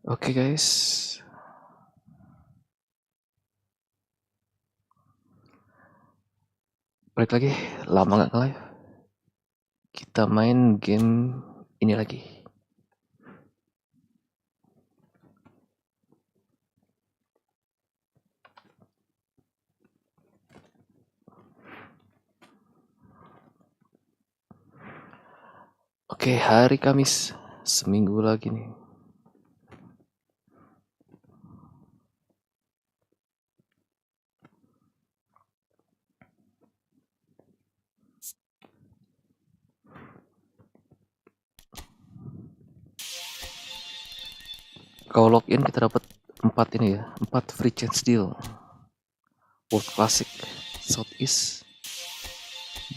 Oke guys, balik lagi, lama nggak nge-live. Kita main game ini lagi. Oke, hari Kamis, seminggu lagi nih. Kalau login kita dapat 4 ini ya, 4 free chance deal. World Classic, Southeast,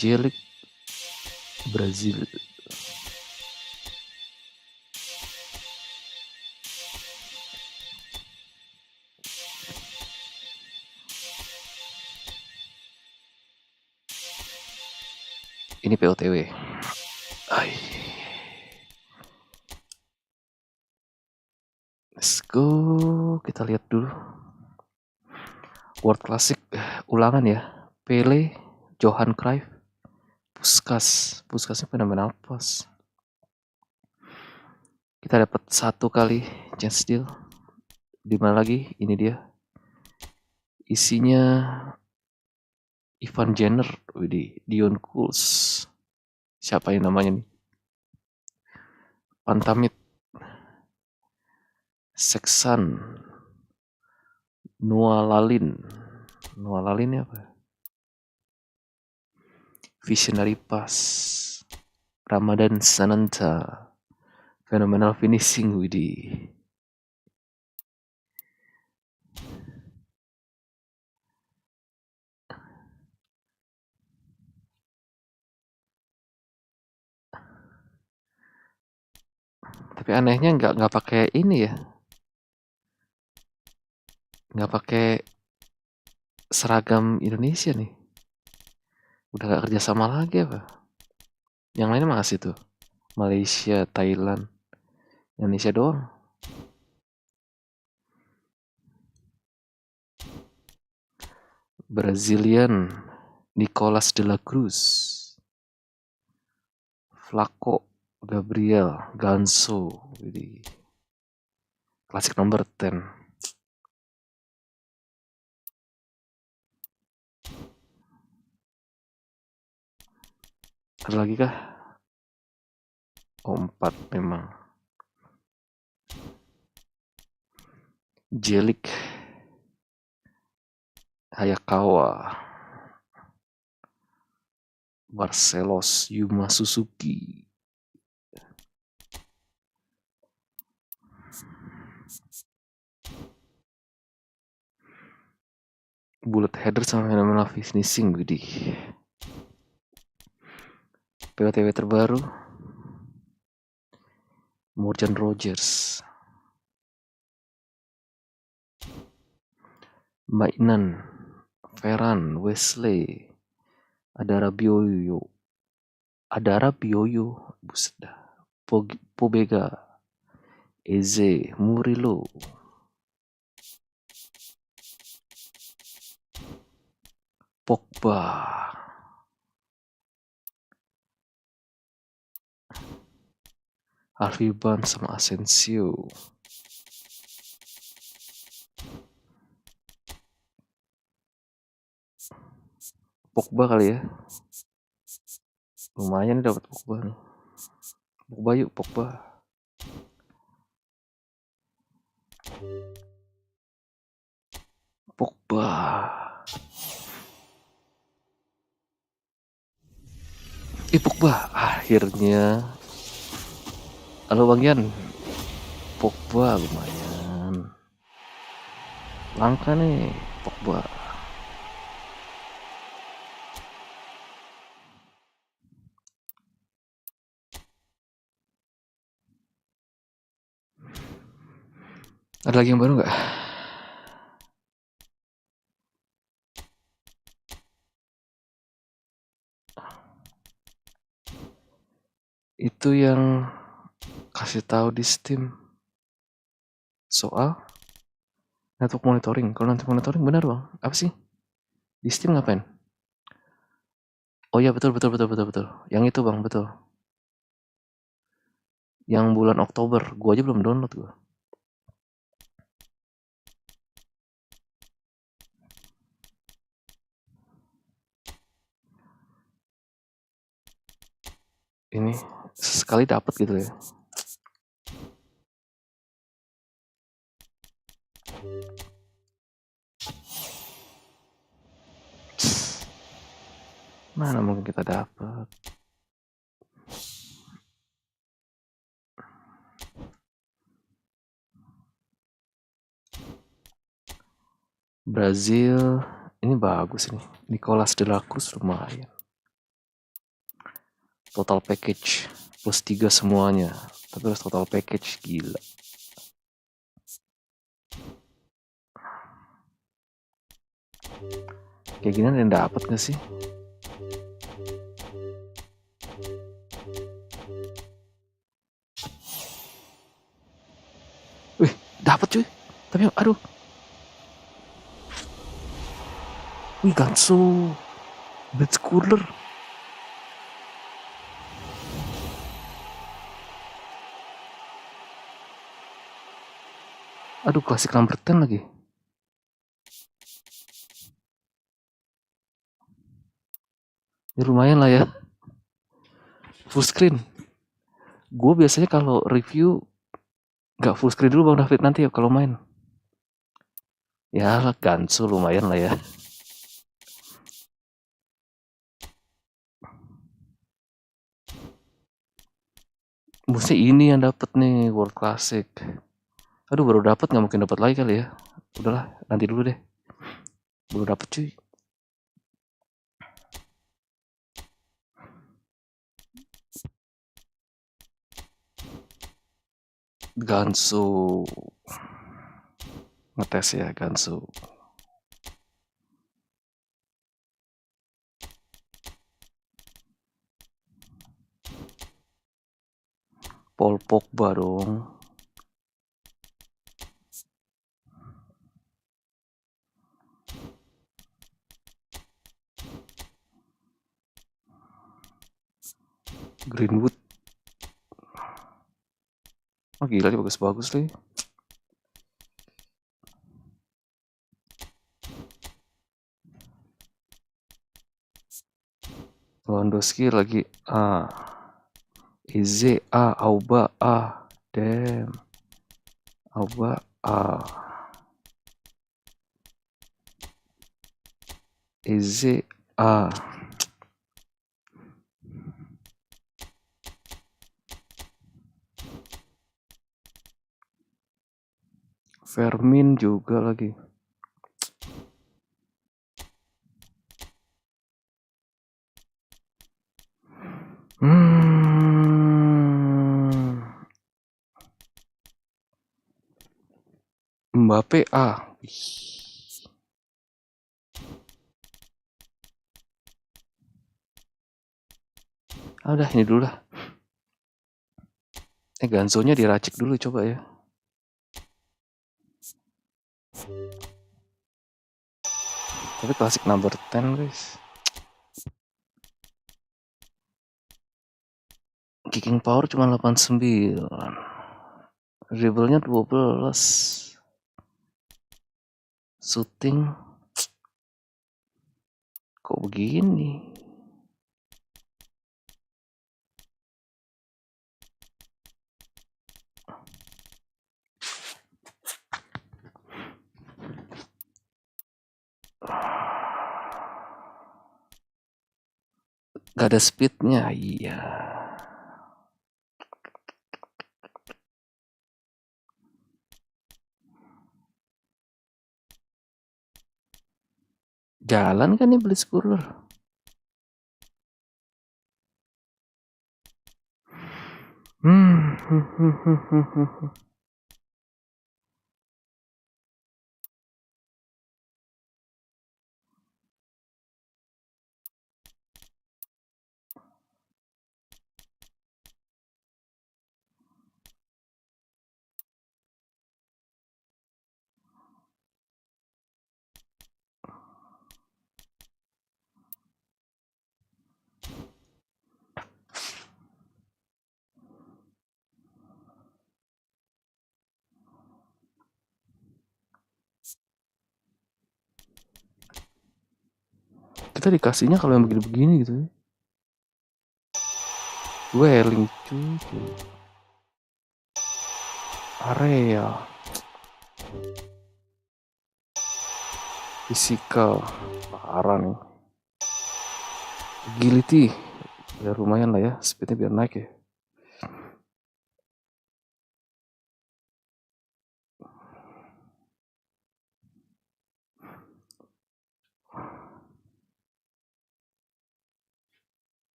J-League, Brazil. Ini POTW. Ay. Let's go, kita lihat dulu. World Classic ulangan ya. Pele, Johan Cruyff, Puskas fenomenal pas. Kita dapat 1 kali chance deal. Di mana lagi? Ini dia. Isinya Ivan Jenner, Dion Kuls. Siapa yang namanya nih? Pantamit, Seksan, Nualalin apa? Visionary Pass, Ramadan Sananta, Phenomenal Finishing, Tapi anehnya nggak pakai ini ya, nggak pakai seragam Indonesia nih. Udah nggak kerjasama lagi apa? Yang lainnya masih tuh, Malaysia, Thailand, Indonesia doang. Brazilian, Nicolas de la Cruz, Flaco, Gabriel, Ganso, klasik nomor 10. Ada lagi kah? Oh, 4 memang. Jelik, Hayakawa, Barcelos, Yuma Suzuki. Bullet header sama phenomenal finishing, POTW terbaru, Morgan Rogers, Mainan, Ferran, Wesley, Adara Bioyo, buset dah, Pobega, Eze, Murilo, Pogba, Harvey Barnes sama Asensio. Pogba kali ya. Lumayan dapat Pogba nih. Pogba yuk, Pogba. Pogba. Pogba akhirnya. Halo Bang Yan. Pogba lumayan. Langka nih Pogba. Ada lagi yang baru nggak? Itu yang kasih tahu di Steam. soal network monitoring. Kalau network monitoring benar bang, apa sih? Di Steam ngapain? Oh iya betul. Yang itu bang betul. Yang bulan Oktober, gua aja belum download gua. Ini sekali dapat gitu ya. Mana mungkin kita dapat? Brazil, ini bagus ini. Nicolas de la Cruz lumayan. Total package plus 3 semuanya. Tapi harus total package, gila. Kayak gini ada yang dapat gak sih? Wih, dapat cuy. Tapi aduh. Wih, Ganso. Blitz cooler. Aduh, klasik number 10 lagi. Ya lumayan lah ya. Full screen. Gue biasanya kalau review nggak full screen dulu Bang David nanti ya kalau main. Ya Ganso lumayan lah ya. Maksudnya ini yang dapat nih World Classic. Aduh baru dapat, nggak mungkin dapat lagi kali ya. Udahlah nanti dulu deh. Baru dapat cuy. Ganso. Ngetes ya Ganso. Paul Pogba dong. Greenwood. Oh gila nih bagus-bagus nih. Lewandowski lagi Ize Auba damn. Auba Ize Fermin juga lagi. Mbappe udah ini dulu lah. Gansonya diracik dulu coba ya. Tapi klasik number 10 guys. Kicking power cuma 89. Dribblenya 12. Shooting kok begini? Gak ada speednya, iya. Jalan kan nih beli cooler. kita dikasihnya kalau yang begini-begini gitu ya. Dwelling cuy. Area. Physical. Parah nih. Agility. Ya lumayan lah ya, speednya biar naik ya.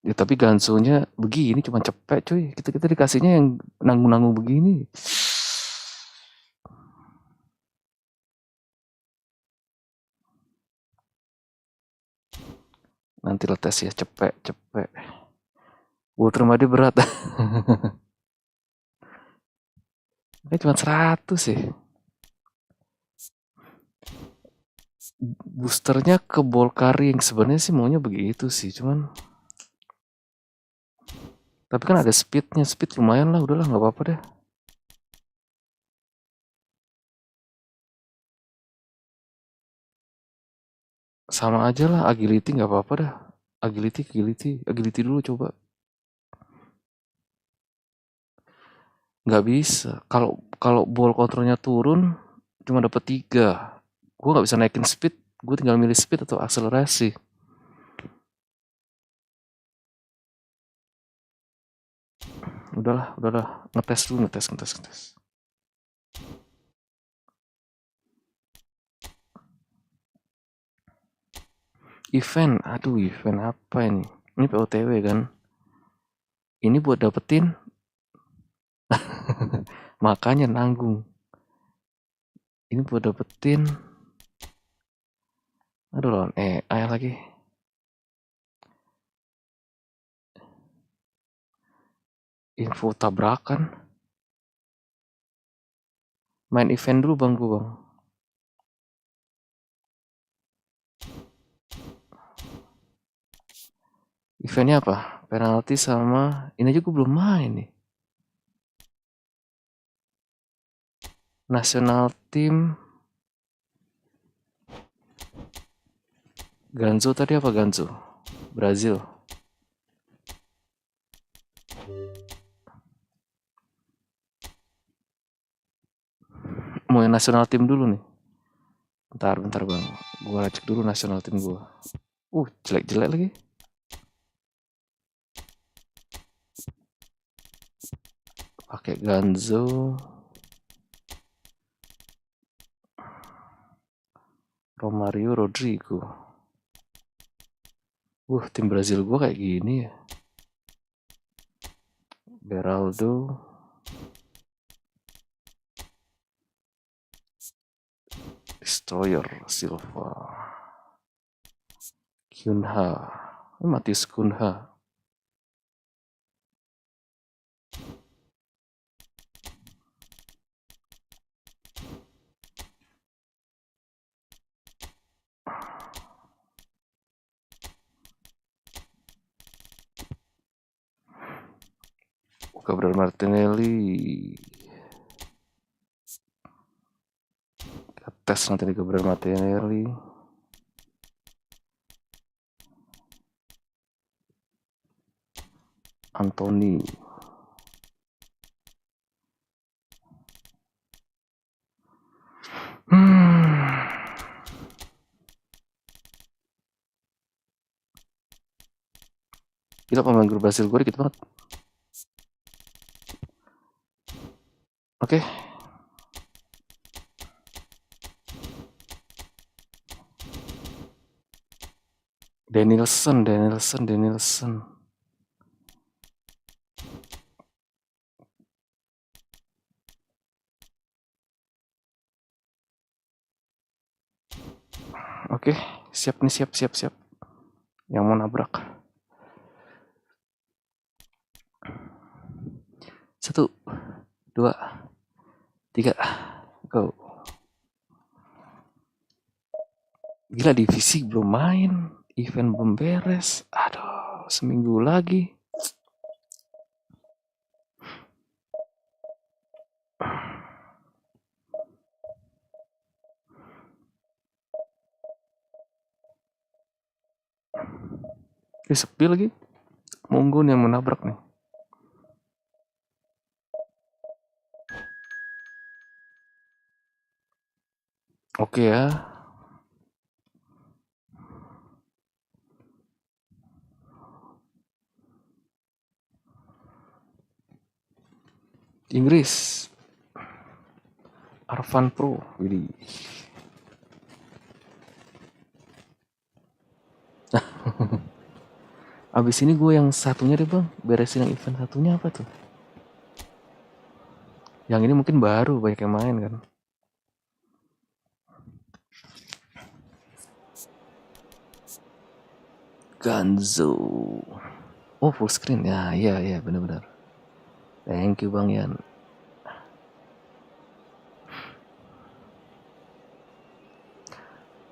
Ya tapi Gansonya begini cuma cepet cuy. Kita dikasihnya yang nanggung-nanggung begini. Nanti lah tes ya, cepet. Terima dia berat. Ini cuma 100 sih. Boosternya ke ball carrying. Sebenarnya sih maunya begitu sih, cuman tapi kan ada speednya, speed lumayan lah, udahlah nggak apa-apa deh. Sama aja lah, agility nggak apa-apa dah. Agility dulu coba. Nggak bisa. Kalau ball controlnya turun, cuma dapat 3. Gue nggak bisa naikin speed. Gue tinggal milih speed atau akselerasi. Udahlah. Ngetes dulu, ngetes. Event apa ini? Ini POTW kan? Ini buat dapetin, makanya nanggung. Ini buat dapetin, aduh lawan AI lagi. Info tabrakan. Main event dulu bang. Eventnya apa? Penalti sama ini aja gue belum main nih. National team. Ganzo tadi apa Ganzo? Brazil. Mau yang national team dulu nih. Bentar bang. Gue cek dulu national team gue. Jelek lagi. Pakai Ganzo. Romario Rodrigo. Tim Brazil gue kayak gini ya. Beraldo. Destroyer Silva. Cunha. Matius Cunha. Gabriel Martinelli. Kita tes nanti di Gabriel Martinelli. Anthony. Gila pemain grup Brasil gue dikit banget. Oke. Danielson. Oke, siap. Yang mau nabrak. 1, 2, 3, go. Gila divisi belum main, event belum beres. Aduh, seminggu lagi. Sepi lagi. Monggo yang menabrak nih. Oke ya. Inggris. Arvan Pro. Widih. Abis ini gue yang satunya deh bang. Beresin yang event satunya apa tuh? Yang ini mungkin baru banyak yang main kan. Ganzo. Oh full screen ya, iya benar-benar. Thank you bang Yan.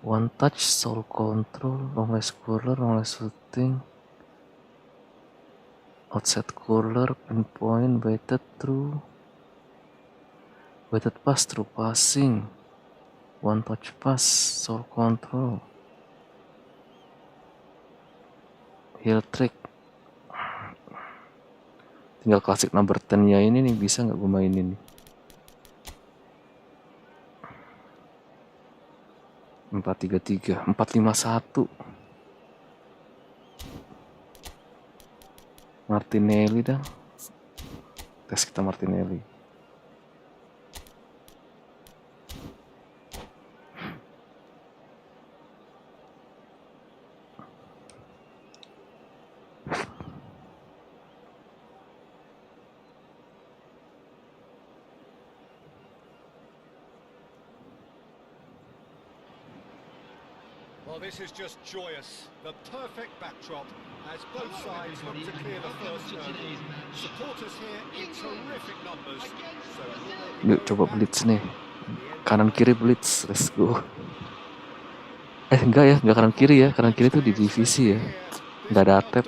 One touch, soul control, longless curler, longless shooting, outside curler, pinpoint, weighted pass through passing, one touch pass, soul control, heel trick. Tinggal klasik number 10 nya ini nih, bisa nggak gue mainin nih. 4-3-3, 4-5-1. Martinelli dah. Tes kita Martinelli. Well, this is just joyous. The perfect backdrop as both sides look to clear the first hurdle. Supporters here in terrific numbers. So yuk coba blitz nih. Kanan kiri blitz, let's go. Enggak ya, enggak kanan kiri ya. Kanan kiri tuh di divisi ya. Enggak ada tap.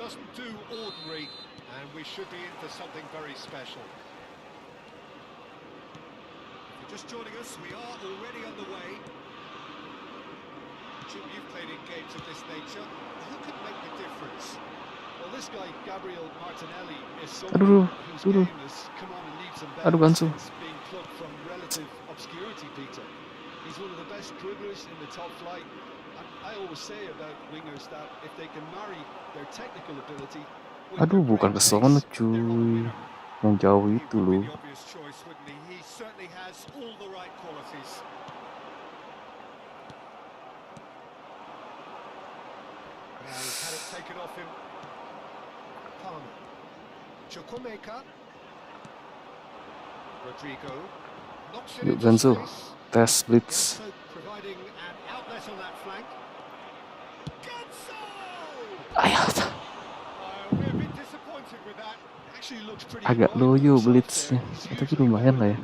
Just joining us, we are already underway. You've played in games of this nature. Who could make the difference? Well, this guy Gabriel Martinelli is someone whose game has come on and leaps and bounds since being plucked from relative obscurity, Peter. He's one of the best dribblers in the top flight. And I always say about wingers that if they can marry their technical ability with bukan kesana cuy. Yang jauh itu loh. He certainly has all the right qualities. Now he's had it taken off him. Palmer. Chukwemeka. Rodrigo. Knocks it into Ganzo. space. Tes blitz. Providing an outlet on that flank. Ganzo! We're a bit disappointed with that. Actually looks pretty agak loyo blitznya. Tapi lumayan lah ya.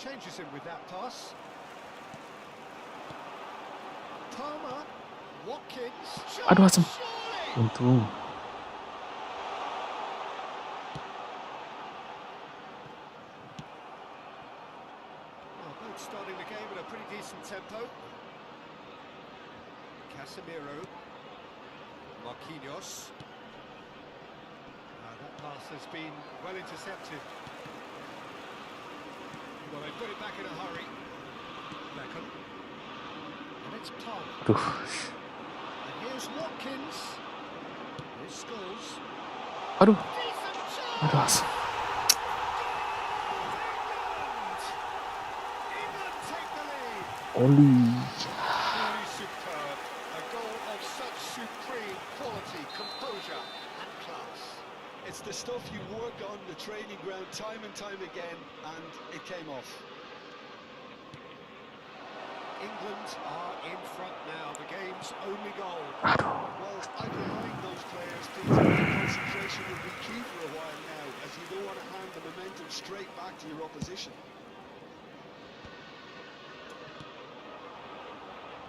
Changes him with that pass. Palmer, Watkins. Aduh asem. Untung. Well, both starting the game at a pretty decent tempo. Casemiro, Marquinhos. That pass has been well intercepted. Well, they put it back in a hurry. Beckham. And it's Palmer. And here's Watkins. Here's Scholes. Aduh. England take the lead. Oli. Truly superb. A goal of such supreme quality, composure and class. It's the stuff you work on the training ground time and time again, and it came off. England are in front now, the game's only goal. Well, I can remind those players, Peter, that concentration will be key for a while now, as you don't want to hand the momentum straight back to your opposition.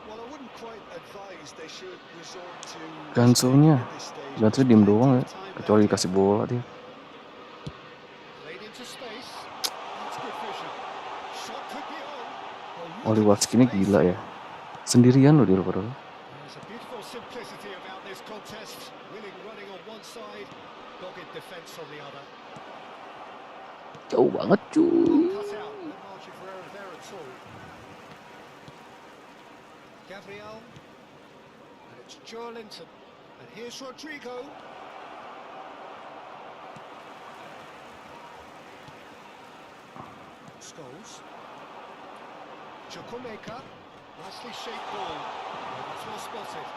Well, I wouldn't quite advise they should resort to Gansonya, at this stage. Ganso There's diem plenty doang ya, of time kecuali left dikasih here. bola dia. Played into space. That's good vision. Shot could be on. Oli Watkins ini gila ya. Sendirian loh dia loh padahal. There's a beautiful simplicity about this contest. Willing running on one side, dogged defense on the other. Jauh banget cuy. Cut out. No margin for error there at all. Gabriel. And it's Joelinton. And here's Rodrigo. Scholes. Chukwuemeka. Nicely shaped ball. Oh, that's well spotted.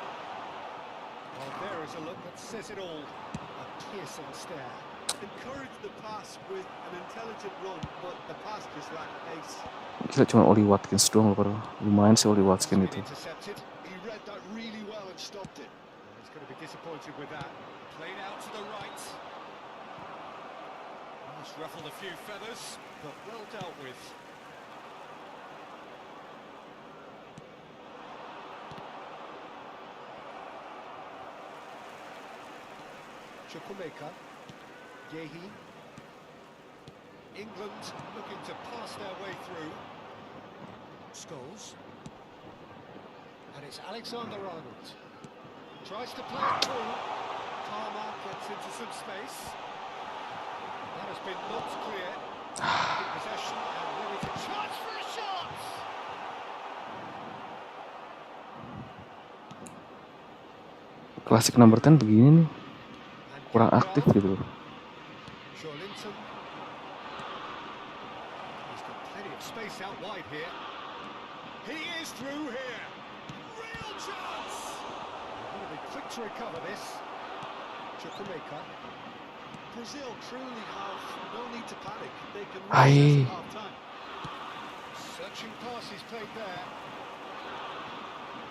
Well, there is a look that says it all. A piercing stare. Encouraged the pass with an intelligent run, but the pass just lacked pace. Gila cuma Oli Watkins doang loh padahal. Lumayan sih Oli Watkins itu. Intercepted. He read that really well and stopped it. He's going to be disappointed with that. Played out to the right. Almost ruffled a few feathers, but well dealt with. Chukwuemeka. Yehi. England looking to pass their way through. Scholes. And it's Alexander-Arnold. Tries to play it through. Palmer gets into some space. That has been knocked clear. In possession and ready to charge for a shot! Klasik number 10 begini nih. Kurang aktif gitu loh. Joelinton. He's got plenty of space out wide here. He is through here. Real chance! They're going to be quick to recover this. Chukwuemeka. Brazil truly have no need to panic. They can reset at half time. Searching passes played there.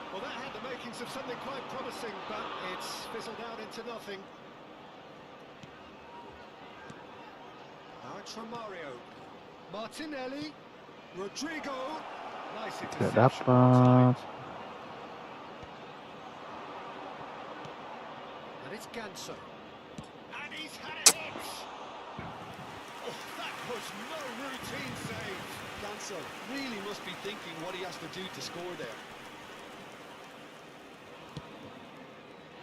Well, that had the makings of something quite promising, but it's fizzled out into nothing. Now it's from Mario. Martinelli. Rodrigo. Nice Tidak interception. dapat. And it's Ganso. And he's had a hit. Oh, that was no routine save. Ganso really must be thinking what he has to do to score there.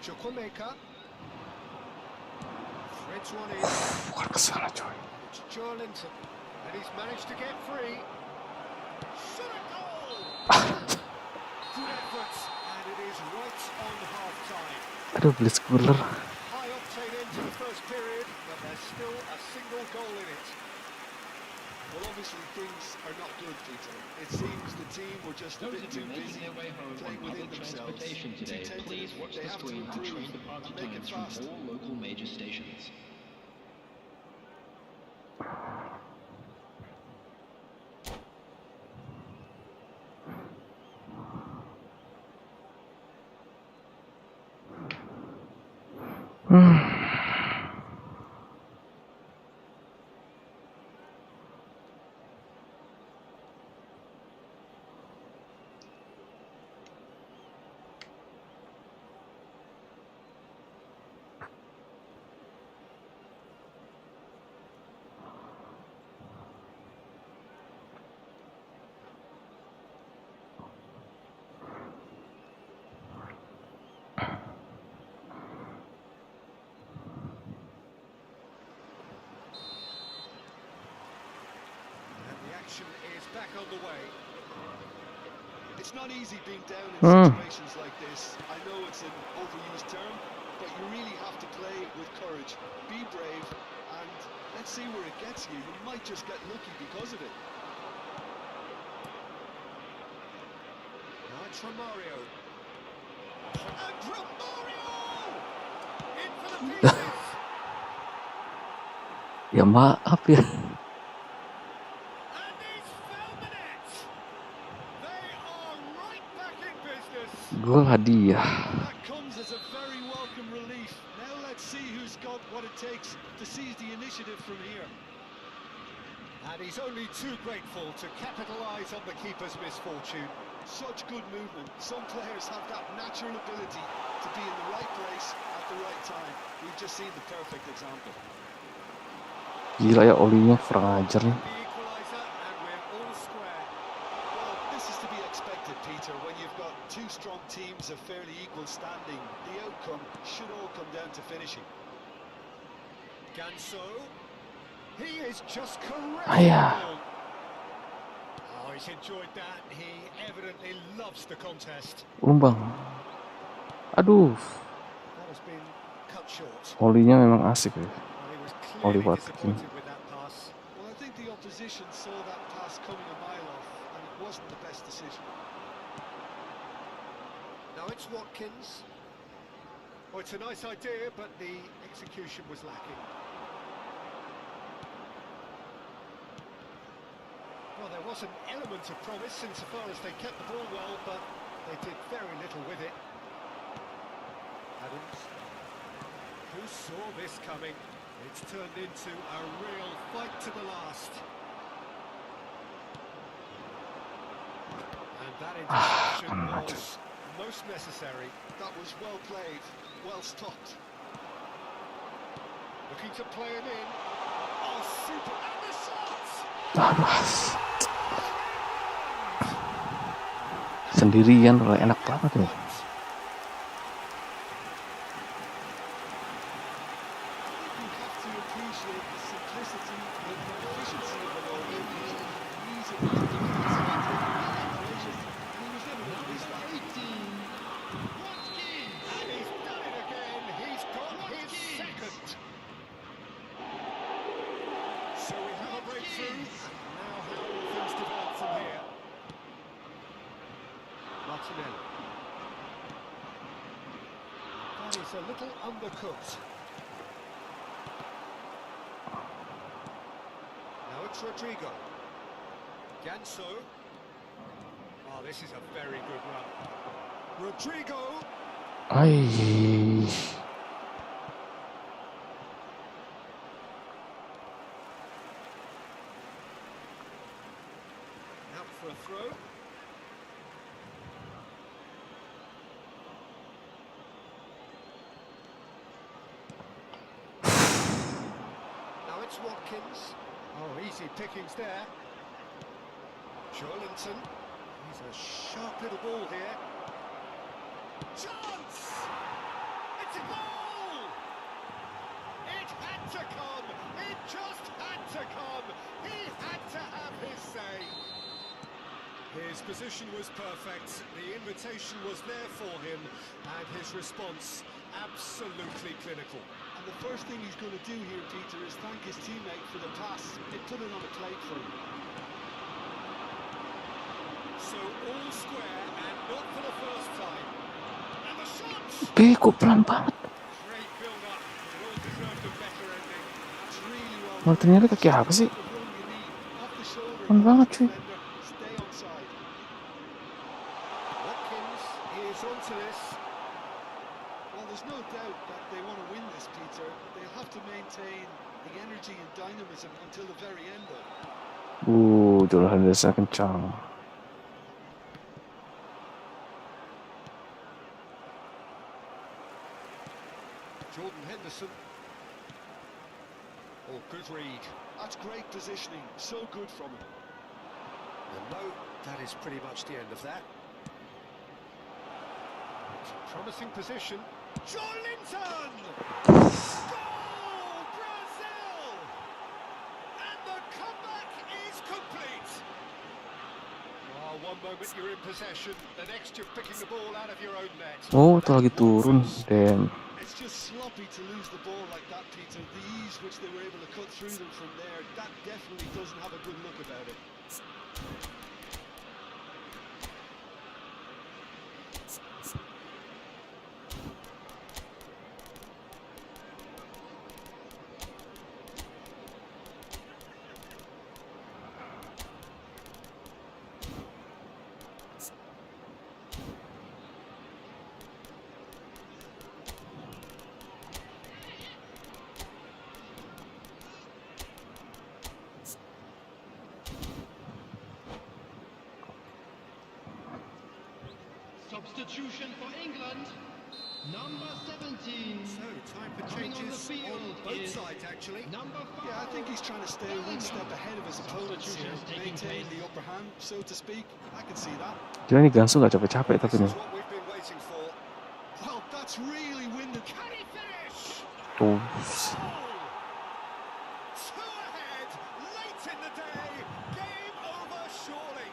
Chukwuemeka. Threads one in. Bukan kesana coy. It's Joelinton. And he's managed to get free. Shot a goal! Good effort. And it is right on half-time. Aduh, Blitzcooler. High octane into the first period, but there's still a single goal in it. Well, obviously things are not good, Peter. It seems the team were just a bit too busy playing within themselves. Today, please watch the screen for train departure times from all local major stations. Is back on the way. It's not easy being down in situations like this. I know it's an overused term, but you really have to play with courage. Be brave, and let's see where it gets you. You might just get lucky because of it. Now it's Romario. And Romario! In for the pieces! Ya maaf ya. Gol hadiah. That comes as a very welcome relief. Now let's see who's got what it takes to seize the initiative from here. And he's only too grateful to capitalise on the keeper's misfortune. Such good movement. Some players have that natural ability to be in the right place at the right time. We've just seen the perfect example. Gila ya, olinya kurang ajar nih. The equaliser, and we're all square. Well, this is to be expected, Peter. When you've got two strong teams of fairly equal standing, the outcome should all come down to finishing. Ganso, he is just correct. Oh, he's enjoyed that. He evidently loves the contest. Umbang. Aduh. That has been cut short. Olinya memang asik ya. Well, he was Oli clearly Watkins. disappointed with that pass. Well, I think the opposition saw that pass coming a mile off, and it wasn't the best decision. Now it's Watkins. Oh, it's a nice idea, but the execution was lacking. Well, there was an element of promise insofar as they kept the ball well, but they did very little with it. Adams. Who saw this coming? It's turned into a real fight to the last. And that interception was most necessary. That was well played, well stopped. Looking to play it in. Oh, super! And the shot! Sendirian udah enak banget nih. So we have a breakthrough. Now how will things develop from here? Martinelli. That is a little undercooked. Now it's Rodrigo. Ganso. Oh, this is a very good run. Rodrigo. Ay. Out for a throw. Now it's Watkins. Oh, easy pickings there. Joelinton. He's a sharp little ball here. Chance! It's a goal! It had to come! It just had to come! He had to have his say! His position was perfect, the invitation was there for him, and his response absolutely clinical. And the first thing he's going to do here, Peter, is thank his teammate for the pass. They put it on a plate for him. So all square, and not for the first time. And the shot! Beko pelan banget. Great build-up. It all deserved a better ending. That's really well. Martinelli kaki apa sih? Pelan banget cuy. Stay onside. Watkins is onto this. Well, there's no doubt that they want to win this, Peter. They'll have to maintain the energy and dynamism until the very end, though. Jolahan desa kencang. Jordan Henderson. Oh, good read. That's great positioning. So good from him. And no, that is pretty much the end of that. It's a promising position. Joelinton! Goal! Brazil! And the comeback is complete. Oh, one moment you're in possession, the next you're picking the ball out of your own net. Oh, itu lagi turun. Damn. It's just sloppy to lose the ball like that, Peter. The ease which they were able to cut through them from there, that definitely doesn't have a good look about it. Substitution for England. Number 17. So, time for Coming on the changes field on both is sides, actually. number 5. Yeah, I think he's trying to stay one step ahead of his opponents here, Substitutions taking maintain place. the upper hand, so to speak. I can see that. Kira nih Gansu nggak capek-capek tapi This nih. is what we've been waiting for. Well, that's really winded. Can he finish? Tuh. Two ahead, late in the day. Game over, surely.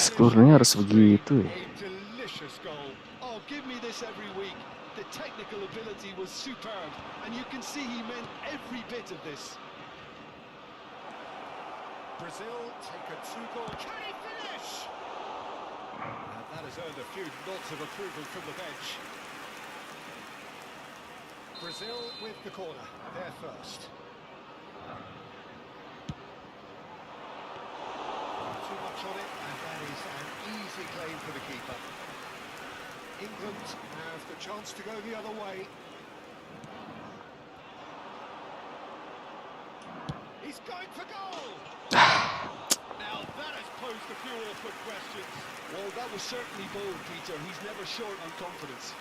Skornya harus begitu ya. A delicious goal. Oh, give me this every week. The technical ability was superb, and you can see he meant every bit of this. Brazil take a 2-goal. Can he finish? And that has earned a few nods of approval from the bench. Brazil with the corner. They're first. Too much on it, and that is an easy claim for the keeper. England have the chance to go the other way. He's going for goal! Now that has posed a few awkward questions. Well, that was certainly bold, Peter. He's never short on confidence.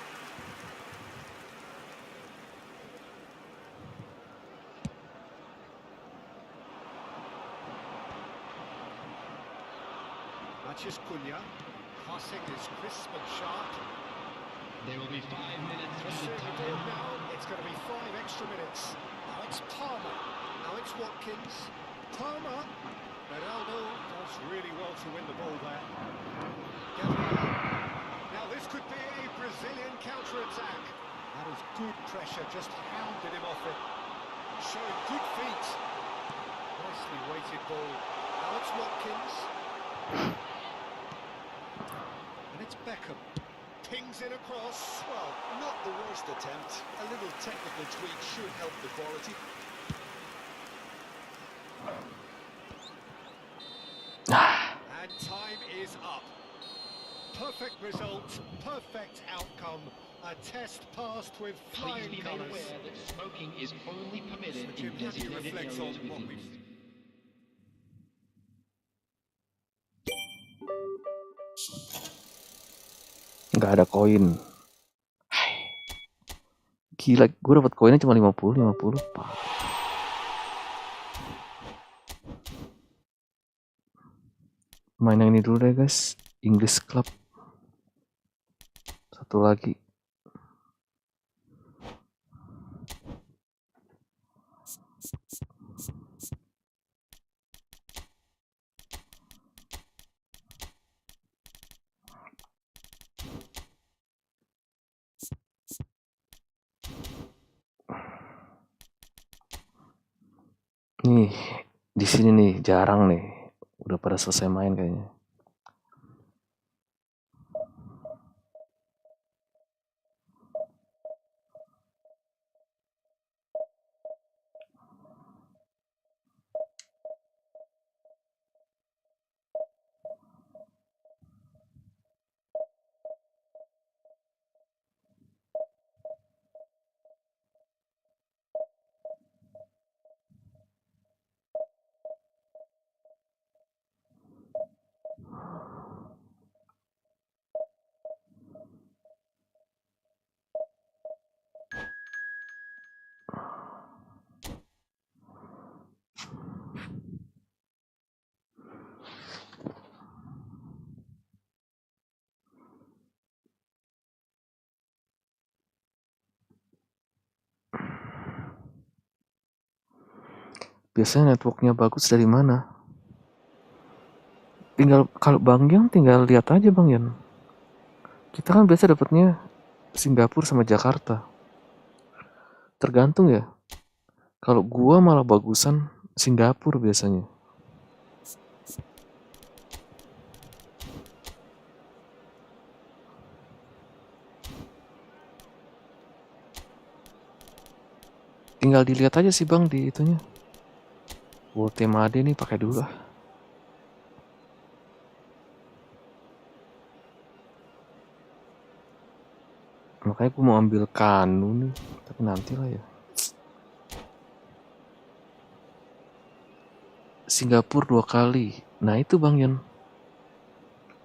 Matches Cunha. Passing is crisp and sharp. There will be 5 minutes Just added the ball time. now. It's going to be 5 extra minutes. Now it's Palmer. Now it's Watkins. Palmer. Ronaldo does really well to win the ball there. Gabriel. Now this could be a Brazilian counter-attack. That is good pressure, just hounded him off it. Showing good feet. Nicely weighted ball. Now it's Watkins. And it's Beckham. Pings it across. Well, not the worst attempt. A little technical tweak should help the quality. And time is up. Perfect result, perfect outcome. A test passed with Please flying be made colours. aware that smoking is only permitted Jim, in how do you designated reflect areas on what within. we've... Nggak ada koin. Gila, gue dapat koinnya cuma 50. Main yang ini dulu deh guys, English Club. Satu lagi. Nih, di sini nih jarang nih. Udah pada selesai main kayaknya. Biasanya networknya bagus dari mana? Tinggal kalau Bang Yan tinggal lihat aja Bang Yan. Kita kan biasa dapatnya Singapura sama Jakarta. Tergantung ya. Kalau gua malah bagusan Singapura biasanya. Tinggal dilihat aja sih Bang di itunya. Tema AD nih pakai dulu lah. Makanya gue mau ambil kanu nih, tapi nanti lah ya. Singapura 2 kali. Nah itu Bang Yan.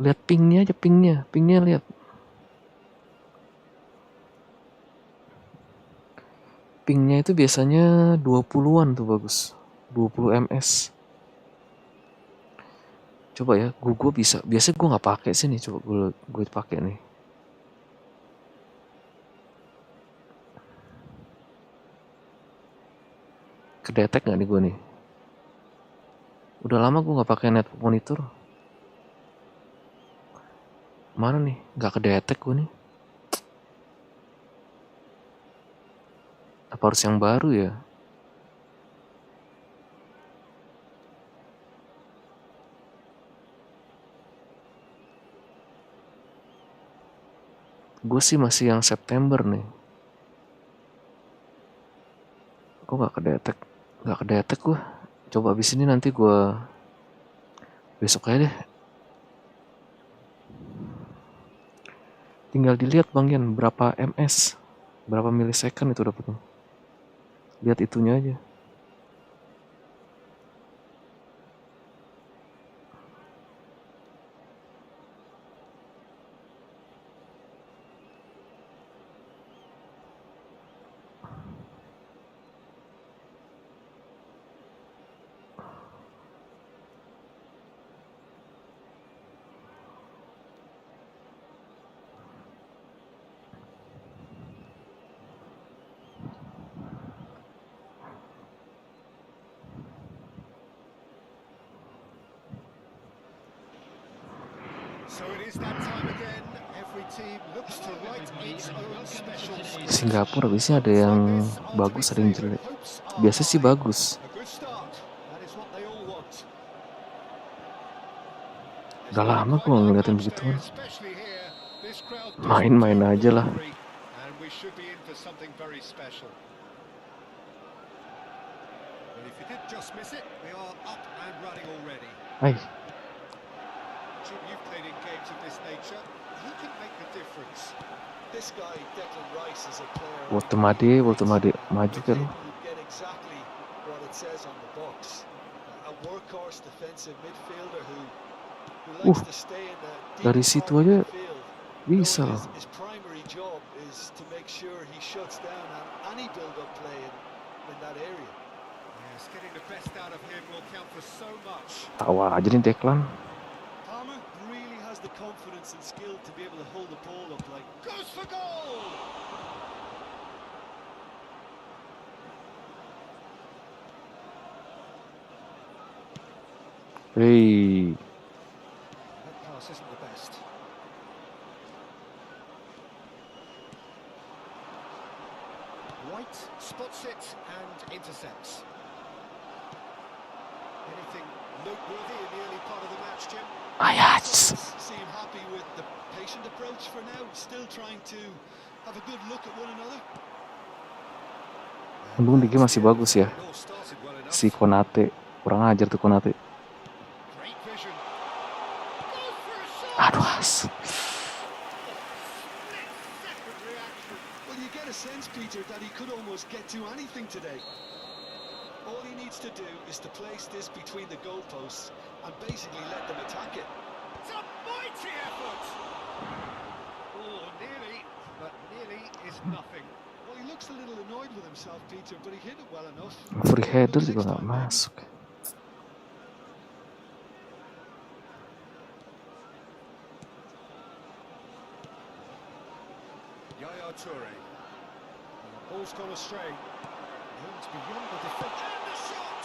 Lihat pingnya aja, pingnya lihat. Pingnya itu biasanya 20-an tuh bagus. 20 ms. Coba ya, gue bisa. Biasanya gue nggak pakai sih nih, coba gue pakai nih. Kedetek nggak nih gue nih? Udah lama gue nggak pakai netbook monitor. Mana nih? Nggak kedetek gue nih. Apa harus yang baru ya? Gue sih masih yang September nih. Kok nggak kedetek? Nggak kedetek gue. Coba abis ini nanti gue besok aja deh. Tinggal dilihat Bang Yan berapa ms, berapa milisecond itu dapetnya. Lihat itunya aja. So it is that time again. Every team looks to write its own special script. Singapura biasanya ada yang bagus, ada yang jelek. Biasanya sih bagus. A good start. That is what they all want. Udah lama gue ngeliatin begituan. Main-main aja lah. And we should be in for something very special. But if you did just miss it, we are up and running already. Hai. Jim, you've played in games of this nature. Who can make the difference? This guy, Declan Rice, is a player. Woltemade maju kan. You get exactly what it says on the box. A workhorse defensive midfielder who likes to stay in the deep Dari part situ of aja the field. bisa loh. His primary job is to make sure he shuts down any build-up play in that area. Yes, getting the best out of him will count for so much. Tawa aja nih Declan. Palmer really has the confidence and skill to be able to hold the ball up like goes for goal. Hey, That pass isn't the best. White spots it and intercepts. Anything noteworthy in the early part of the match, Jim? Ajax. Seem happy with the patient approach for now, still trying to have a good look at one another. Untung di game masih bagus ya. Si Konate, kurang ajar tuh Konate. Great vision. Aduh. Well, you get a sense, Peter, that he could almost get to anything today. All he needs to do is to place this between the goalposts and basically let them attack it. It's a mighty effort! Oh, nearly, but nearly is nothing. Well, he looks a little annoyed with himself, Peter, but he hit it well enough. Free header juga nggak masuk. Yaya Toure. Ball's gone astray. Runs beyond the defence. And the shot!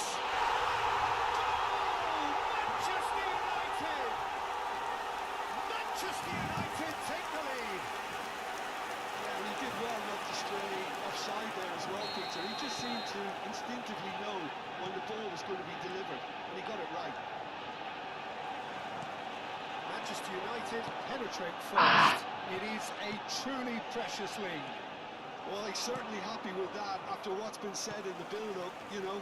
Goal! Manchester United! Manchester United take the lead. Yeah, he did well not to stray offside there as well, Peter. He just seemed to instinctively know when the ball was going to be delivered, and he got it right. Manchester United penetrate first. It is a truly precious league. Well, he's certainly happy with that after what's been said in the build-up, you know.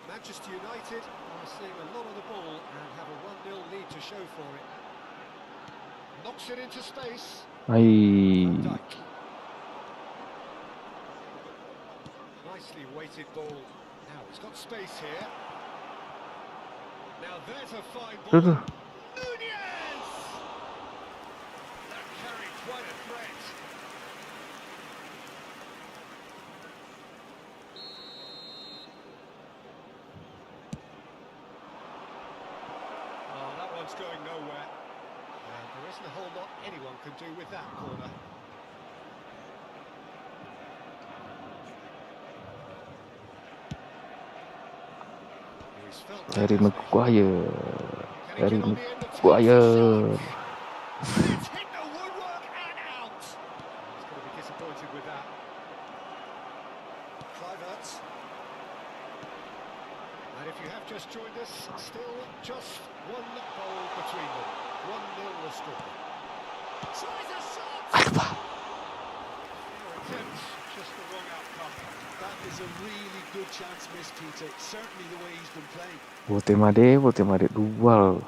Manchester United are seeing a lot of the ball and have a 1-0 lead to show for it. Knocks it into space. Van Dijk. Nicely weighted ball. Now, it's got space here. Now, there's a fine ball. Nunez! That carried quite a threat. Oh, that one's going nowhere. And there isn't a whole lot anyone can do with that corner. He's felt that, Harry hasn't he? Maguire. Can he Harry get on the end of Maguire. It's hit the woodwork and out. He's going to be disappointed with that. Clivert. And if you have just joined us, still just one goal between them. 1-0 the score. Tries a shot. Fair attempt, just the wrong outcome. That is a really good chance missed, Peter. Certainly the way he's been playing. Volte Made dual.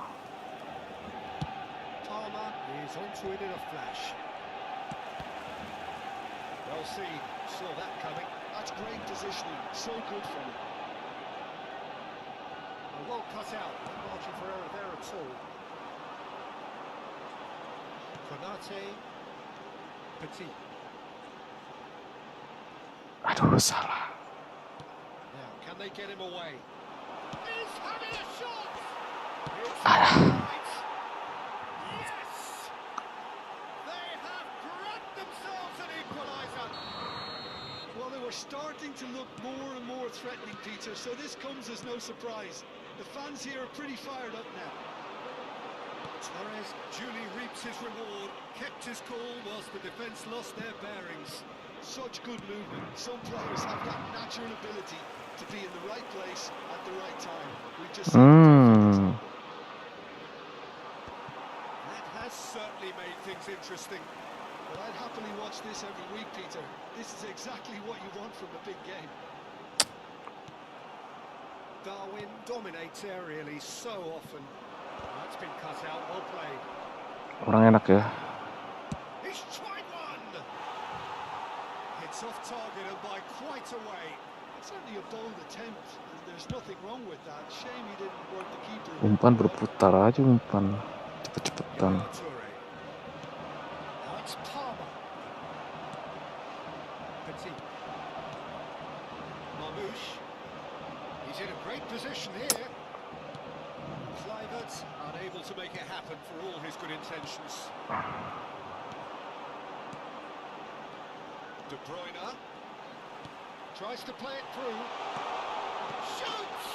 Palmer is onto it in a flash. Well seen, saw that coming. That's great positioning, so good from him. Well cut out, no margin for error there at all. Konate, Petit. Aduh, salah. Now, can they get him away? He's having a shot! It's right. Yes! They have grabbed themselves an equaliser. Well, they were starting to look more and more threatening, Peter, so this comes as no surprise. The fans here are pretty fired up now. Torres duly reaps his reward, kept his cool whilst the defence lost their bearings. Such good movement. Some players have that natural ability to be in the right place at the right time. We've just seen a perfect example. That has certainly made things interesting. But I'd happily watch this every week, Peter. This is exactly what you want from a big game. Darwin dominates aerially so often. That's been cut out, well played. Orang enak ya. He's tried one! Hits off target and by quite a way. It's certainly a bold attempt, and there's nothing wrong with that. Shame he didn't work the keeper. Umpan berputar aja umpan. Cepet-cepetan. Yaya Toure. Now it's Palmer. Petit. Marmouche. He's in a great position here. Clivert unable to make it happen for all his good intentions. De Bruyne tries to play it through. Shoots!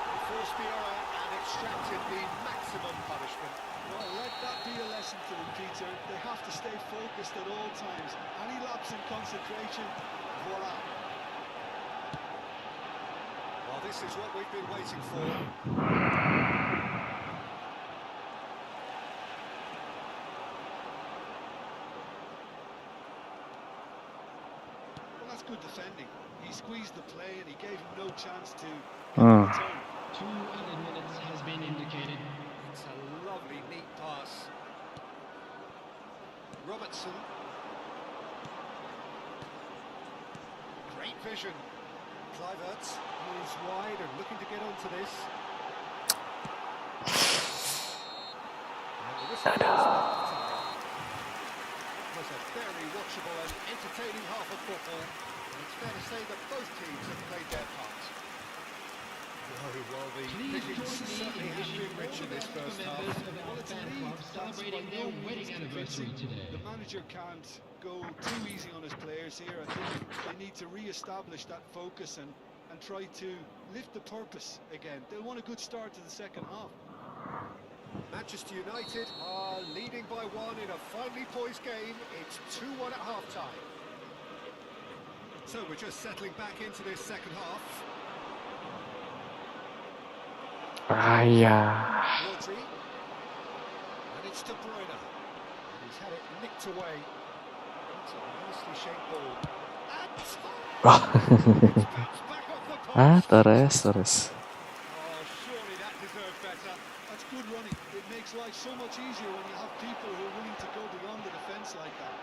He forced the error and extracted the maximum punishment. Well, let that be a lesson to them, Peter. They have to stay focused at all times. Any lapse in concentration, voila. Well, this is what we've been waiting for. Well, that's good defending. He squeezed the play and he gave him no chance to return. 2 added minutes has been indicated. It's a lovely, neat pass. Robertson. Great vision. Clivert is wide and looking to get onto this. And the whistle goes half time. It was a very watchable and entertaining half of football. And it's fair to say that both teams have played their part. Well, the pickings certainly have been rich in this first half. Well, it's a lead. That's by no means convincing. The manager can't go too easy on his players here. I think they need to re-establish that focus and try to lift the purpose again. They'll want a good start to the second half. Manchester United are leading by 1 in a finely poised game. It's 2-1 at half-time. So we're just settling back into this second half. Ayah. Rodri. And it's De Bruyne. And he's had it nicked away. It's a nicely shaped ball. And it's bounced back off the post. Torres. Oh, surely that deserved better. That's good running. It makes life so much easier when you have people who are willing to go beyond the defence like that.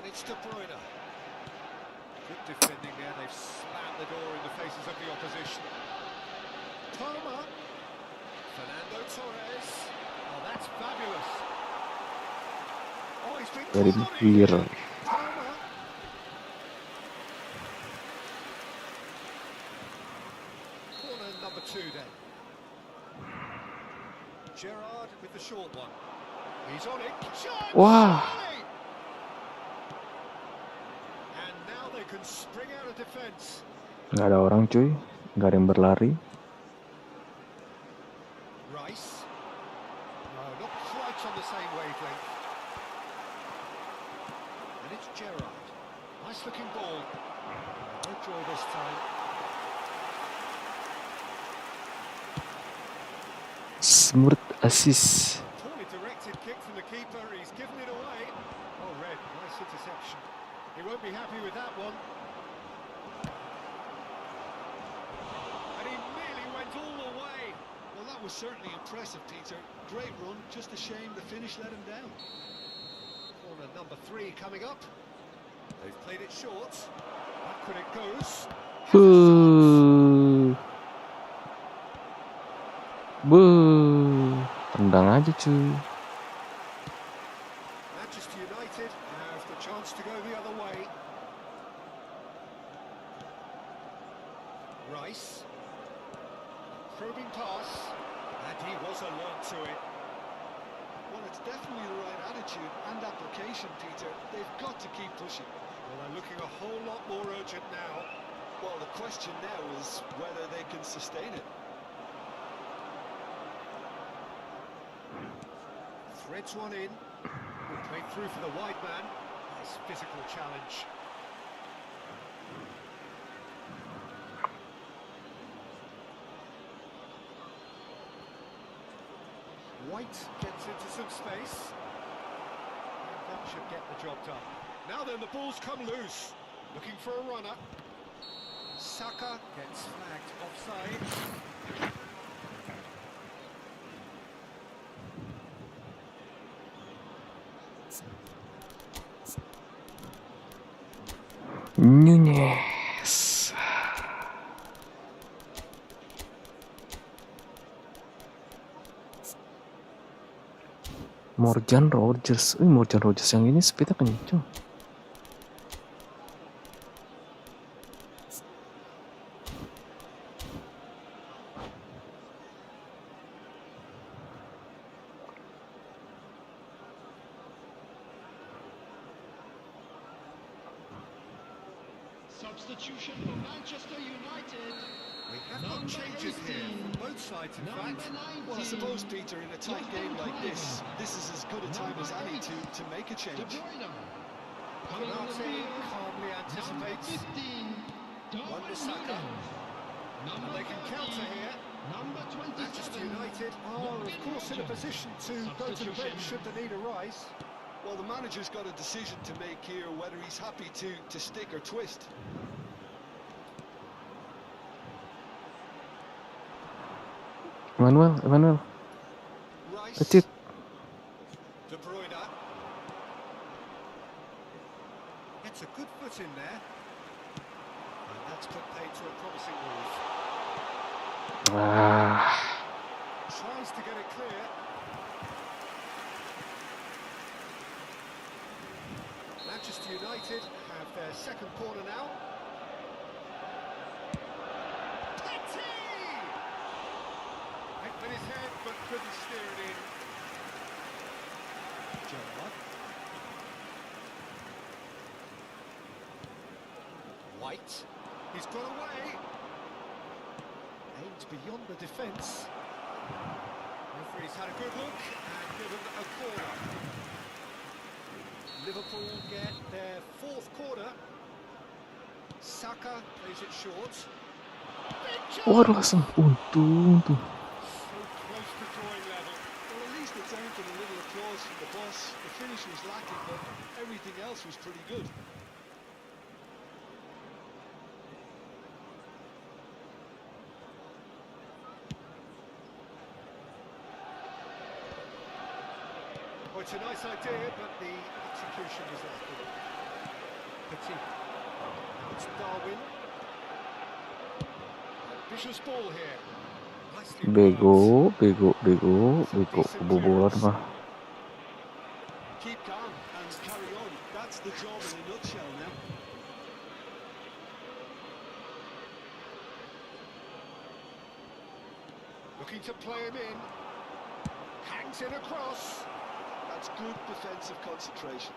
And it's De Bruyne. Good defending there. They've slammed the door in the faces of the opposition. Palmer. Fernando Torres. Oh, that's fabulous. Oh, he's been Dari caught on it bibir. here. Palmer. Corner number 2 then. Gerrard with the short one. He's on it. Chance! Wah. Surely! And now they can spring out of defence. Nggak ada orang cuy, nggak ada yang berlari. Rice. No, not quite on the same wavelength. And it's Gerrard. Nice looking ball. No joy this time. Smooth assist. Poorly directed kick from the keeper. He's given it away. Oh, red. Nice interception. He won't be happy with that one. And he nearly went all the way. Well, that was certainly impressive, Peter. Great run, just a shame the finish let him down. Corner number 3 coming up. They've played it short. Back it goes. Tendang aja cuy. Manchester United have the chance to go the other way. Rice. Probing pass. And he was alert to it. Well, it's definitely the right attitude and application, Peter. They've got to keep pushing. Well, they're looking a whole lot more urgent now. Well, the question now is whether they can sustain it. Threads one in. Played through for the wide man. Nice physical challenge. White gets into some space. And that should get the job done. Now then, the ball's come loose. Looking for a runner. Saka gets flagged offside. Nunez. Morgan Rogers. Morgan Rogers yang ini speednya kenceng. Substitution for Manchester United. We have got changes here from both sides, in fact. Well, I suppose, Peter, in a tight game like this is as good a time as any to make a De change. Bruyne. Konate calmly anticipates. Wan-Bissaka. And they can counter here. Manchester United are, of course, in a position to go to the bench should the need arise. Well, the manager's got a decision to make here, whether he's happy to stick or twist. Emmanuel. Rice. Petit. De Bruyne. Gets a good foot in there. And that's put paid to a promising move. Tries to get it clear. Manchester United have their second corner now. Petit! Hit with his head, but couldn't steer it in. Gerrard. White. He's got away. Aimed beyond the defence. Referee's had a good look and given a corner. Liverpool get their fourth corner. Saka plays it short. Waduh, langsung untung tuh. So close to drawing level. Well, at least it's earned a little applause from the boss. The finish was lacking, but everything else was pretty good. Well, it's a nice idea, but the execution was lacking. Petit. Now it's Darwin. Vicious ball here. Nicely Bego, worked. bego, bego, Some bego, decent kebobolan clearance. mah. Keep calm and carry on. That's the job in a nutshell now. Looking to play him in. Hangs it across. That's good defensive concentration.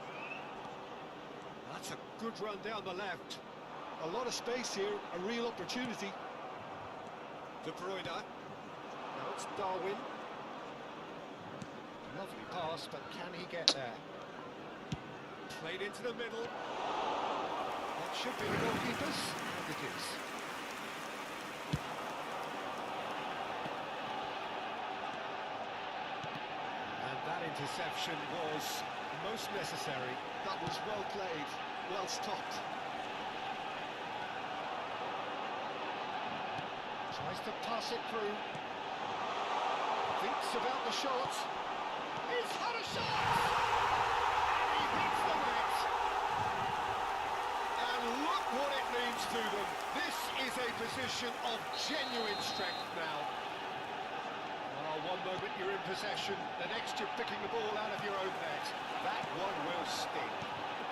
That's a good run down the left. A lot of space here, a real opportunity. De Bruyne. Now it's Darwin. Lovely pass, but can he get there? Played into the middle. That should be the goalkeeper's, and it is. And that interception was most necessary. That was well played, well stopped. Tries to pass it through. Thinks about the shot. He's had a shot! And he hits the net! And look what it means to them. This is a position of genuine strength now. One moment you're in possession, the next you're picking the ball out of your own net. That one will sting.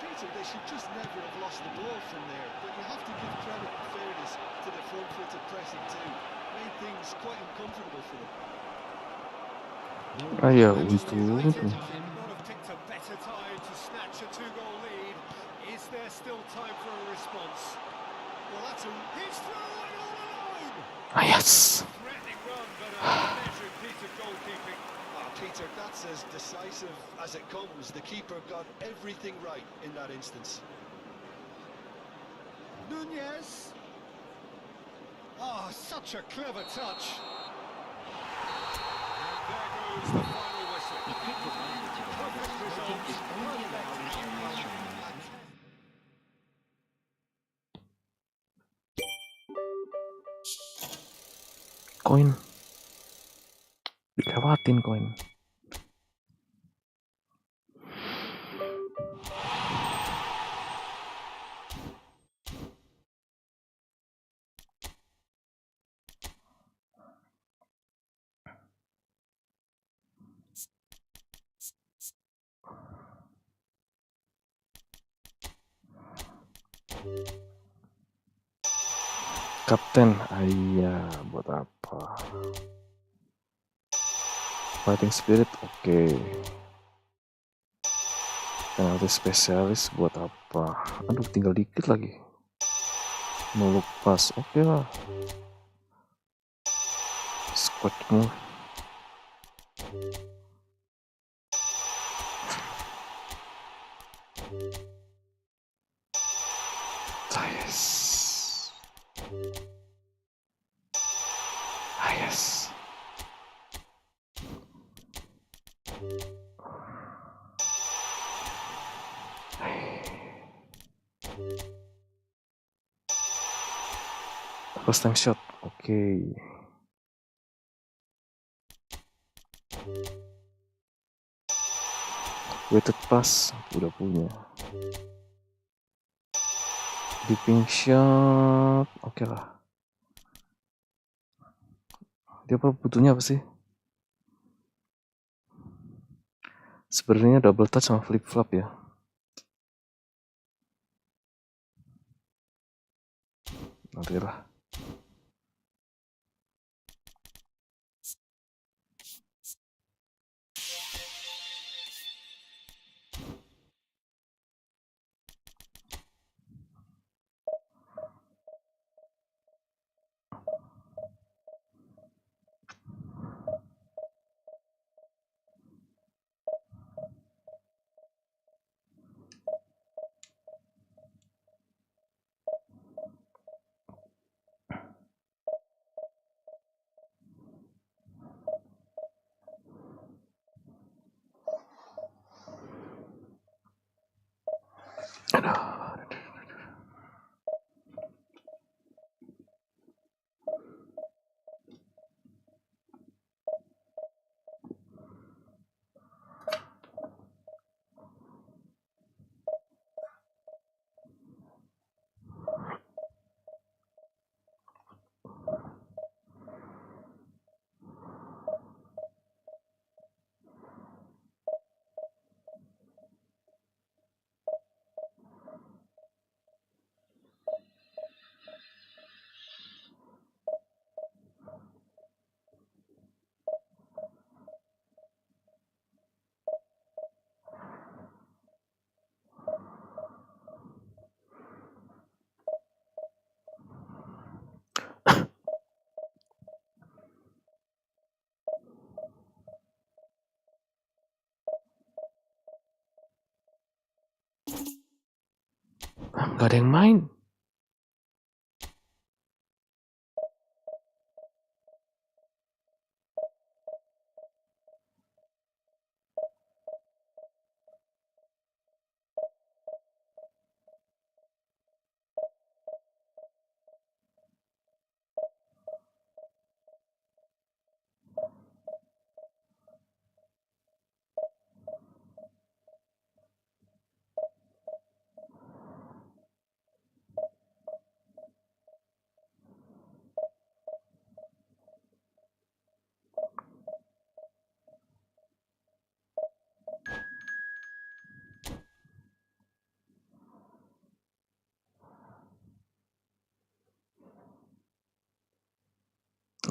Peter, they should just never have lost the ball from there, but you have to give credit and fairness to the front-footed pressing too. Made things quite uncomfortable for them. Ah ya, Just untung. United could not have picked a better time to snatch a two-goal lead. Is there still time for a response? Well, that's a He's through and all alone! Ah yes. Threatening run, but a measured piece of goalkeeping. Peter, that's as decisive as it comes. The keeper got everything right in that instance. Nunez. Oh, such a clever touch. And there goes the final whistle. Equipped with unlimited Perfect bandwidth, result. is only allowed in areas surrounding the match. Koin. Dilewatin koin. Kapten, iya, buat apa? Fighting spirit, oke. Penalti spesialis buat apa? Aduh, tinggal dikit lagi. Nuluk pas, oke lah. Squad move. Yes. Yes. First time shot, oke. Weighted pass, udah punya. Dipping shot, oke lah. Dia butuhnya apa sih? Sebenarnya double touch sama flip flop ya. Nanti lah. Gak ada yang main.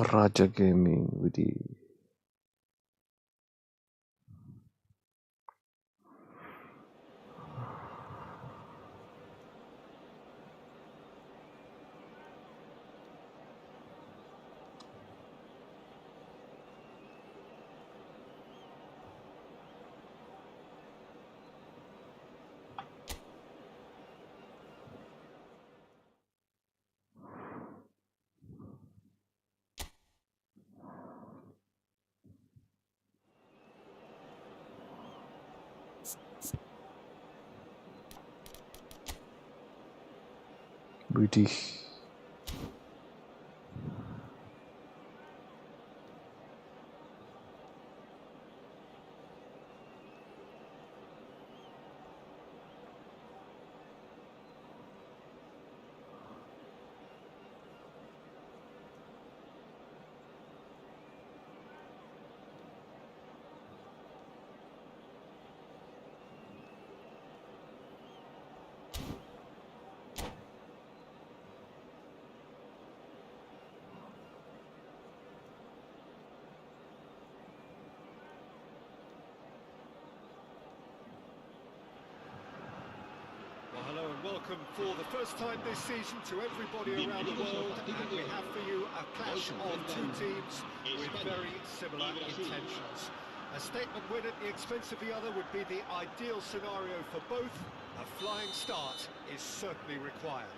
Raja Gaming, widih. Widih. Hello and welcome for the first time this season to everybody around the world, and we have for you a clash of two teams with very similar intentions. A statement win at the expense of the other would be the ideal scenario for both. A flying start is certainly required.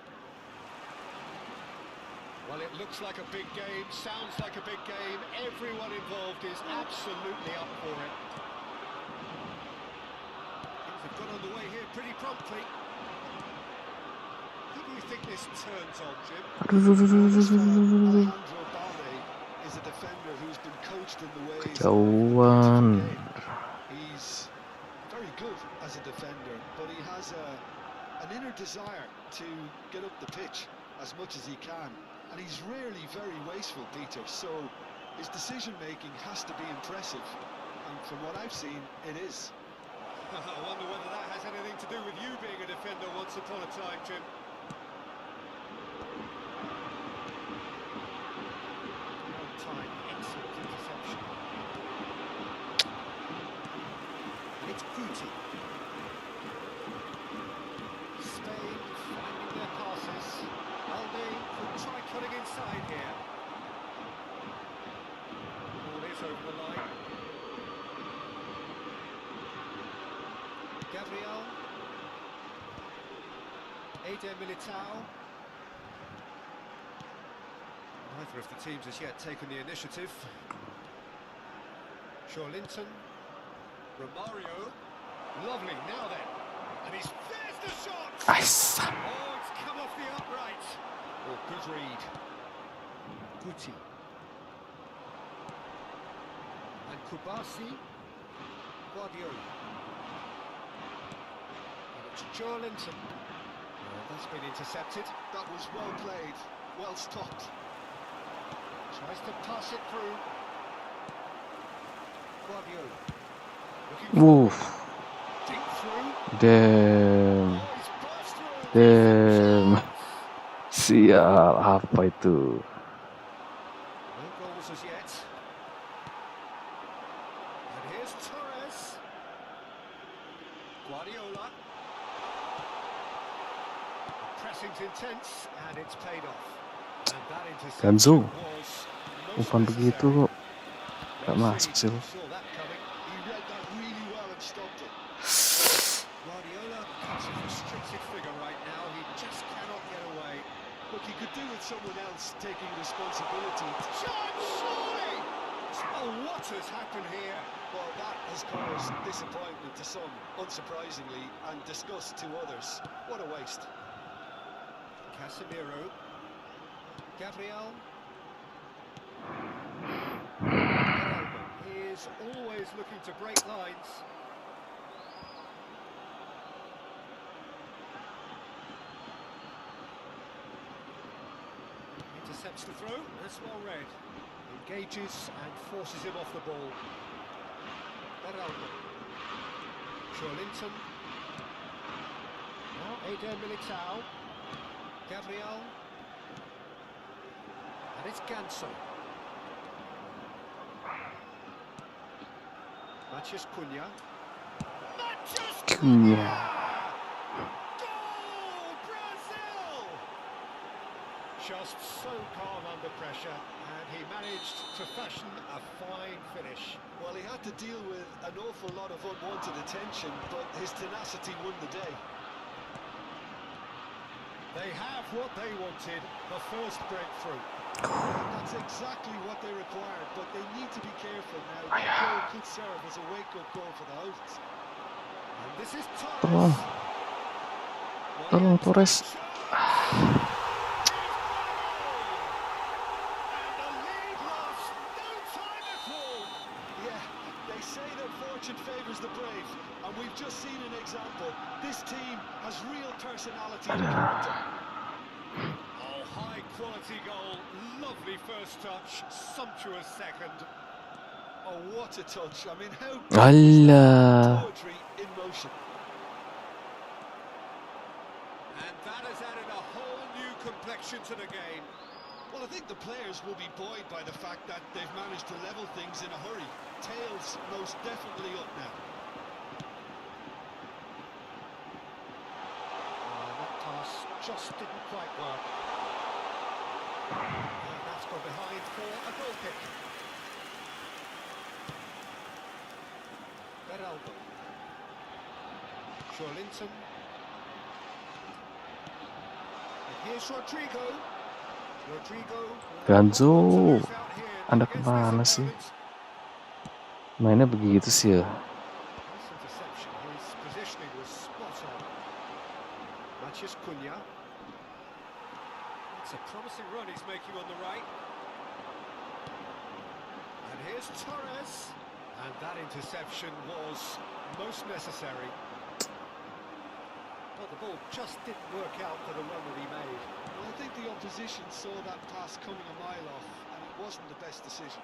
Well, it looks like a big game, sounds like a big game. Everyone involved is absolutely up for it. Things have got on the way here pretty promptly. Who do you think this turns on, Jim? Alejandro Balde is a defender who's been coached in the ways Kejauhan. He's very good as a defender, but he has an inner desire to get up the pitch as much as he can. And he's rarely very wasteful, Peter, so his decision-making has to be impressive. And from what I've seen, it is. I wonder whether that has anything to do with you being a defender once upon a time, Jim. Time, excellent interception. It's Guti. Spain finding their passes. Balde could try cutting inside here. Ball is over the line. Gabriel. Eder Militao. Neither of the teams has yet taken the initiative. Linton. Romario. Lovely, now then. And there's the shot! Nice. Oh, it's come off the upright. Oh, good read. Guti. And Kubasi. Guardiola. And it's Linton. Oh, that's been intercepted. That was well played, well stopped. Tries to pass it through. Guardiola. Woof. Deep through. Damn. Oh, he's burst through. Damn. Sial, apa itu? No goals as yet. And here's Torres. Guardiola. The pressing's intense and it's paid off. And that interception Ganzo. was Umpan begitu kok gak masuk sih. saw that coming. He read that really well and stopped it. Guardiola cuts a restricted figure right now. He just else taking responsibility. Shot, surely! Oh, what has happened here? Well, that has caused disappointment to some, unsurprisingly, and disgust to others. What a waste. Casemiro. Gabriel. He is always looking to break lines. Intercepts the throw, that's well read. Engages and forces him off the ball. Beraldo. Linton. Now Eder Militao. Gabriel. And it's Ganso. Mathias Cunha. Cunha. Goal, Brazil! Just so calm under pressure, and he managed to fashion a fine finish. Well, he had to deal with an awful lot of unwanted attention, but his tenacity won the day. They have what they wanted, the first breakthrough. That's exactly what they required, but they need to be careful now. That goal could serve as a wake-up call for the hosts. And this is Tolong. Torres. Tolong Torres. And the lead lost no time at all. Yeah, they say that fortune favours the brave, and we've just seen an example. This team has real personality and character. Oh, high quality goal, lovely first touch, sumptuous second. Oh, what a touch. I mean, how Allah. poetry in motion. And that has added a whole new complexion to the game. Well, I think the players will be buoyed by the fact that they've managed to level things in a hurry. Tails most definitely up now. That pass just didn't quite work. And that's gone behind for a goal kick. Beraldo. Linton. And here's Rodrigo. Ganso. Anda kemana sih? Mainnya begitu sih ya. His positioning was spot on. Mathias Cunha. It's a promising run he's making on the right. And here's Torres. And that interception was most necessary. But the ball just didn't work out for the run that he made. Well, I think the opposition saw that pass coming a mile off, and it wasn't the best decision.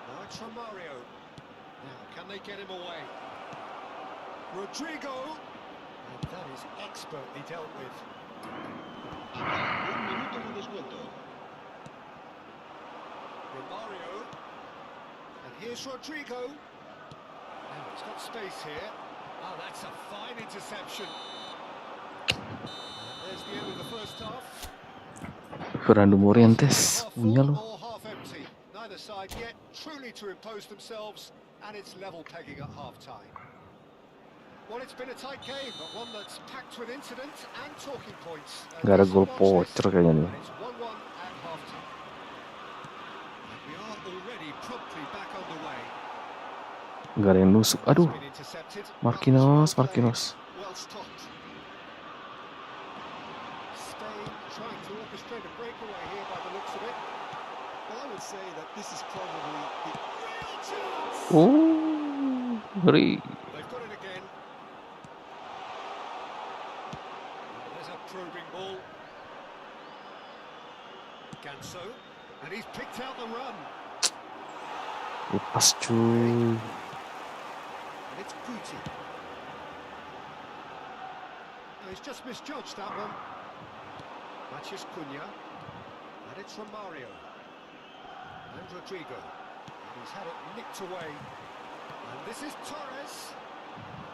Now it's from Mario. Now, can they get him away? Rodrigo. And that is expertly dealt with. Un minuto de descuento. Romario. And here's Rodrigo. Now he's got space here. Oh, that's a fine interception. And there's the end of the first half. Fernando Morientes punya lo. Or half empty. Neither side yet truly to impose themselves, and it's level pegging at half-time. Well, it's been a tight game, but one that's packed with incident and talking points. Gak ada gol pocer kayaknya nih. And it's 1-1 at half-time. And we are already promptly back underway. Gak ada yang nusuk. Aduh. Been intercepted. Marquinhos. Well stopped. Spain trying to orchestrate a breakaway here by the looks of it. Well, I would say that this is probably the Real chance! Oh, ngeri. They've got it again. There's a probing ball. Ganso, and he's picked out the run. Lepas cuy. And it's Guti. No, he's just misjudged that one. Mathias Cunha. And it's Romario. And Rodrigo. And he's had it nicked away. And this is Torres.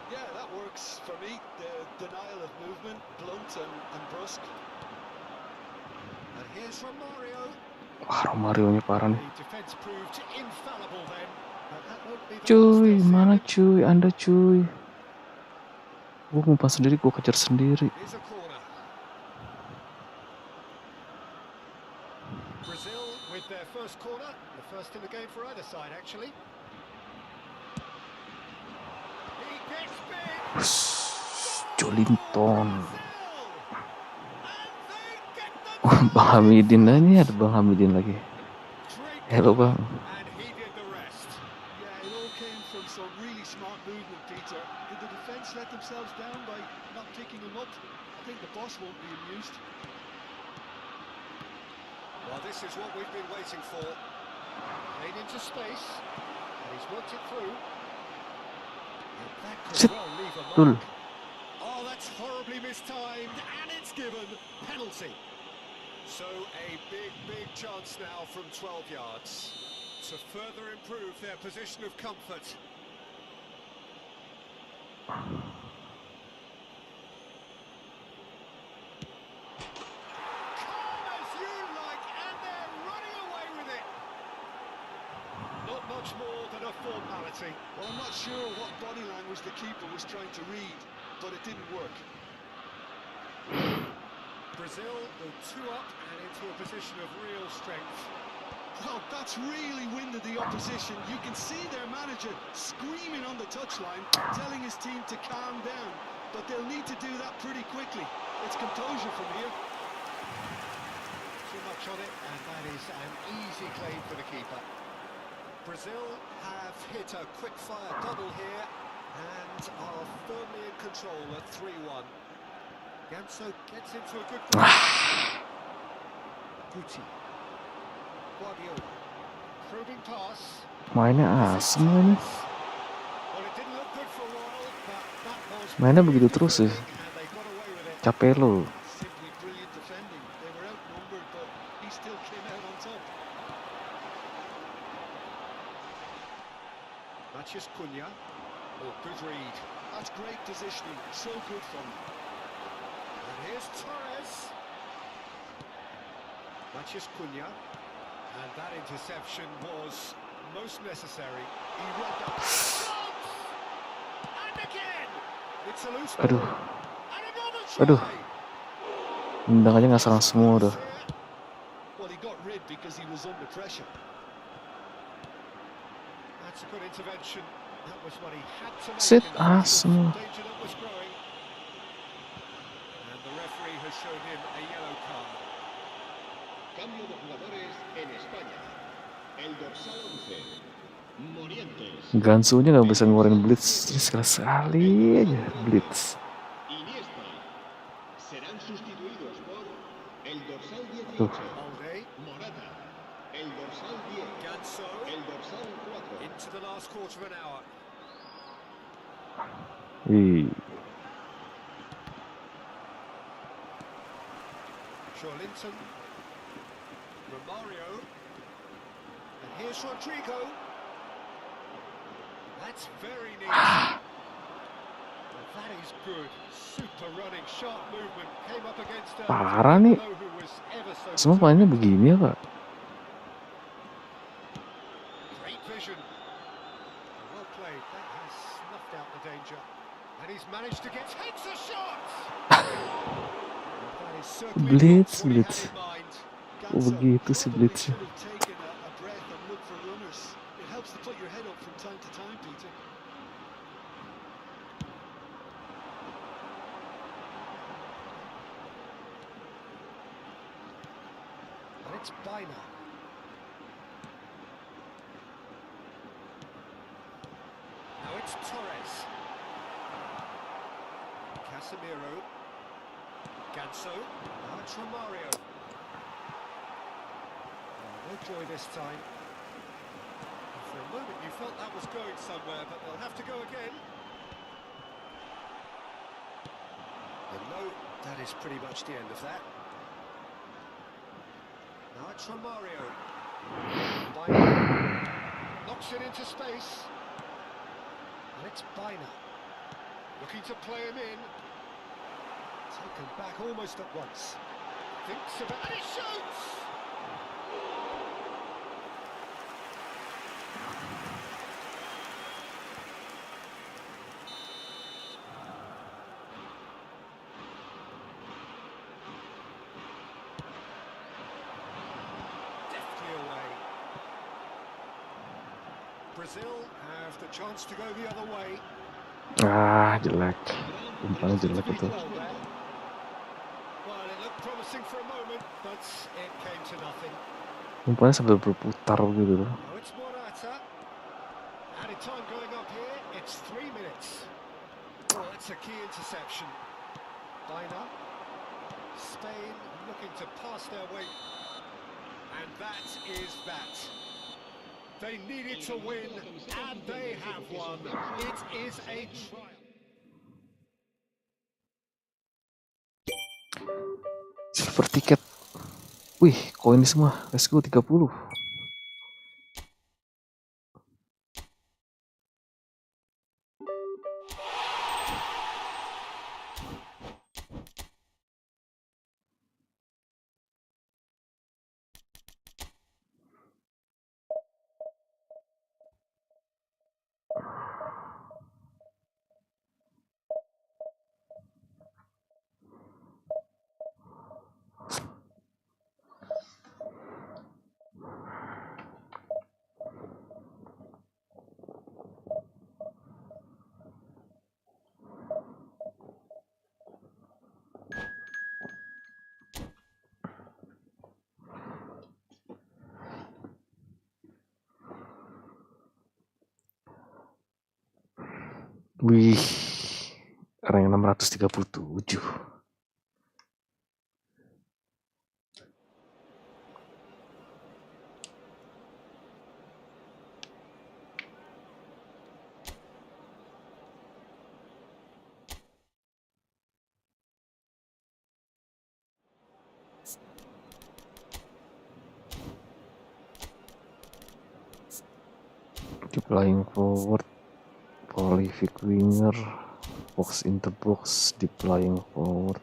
Yeah, that works for me. The denial of movement, blunt and brusque. And here's Romario. Wah, Romario-nya parah nih. The defense proved infallible then. But that won't be the Cuy, last they'll mana see. cuy? Anda cuy. Gue ngumpan sendiri, gue kejar sendiri. Here's a corner. Brazil with their first corner, the first in the game for either side, actually. He gets big. Jolinton. Brazil! And they get the Bang Hamidin, ini ada Bang Hamidin lagi. great Halo goal, Bang. and he did the rest. Yeah, it all came from some really smart movement, Peter. Did the defence let themselves down by not picking him up? I think the boss won't be amused. Well, this is what we've been waiting for. Played into space, and he's worked it through. And that could Shit. well leave a Dul. mark. Oh, that's horribly mistimed, and it's given penalty. So a big chance now from 12 yards to further improve their position of comfort. Calm as you like, and they're running away with it. Not much more than a formality. Well, I'm not sure what body language the keeper was trying to read, but it didn't work. Brazil go 2 up and into a position of real strength. Well, that's really winded the opposition. You can see their manager screaming on the touchline, telling his team to calm down, but they'll need to do that pretty quickly. It's composure from here. Too much on it, and that is an easy claim for the keeper. Brazil have hit a quick-fire double here and are firmly in control at 3-1. Ganso gets into a good position. Guti. Guardiola. Probing pass. Mainnya asem ini. Well, it didn't look good for a while, but that was Mainnya begitu terus sih. and they got away with it. Capek lo. Simply brilliant defending. They were outnumbered, but he still came out on top. Matches Cunha. Oh, good read. That's great positioning. So good from him. And here's Torres. Matches Cunha. And that interception was most necessary. He read that. And again! It's a loose ball. Aduh, And another aduh. try. Nendang aja nggak salah semua udah. Well, he got rid because he was under pressure. That's a good intervention. That was what he had to make. Sit in the face of asem. danger that was growing. And the referee has shown him a yellow card. Cambio de jugadores en España. El dorsal 11, Morientes. Gansunya nggak bisa ngeluarin blitz sekali aja blitz. Iniesta. Serán sustituidos por el dorsal 18, Tuh, Alde. Morata. El dorsal 10, Ganso. el dorsal 4. Into the last quarter of an hour. wih, Jolinton. Romario. And here's Rodrigo. That's very neat. Well, that is good. Super running, sharp movement. Came up against a parah nih. fellow who was ever so Semua mainnya begini ya Pak. great vision. Well played. That has snuffed out the danger. And he's managed to get heads a shot. That is certainly Blitz, not what he blitz. had in mind. Oh, begitu sih probably blitznya. should have taken a breath and looked for runners. It helps to put your head up from time to time, Peter. And it's Bina. Now it's Torres. Casemiro. Ganso. Now it's Romario. No joy this time. And for a moment you felt that was going somewhere, but they'll have to go again. And no, that is pretty much the end of that. Now it's Romario. Bina knocks it into space. And it's Bina. Looking to play him in. Taken back almost at once. Thinks about and he shoots! Brazil have the chance to go the other way. Jelek. Umpannya jelek itu. Well, it looked promising for a moment, but it came to nothing. Umpannya sambil berputar gitu. Now it's Morata. Added time going up here. It's 3 minutes. Oh, it's a key interception. Dina. Spain looking to pass their way. And that is that. They needed to win, and they have won. It is a triumph. Silver ticket. Wih, koin semua. Let's go 30. Wih, rank 637. Deploying forward, prolific winger, box in the box, deploying forward.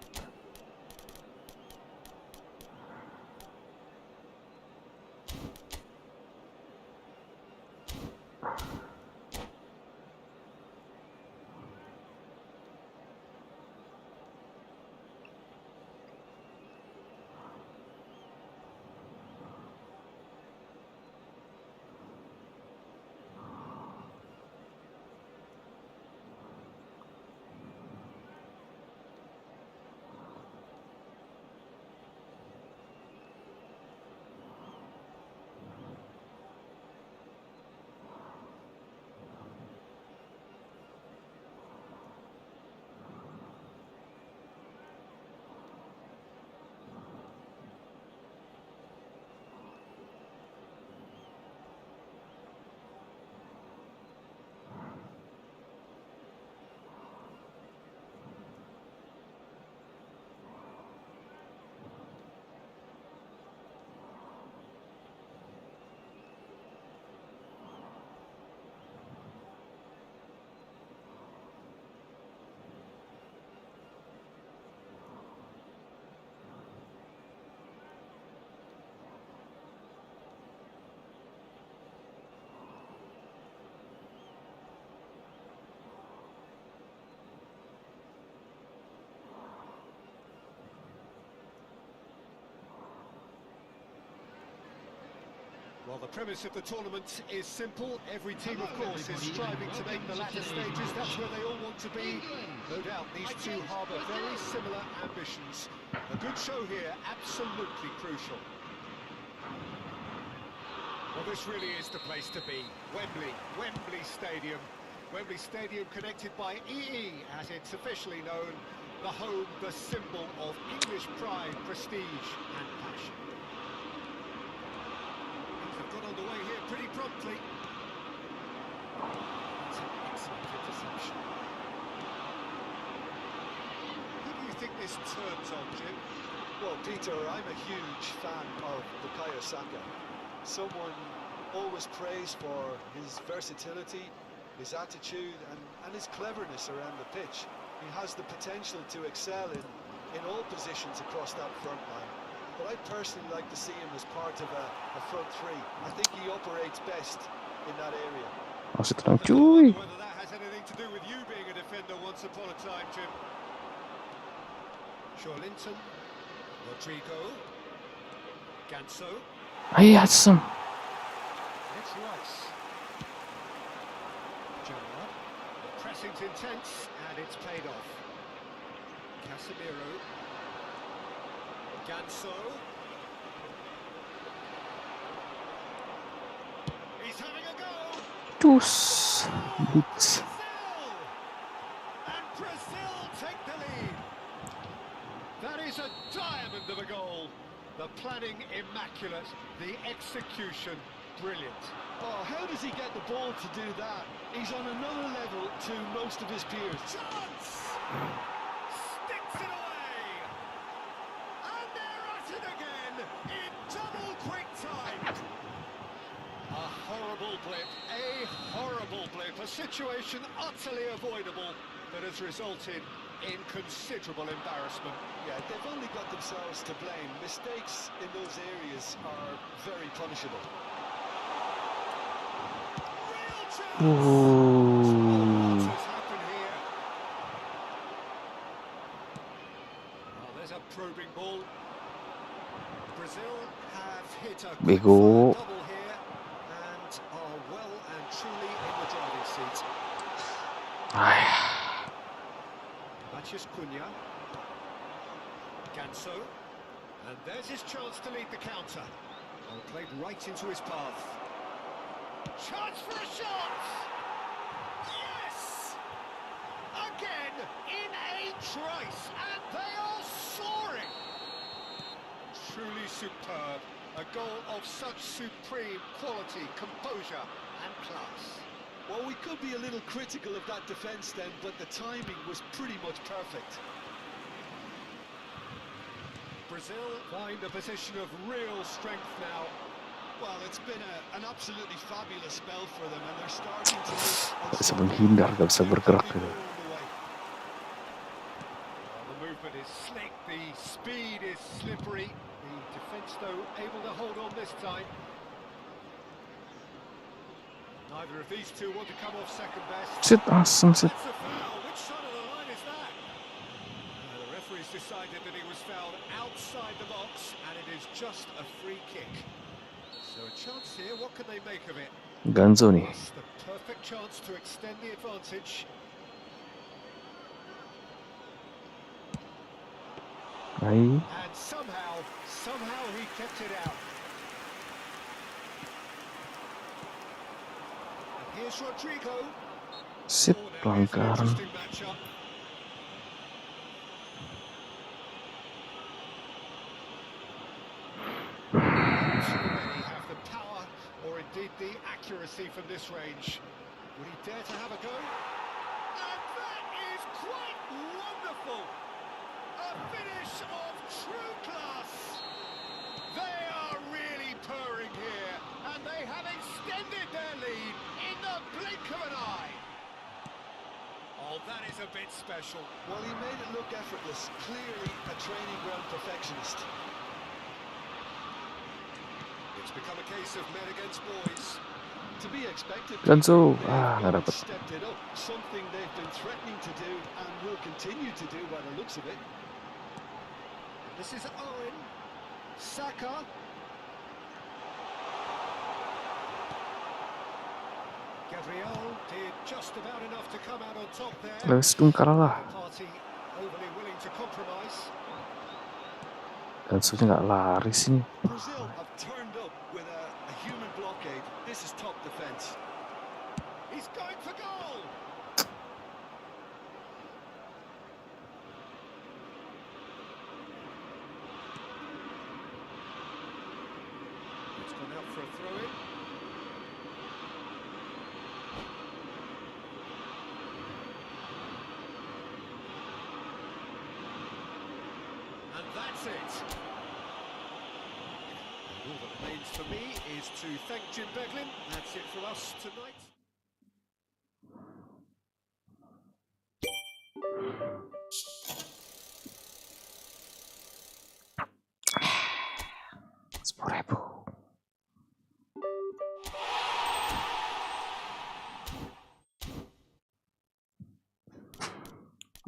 Well, the premise of the tournament is simple. Every team, of course, is striving to make the latter stages. That's where they all want to be. No doubt, these two harbour very similar ambitions. A good show here, absolutely crucial. Well, this really is the place to be. Wembley Stadium. Wembley Stadium connected by EE, as it's officially known. The home, the symbol of English pride, prestige and passion. Got on the way here pretty promptly. That's an excellent interception. Who do you think this turns on, Jim? Well, Peter, I'm a huge fan of Bukayo Saka. Someone always praised for his versatility, his attitude and his cleverness around the pitch. He has the potential to excel in all positions across that front line. But I personally like to see him as part of a front three. I think he operates best in that area. Masih tenang cuy. Whether that has anything to do with you being a defender once upon a time, Jim. Linton, Rodrigo, Ganso. Ayo, Hatsam. It's Rice. pressing's intense, and it's paid off. Casemiro. Ganso. He's having a go. Cus. Beats. And Brazil take the lead. That is a diamond of a goal. The planning immaculate, the execution brilliant. Oh, how does he get the ball to do that? He's on another level to most of his peers. Chance! Sticks it away! And they're at it again in double quick time. A horrible blip, a situation utterly avoidable that has resulted in considerable embarrassment. Yeah, they've only got themselves to blame. Mistakes in those areas are very punishable. Ooh. There's a probing ball. Brazil have hit a Bego. double here and are well and truly in the driving seat. Mathias Cunha. Ganso. And there's his chance to lead the counter. Well, played right into his path. Chance for a shot! Yes! Again in a trice, and they are soaring! Truly superb. A goal of such supreme quality, composure and class. Well, we could be a little critical of that defence then, but the timing was pretty much perfect. Brazil find a position of real strength now. Well, it's been an absolutely fabulous spell for them, and they're starting to look... Gak bisa menghindar, gak bisa bergerak gitu. The movement is slick, the speed is slippery. The defence, though, able to hold on this time. Neither of these two want to come off second best. Shit, awesome shit. That's a foul. Which side of the line is that? The referee's decided that he was fouled outside the box, and it is just a free kick. So a chance here, what can they make of it? Ganso nih. It's the perfect chance to extend the advantage. Hai. And somehow he kept it out. And here's Rodrigo. Sip, Oh, now here's an pelanggaran. interesting matchup. Too many have the power, or indeed the accuracy from this range. Would he dare to have a go? And that is quite wonderful! A finish of true class! They are really purring here, and they have extended their lead in the blink of an eye. Oh, that is a bit special. Well, he made it look effortless. Clearly a training ground perfectionist. It's become a case of men against boys. To be expected. Ganso. They've Nggak dapet. stepped it up. Something they've been threatening to do and will continue to do by the looks of it. This is Owen. Saka. Gabriel did just about enough to come out on top there. Lewis dong kalah lah. Party overly willing to compromise. Gansonya nggak lari sini. Brazil have turned up with a human blockade. This is top defence. He's going for goal. It's gone out for a throw-in. And that's it. All that remains for me is to thank Jim Beglin. That's it for us tonight.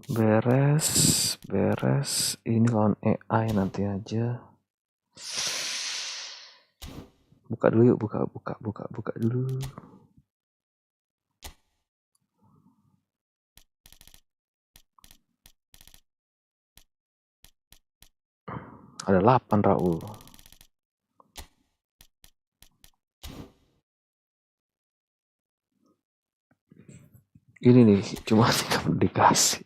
Rp10.000. Beres. Ini lawan AI nanti aja. Buka dulu yuk, buka dulu. Ada 8 Raul. Ini nih cuma 3 dikasih.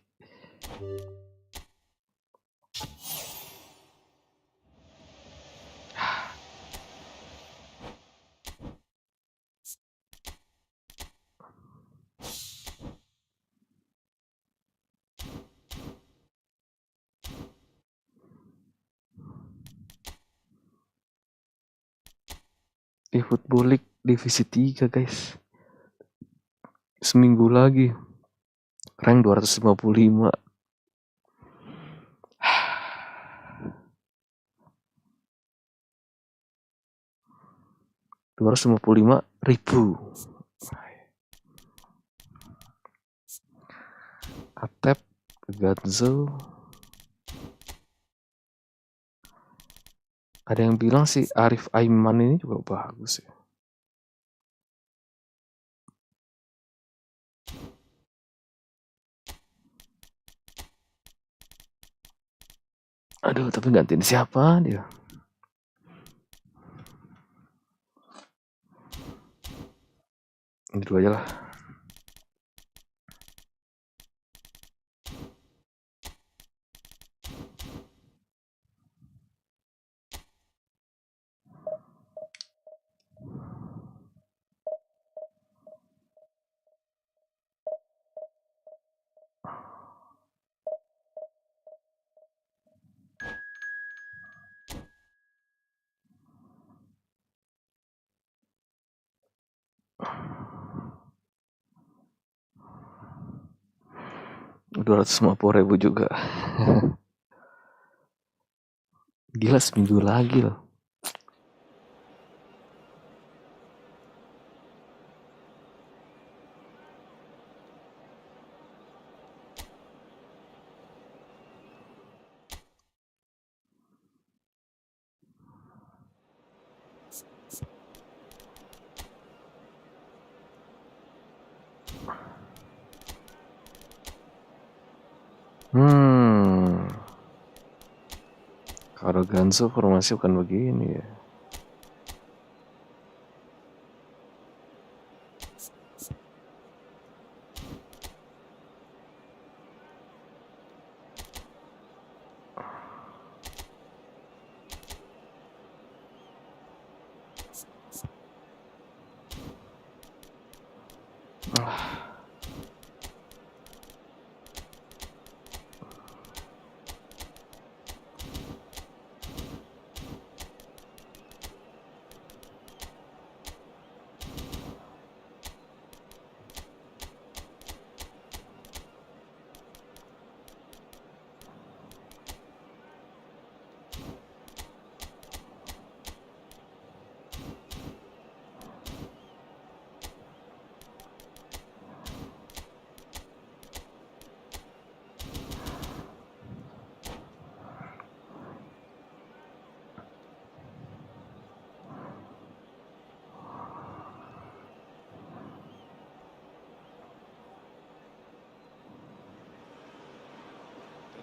EFOOTBALL League divisi 3 guys. Seminggu lagi. Rank 255. ribu. Atep, Gazzo. Ada yang bilang sih Arif Aiman ini juga bagus ya. Aduh, tapi gantiin siapa dia? Ini dua aja lah. Rp250.000 juga. Gila, seminggu lagi loh. Kalau Ganso formasi bukan begini ya.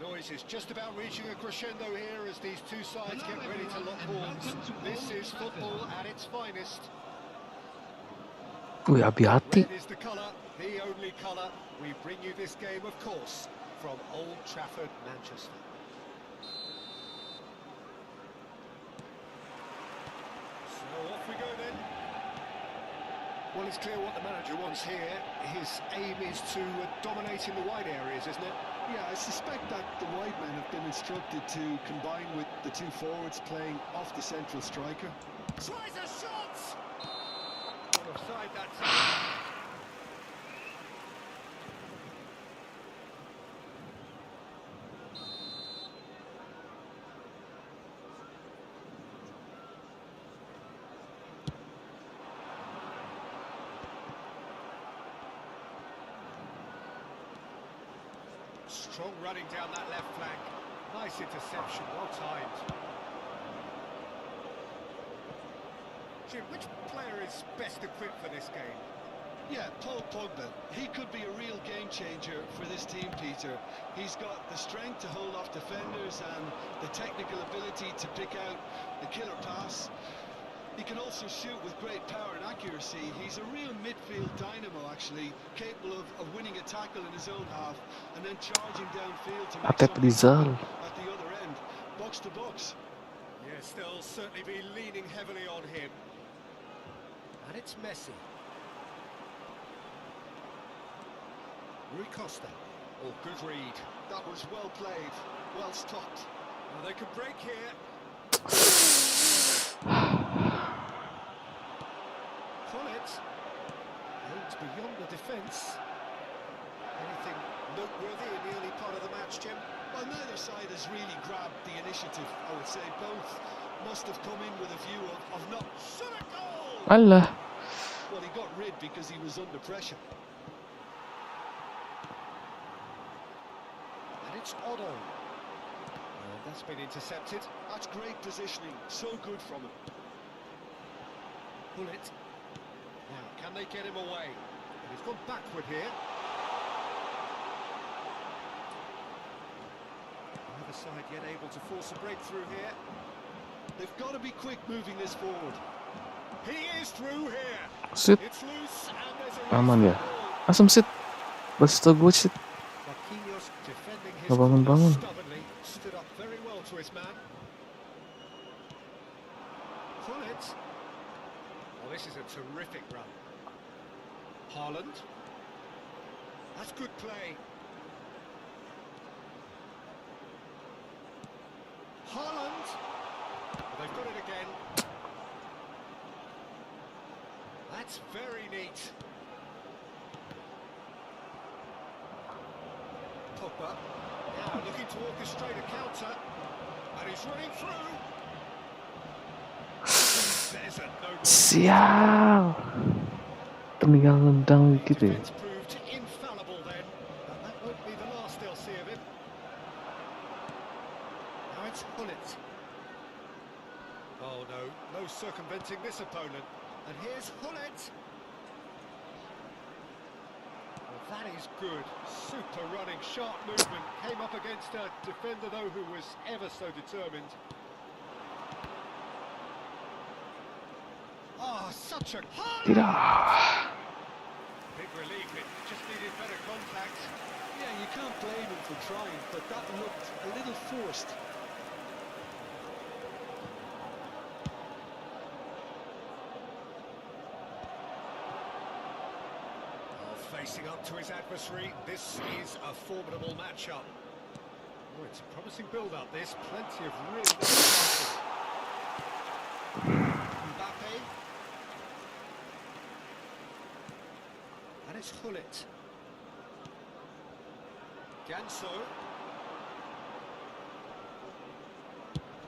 The noise is just about reaching a crescendo here as these two sides get ready to lock horns. This is football at its finest. Wih, Abiati. Red is the colour, the only colour. We bring you this game, of course, from Old Trafford, Manchester. So off we go then. Well, it's clear what the manager wants here. His aim is to dominate in the wide areas, isn't it? Yeah, I suspect that the wide men have been instructed to combine with the two forwards playing off the central striker. Tries a shot! Offside that time. Strong running down that left flank. Nice interception, well timed. Jim, which player is best equipped for this game? Yeah, Paul Pogba. He could be a real game changer for this team, Peter. He's got the strength to hold off defenders and the technical ability to pick out the killer pass. He can also shoot with great power and accuracy. He's a real midfield dynamo, actually, capable of winning a tackle in his own half and then charging downfield to make Atep something Rizal. happen at the other end. Box to box. Yes, they'll certainly be leaning heavily on him. And it's Messi. Rui Costa. Oh, good read. That was well played, well stopped. Well, they could break here. Follett. Aims beyond the defence. Anything noteworthy in the early part of the match, Jim? Well, neither side has really grabbed the initiative, I would say. Both must have come in with a view of not... Shot a goal! Alah. Well, he got rid because he was under pressure. And it's Otto. That's been intercepted. That's great positioning, so good from him. Pull it. Now, can they get him away? And he's gone backward here. Neither side yet able to force a breakthrough here. They've got to be quick moving this forward. He is through here. Sit. It's loose and there's a Aman ya. ball. Asam sit. Basta gue sit. Marquinhos defending his Nggak bangun-bangun. corner stubbornly. Stood up very well to his man. Pull it. Well, this is a terrific run. Haaland. That's good play. Haaland. Well, they've got it again. That's very neat. Pogba. Now looking to orchestrate a counter. And he's running through. There's a no-goal. Sial. Tinggal nendang gitu ya. Defense proved infallible then, and that won't be the last they'll see of him. Now it's Hullet. Oh no circumventing this opponent. And here's Hullet. Well, that is good. Super running, sharp movement. Came up against a defender though who was ever so determined. Oh, such a... Tidak. Big relief, it just needed better contact. Yeah, you can't blame him for trying, but that looked a little forced. Facing up to his adversary, this is a formidable matchup. Oh, it's a promising build-up, this. Plenty of really nice passes. Mbappe. And it's Hullet. Ganso.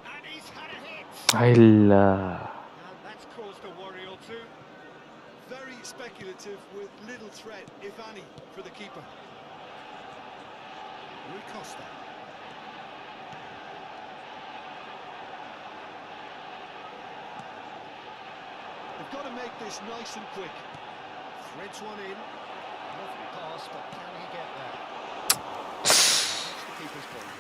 And he's had a hit! Ayolah. And that's caused a worry or two. Very speculative with little threat, if any, for the keeper. Rui Costa. They've got to make this nice and quick. Threads one in. Lovely pass, but can he get there? That's the keeper's ball.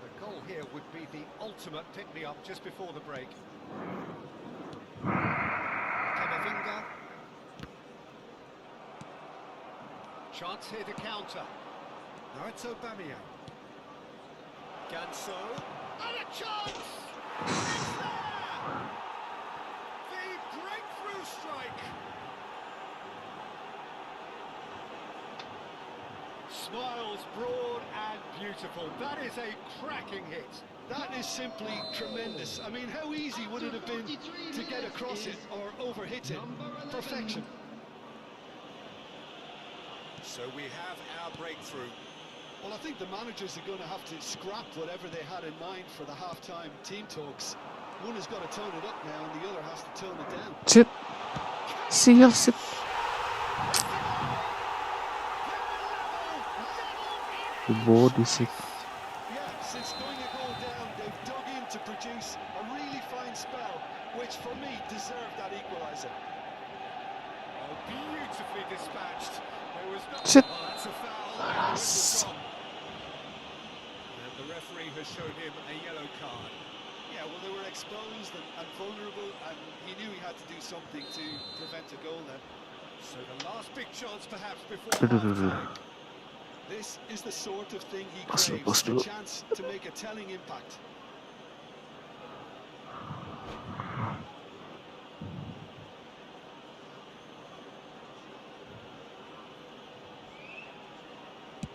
The goal here would be the ultimate pick-me-up just before the break. Camavinga. Chance here to counter. Now it's Aubameyang. Ganso. And a chance! It's there! The breakthrough strike! Smiles broad and beautiful. That is a cracking hit. That is simply tremendous. I mean, how easy would it have been to get across it or overhit it? Perfection. So we have our breakthrough. Well, I think the managers are going to have to scrap whatever they had in mind for the half-time team talks. One has got to tone it up now, and the other has to tone it down. Sit. Sial sit. The body sit. Yeah, since going a goal down, they've dug in to produce a really fine spell, which for me deserved that equaliser. Oh, beautifully dispatched. There was no... Shit. Oh, that's a foul. And the whistle's gone. And the referee has shown him a yellow card. Yeah, well, they were exposed and vulnerable, and he knew he had to do something to prevent a goal then. So the last big chance perhaps before Aduh, aduh, aduh. half-time. This is the sort of thing he Pause dulu, craves, pause a dulu. chance to make a telling impact.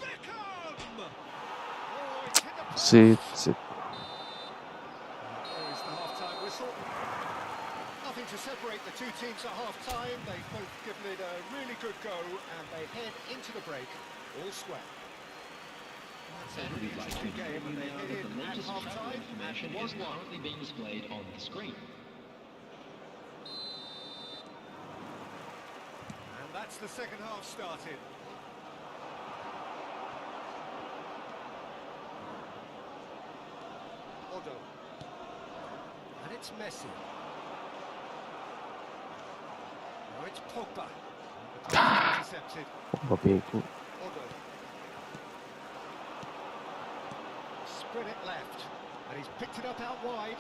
Beckham! Oh, it's hit the post. Sip, sip. There is the half-time whistle. Nothing to separate the two teams at half-time. They've both given it a really good go, and they head into the break all square. That's a And really we'd like to interesting game, inform and you they now head that in the at latest travel half-time information at is 1-1. currently being displayed on the screen. And that's the second half started. Odo. And it's Messi. Now it's Pogba. The pass is intercepted. Babiku. Odo. Spread it left. And he's picked it up out wide.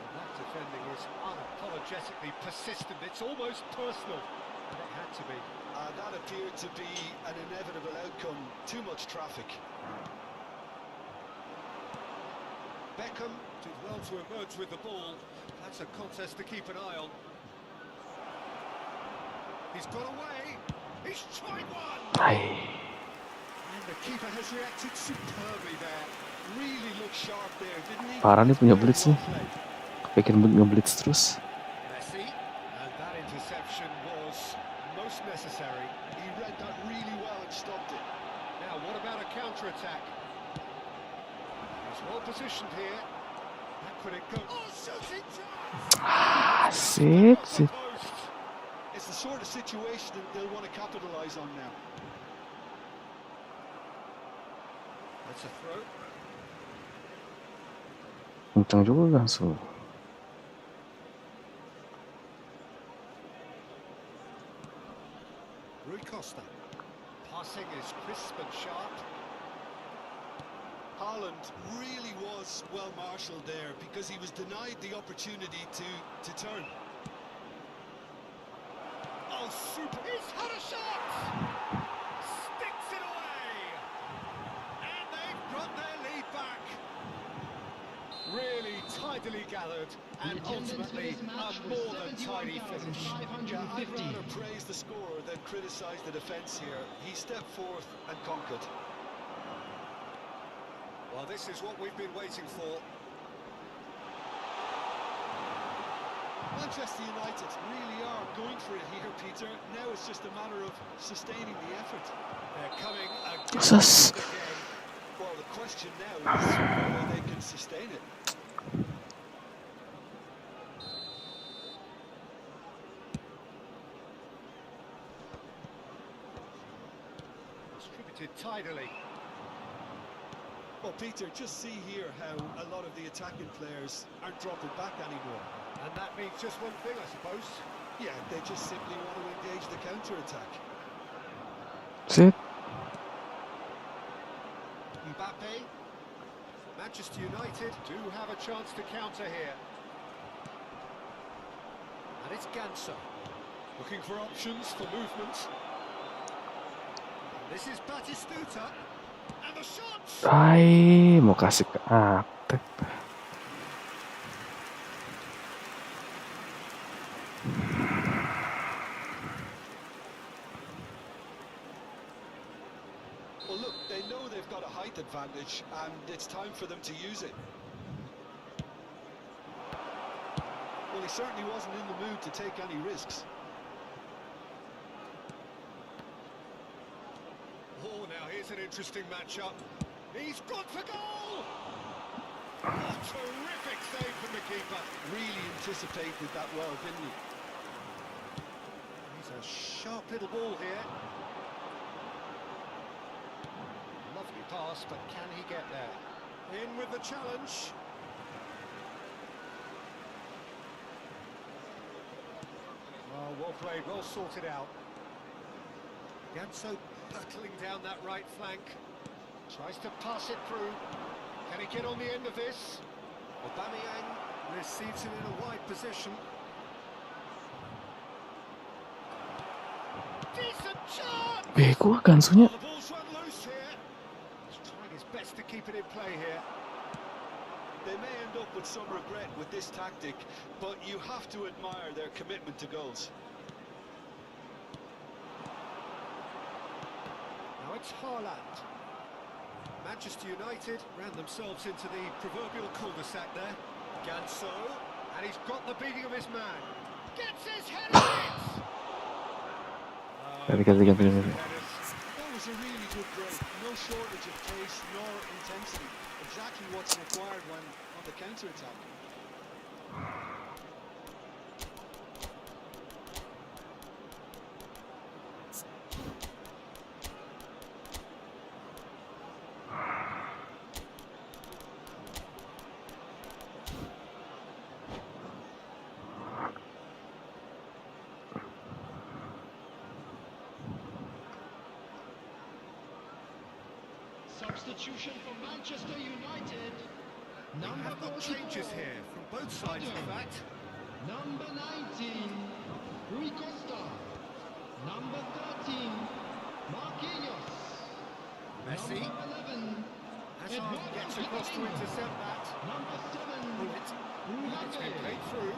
And that defending is unapologetically persistent. It's almost personal. And it had to be. That appeared to be an inevitable outcome. Too much traffic. Beckham did well to emerge with the ball. That's a contest to keep an eye on. He's got away. He's tried one. Hai. And the keeper has reacted superbly there. Really looked sharp there, didn't he? Parah nih punya Very blitz nih. well played. Pengen nge-blitz terus. Messi. And that interception was most necessary. He read that really well and stopped it. Now, what about a counter-attack? He's well positioned here. How could it go? Oh, shooting chance! Ah, sip, Off the sip. post. It's the sort of situation that they'll want to capitalise on now. That's a throw. Kencang juga langsung. Rui Costa. Passing is crisp and sharp. Haaland really was well marshalled there because he was denied the opportunity to turn. Oh, super! He's had a shot! Sticks it away! And they've got their lead back. Really tidily gathered and ultimately a more than tidy finish. Yeah, I'd rather praise the scorer than criticise the defence here. He stepped forth and conquered. Well, this is what we've been waiting for. Manchester United really are going for it here, Peter. Now it's just a matter of sustaining the effort. They're coming Jesus. again and again. Well, the question now is whether they can sustain it. Distributed tidily. Well, Peter, just see here how a lot of the attacking players aren't dropping back anymore. And that means just one thing, I suppose. Yeah, they just simply want to engage the counter-attack. Sip. Mbappe. Manchester United do have a chance to counter here. And it's Gamesir. Looking for options for movement. And this is Batistuta. And the shot! Hai, mau kasih ke Atep. Well, look, they know they've got a height advantage, and it's time for them to use it. Well, he certainly wasn't in the mood to take any risks. Oh, now here's an interesting matchup. He's gone for goal! Oh, terrific save from the keeper. Really anticipated that well, didn't he? He's a sharp little ball here. Lovely pass. pass, but can he get there? In with the challenge. Oh, well played, well sorted out. Ganso battling down that right flank. Tries to pass it through. Can he get on the end of this? Aubameyang receives it in a wide position. Decent chance! Bego Gansunya. The ball's run loose here. He's trying his best to keep it in play here. They may end up with some regret with this tactic, but you have to admire their commitment to goals. Now it's Haaland. Manchester United ran themselves into the proverbial cul-de-sac there. Ganso, and he's got the beating of his man. Gets his head on it! Ganti. That was a really good break. No shortage of pace nor intensity. Exactly what's required when on the counter-attack. Substitution for Manchester United. We have got changes here from both sides, in fact. Number 19, Rui Costa. Number 13, Marquinhos. Messi. Number 11, Hazard gets across to intercept that. Number 7, It's been Ronaldo. played through.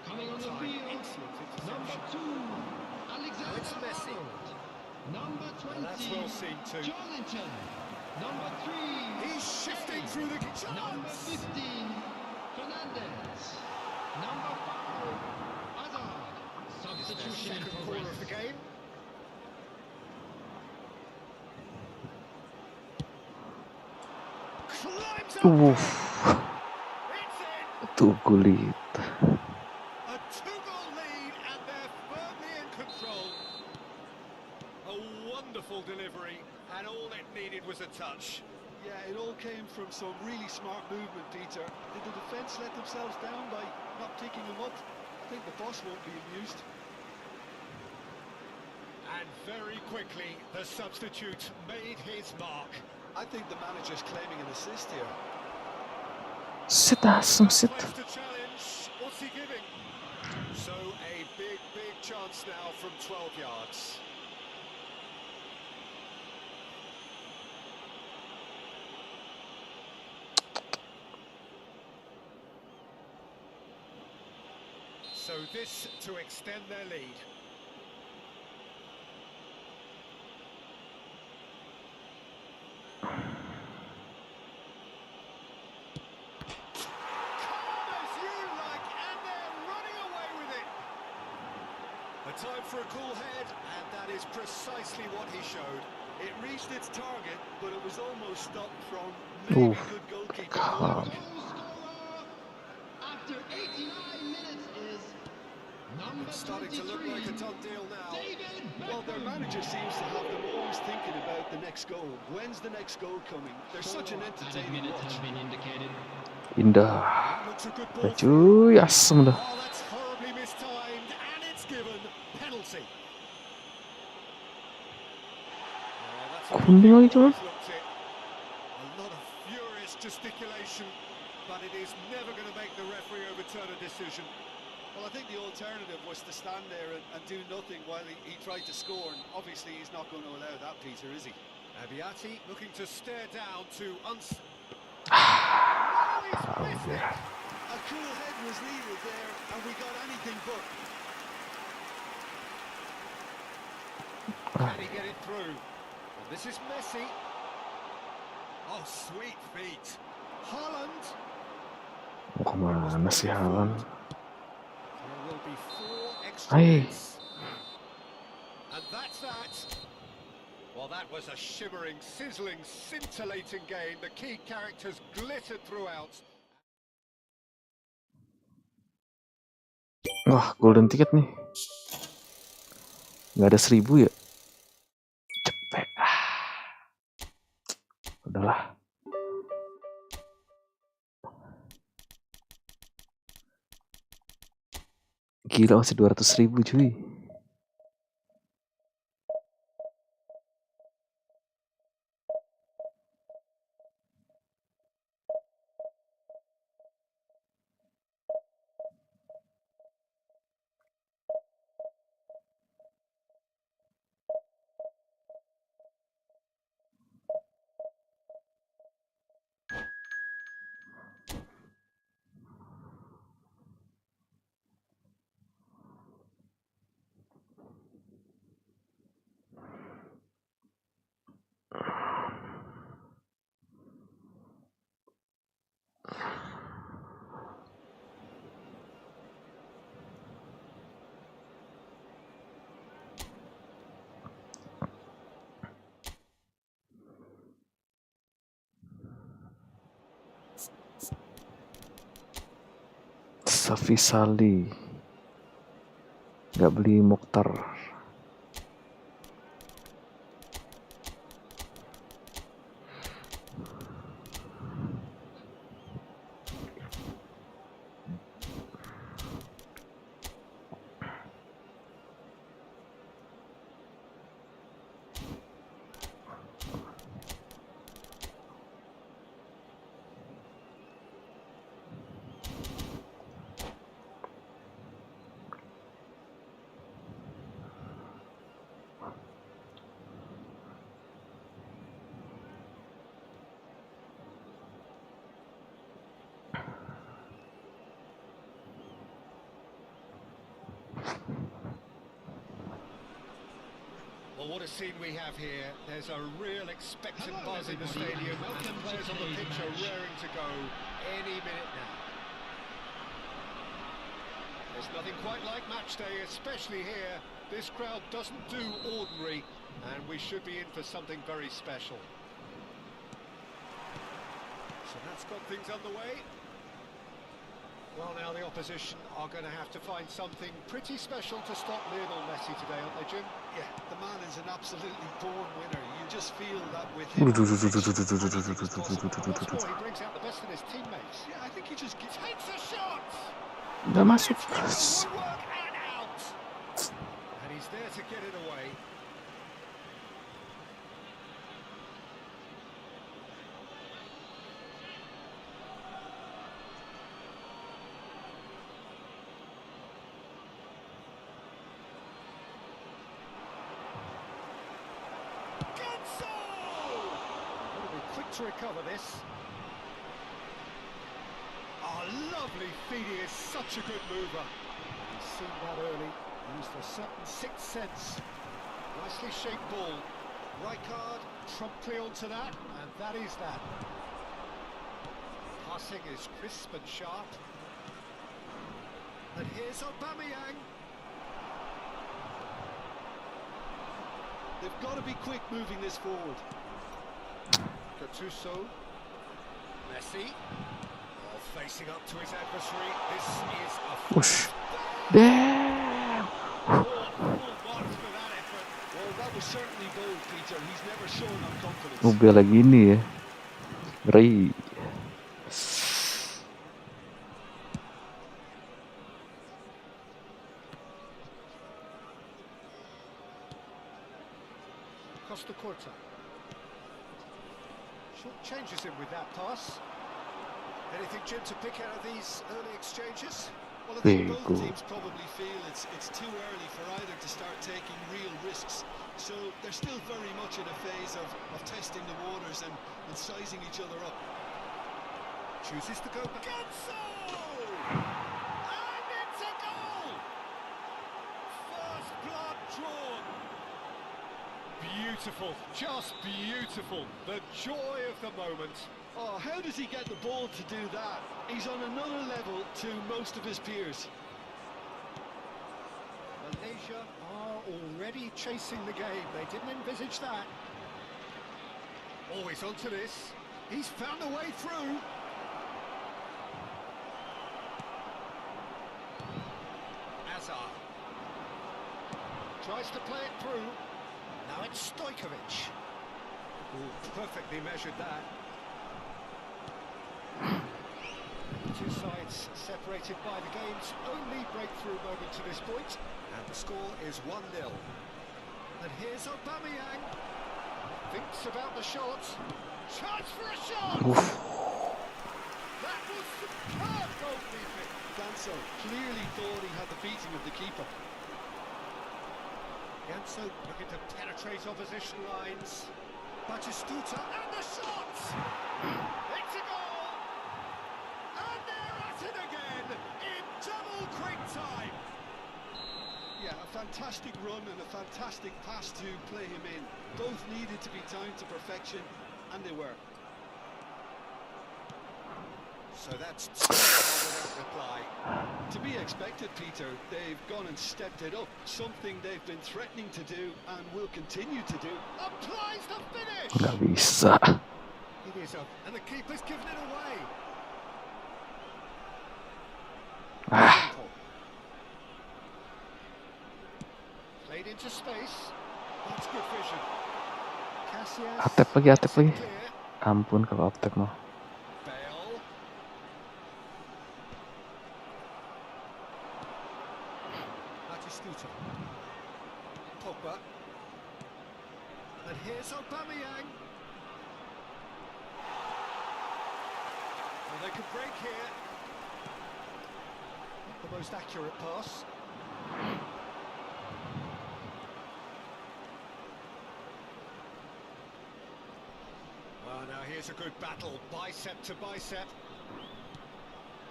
Coming on the field, Excellent number interception. 2, Alexander it's Messi. Arnold. Number 20, Well, that's well seen too. Joelinton. Number 3, He's shifting through the Number chance. 15, Fernandez. Number 5, Hazard. Substitution Second for corner rest. of the game. Climbs up. Uff, It's in. tuh kulit. A two-goal lead, and they're firmly in control. A wonderful delivery, and all it needed was a touch. Yeah, it all came from some really smart movement, Peter. Did the defence let themselves down by not picking him up? I think the boss won't be amused. And very quickly, the substitute made his mark. I think the manager's claiming an assist here. Sit asem sit. Place to challenge. What's he giving? So a big chance now from 12 yards. So this to extend their lead. Calm as you like, and they're running away with it. A time for a cool head, and that is precisely what he showed. It reached its target, but it was almost stopped from maybe Oof. good goalkeeping. Calm. Goal scorer after 89 minutes is number It's starting to look like a 23, done deal now. David Well, their Beckham. manager seems to have them always thinking about the next goal. When's the next goal coming? They're such an entertaining watch. Indah. Looks a good ball. Dah cuy, asem dah. Oh, that's horribly mistimed, and it's given penalty. Kuning lagi cuman. A lot of furious gesticulation, but it is never going to make the referee overturn a decision. Well, I think the alternative was to stand there and do nothing while he tried to score, and obviously he's not going to allow that, Peter, is he? Abiati looking to stare down to A cool head was needed there, and we got anything but. Can he get it through? And this is Messi. Oh, sweet feet. Haaland. Kemana sih Haaland? There will be 4 extra Hey. minutes. And that's that. Well, that was a shimmering, sizzling, scintillating game. The key characters glittered throughout. Wah, golden ticket nih. Nggak ada 1000 ya? Cepet. Udahlah. Gila, masih 200.000 cuy. Safi Sali nggak beli Mokhtar. Well, what a scene we have here. There's a real expectant buzz in the stadium, and the players on the pitch are raring to go any minute now. There's nothing quite like match day, especially here. This crowd doesn't do ordinary, and we should be in for something very special. So that's got things underway. Well, now the opposition are going to have to find something pretty special to stop Lionel Messi today, aren't they, Jim? Yeah, the man is an absolutely born winner. You just feel that with him. What's more, he brings out the best in his teammates. Yeah, I think he just gets... Takes a shot! Nggak masuk. Woodwork and out! And he's there to get it away. To recover this. Oh, lovely feed. He is such a good mover. He's seen that early. Used a certain sixth sense. Nicely shaped ball. Right card, promptly onto that, and that is that. Passing is crisp and sharp. And here's Aubameyang. They've got to be quick moving this forward. Gattuso, Messi, facing up to his adversary. This is a Whoosh. Damn. full marks for that effort. Well, that was certainly bold, Peter. He's never shown confidence. Mobil lagi ini ya. Ngeri. Costa Corta. Short changes him with that pass. Anything, Jim, to pick out of these early exchanges? Well, I think both Big teams probably feel it's too early for either to start taking real risks. So they're still very much in a phase of testing the waters and sizing each other up. Chooses to go back. And it's a goal! First blood drawn. Beautiful, just beautiful. The joy of the moment. Oh, how does he get the ball to do that? He's on another level to most of his peers. Malaysia are already chasing the game. They didn't envisage that. Always onto this. He's found a way through. Azar tries to play it through. Now it's Stojkovic. Who perfectly measured that. two sides separated by the game's only breakthrough moment to this point, and the score is 1-0. And here's Aubameyang. Thinks about the shot. Chance for a shot! That was superb goalkeeping. Ganso clearly thought he had the beating of the keeper. Ganso looking to penetrate opposition lines. Batistuta and the shot! It's a goal! And they're at it again in double quick time. Yeah, a fantastic run and a fantastic pass to play him in. Both needed to be timed to perfection, and they were. So that's without reply. To be expected, Peter. They've gone and stepped it up, something they've been threatening to do and will continue to do. Applies the finish! Nggak bisa. It is up, and the keeper's given it away. Ah, Played into space. That's good vision. Cassius. atep lagi. Clear. Ampun kalau atep mah. Bale. Batistuta. Pogba. And here's Aubameyang. Well, they could break here. Not the most accurate pass. Well, now here's a good battle, bicep to bicep.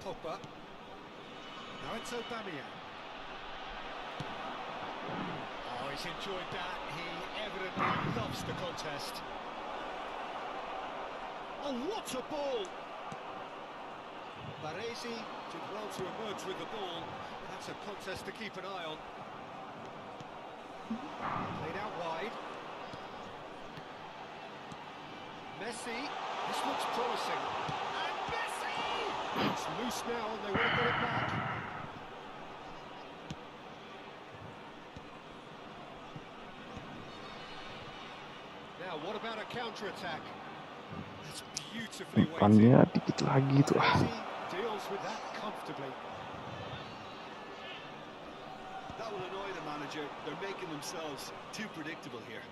Pogba. Now it's Aubameyang. Oh, he's enjoyed that. He evidently loves the contest. Oh, what a ball! Baresi did well to emerge with the ball. That's a contest to keep an eye on. Played out wide. Messi, this looks promising. And Messi! It's loose now and they won't get it back. Now, what about a counter-attack? That's beautifully weighted. Depannya dikit lagi tuh. Messi deals with that comfortably. That will annoy the manager. They're making themselves too predictable here.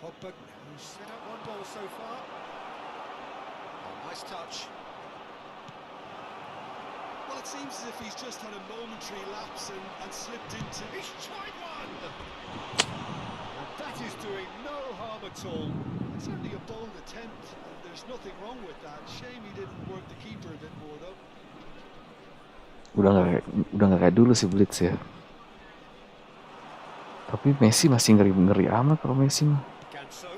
Pogba, who's set up one goal so far. Oh, nice touch. Well, it seems as if he's just had a momentary lapse and slipped into... He's tried one! And that is doing no harm at all. It's certainly a bold attempt. There's nothing wrong with that. Shame he didn't work the keeper a bit more, though. Udah nggak kayak dulu sih Blitz ya. Tapi Messi masih ngeri amat kalau Messi mah. Ganso.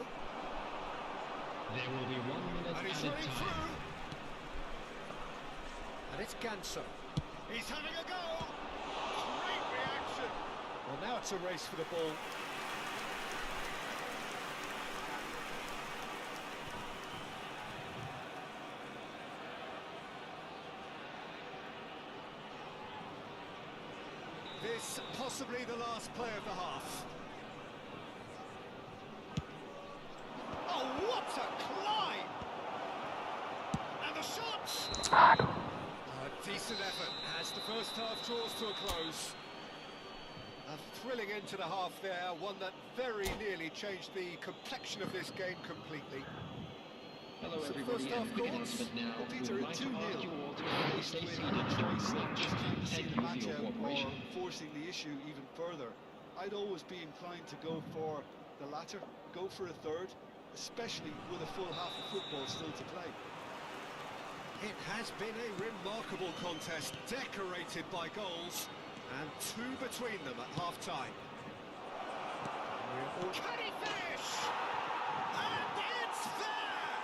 There will be 1 minute And he's added running time. through. And it's Ganso. He's having a go. Great reaction. Well, now it's a race for the ball. This possibly the last play of the half. Oh, what a climb! And the shot! Aduh. A decent effort as the first half draws to a close. A thrilling end to the half there, one that very nearly changed the complexion of this game completely. Hello So everybody, first and half big goals. announcement now. Well, We Peter, would at like to 2-0, ask you all to faced stay with seated. a choice We of would just like trying to see thank the you for match your out or cooperation. forcing the issue even further. I'd always be inclined to go for the latter, go for a third, especially with a full half of football still to play. It has been a remarkable contest, decorated by goals, and two between them at half-time. Can he finish? And it's there!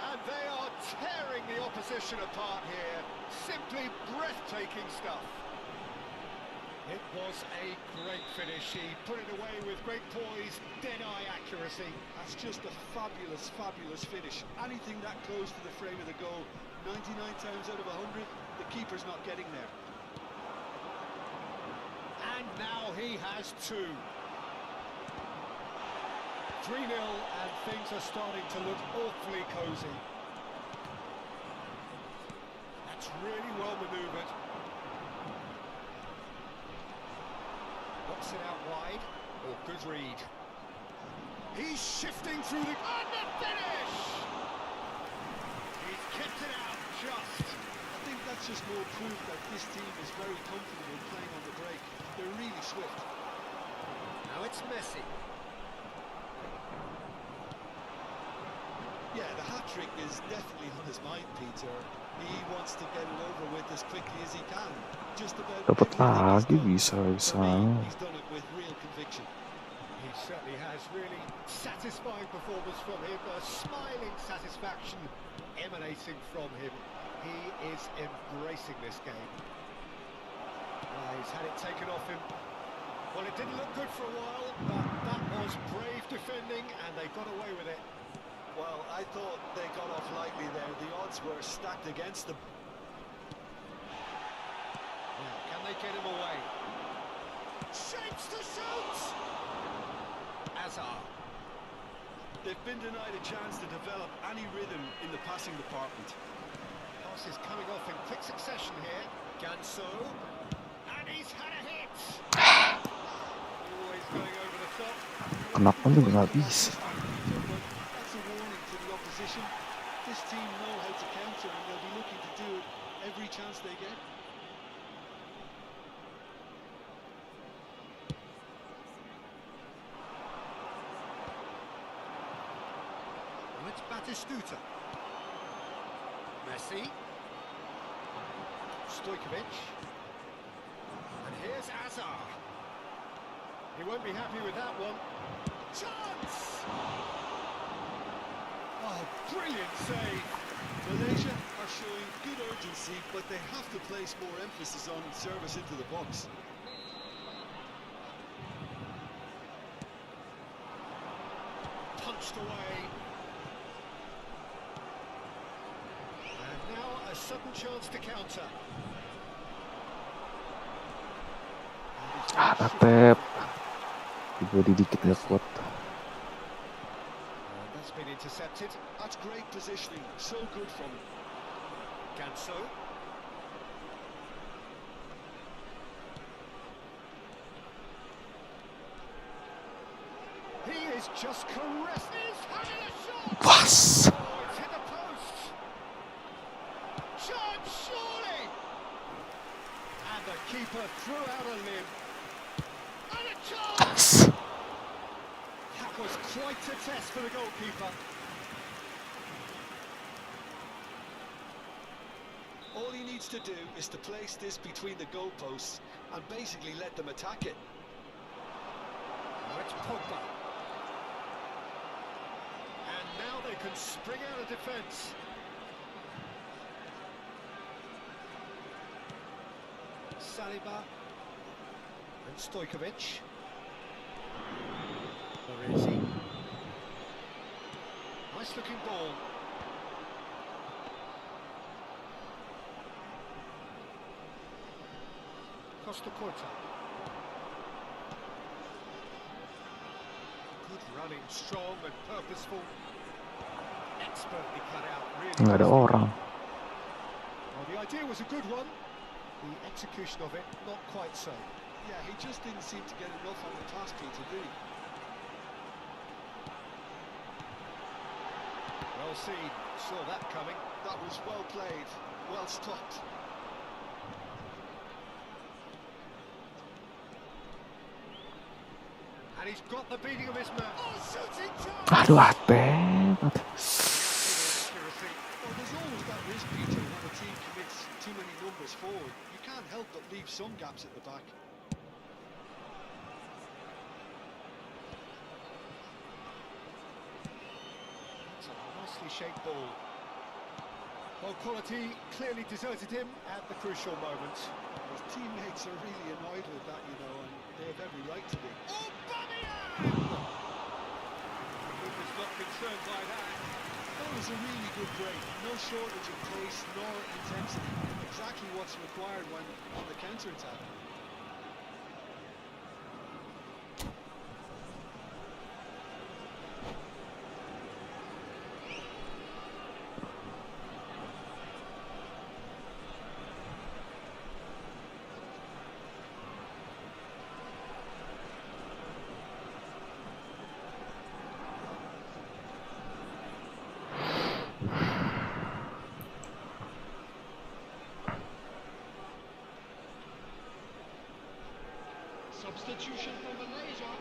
And they are tearing the opposition apart here. Simply breathtaking stuff. It was a great finish. He put it away with great poise, dead-eye accuracy. That's just a fabulous, fabulous finish. Anything that close to the frame of the goal, 99 times out of 100, the keeper's not getting there. And now he has two. 3-0, and things are starting to look awfully cosy. well manoeuvred. Knocks it out wide. Oh, good read. He's shifting through the... And the finish! He's kept it out just. I think that's just more proof that this team is very comfortable playing on the break. They're really swift. Now it's Messi. Yeah, the hat-trick is definitely on his mind, Peter. He wants to get it over with as quickly as he can. Just about Dapat everything lagi he's done. bisa. For me, he's done it with real conviction. He certainly has. Really satisfying performance from him. A smiling satisfaction emanating from him. He is embracing this game. He's had it taken off him. Well, it didn't look good for a while, but that was brave defending, and they got away with it. Well, I thought they got off lightly there. The odds were stacked against them. Now, can they get him away? Shapes to shoot! Azar. They've been denied a chance to develop any rhythm in the passing department. Pass is coming off in quick succession here. Ganso. And he's had a hit! Always going over the top. Kenapa juga nggak bisa? That's a warning to the opposition. This team know how to counter and they'll be looking to do it every chance they get. Well, it's Batistuta. Messi. Stojkovic. And here's Azar. He won't be happy with that one. Chance! Oh, brilliant save! Malaysia are showing good urgency, but they have to place more emphasis on service into the box. Punched away. And now a sudden chance to counter. Ah, Pep. Diberi dikit nggak kuat. That's been intercepted. That's great positioning, so good from him. Ganso. He is just caressed. He's having a shot. Was. Oh, it's hit the post. Chance, surely. And the keeper threw out a limb. And a chance. That was quite a test for the goalkeeper. All he needs to do is to place this between the goalposts and basically let them attack it. Now it's Pogba. And now they can spring out of defence. Saliba and Stojkovic. Baresi. Nice looking ball. Costa Corta. Good running, strong and purposeful. Expertly cut out, really. Nggak ada orang. Well, the idea was a good one. The execution of it, not quite so. Yeah, he just didn't seem to get enough on the task, Peter, did he? Well seen, saw that coming. That was well played, well stopped. And he's got the beating of his man. Oh, shooting chance! Aduh, Pep. Well, there's always that risk, Peter, when a team commits too many numbers forward. You can't help but leave some gaps at the back. It's a nicely shaped ball. Well, quality clearly deserted him at the crucial moment. His teammates are really annoyed with that, you know, and they have every right to be. Oh, Keeper's not concerned by that. That was a really good break. No shortage of pace nor intensity. Exactly what's required when on the counter-attack. Substitution from Malaysia.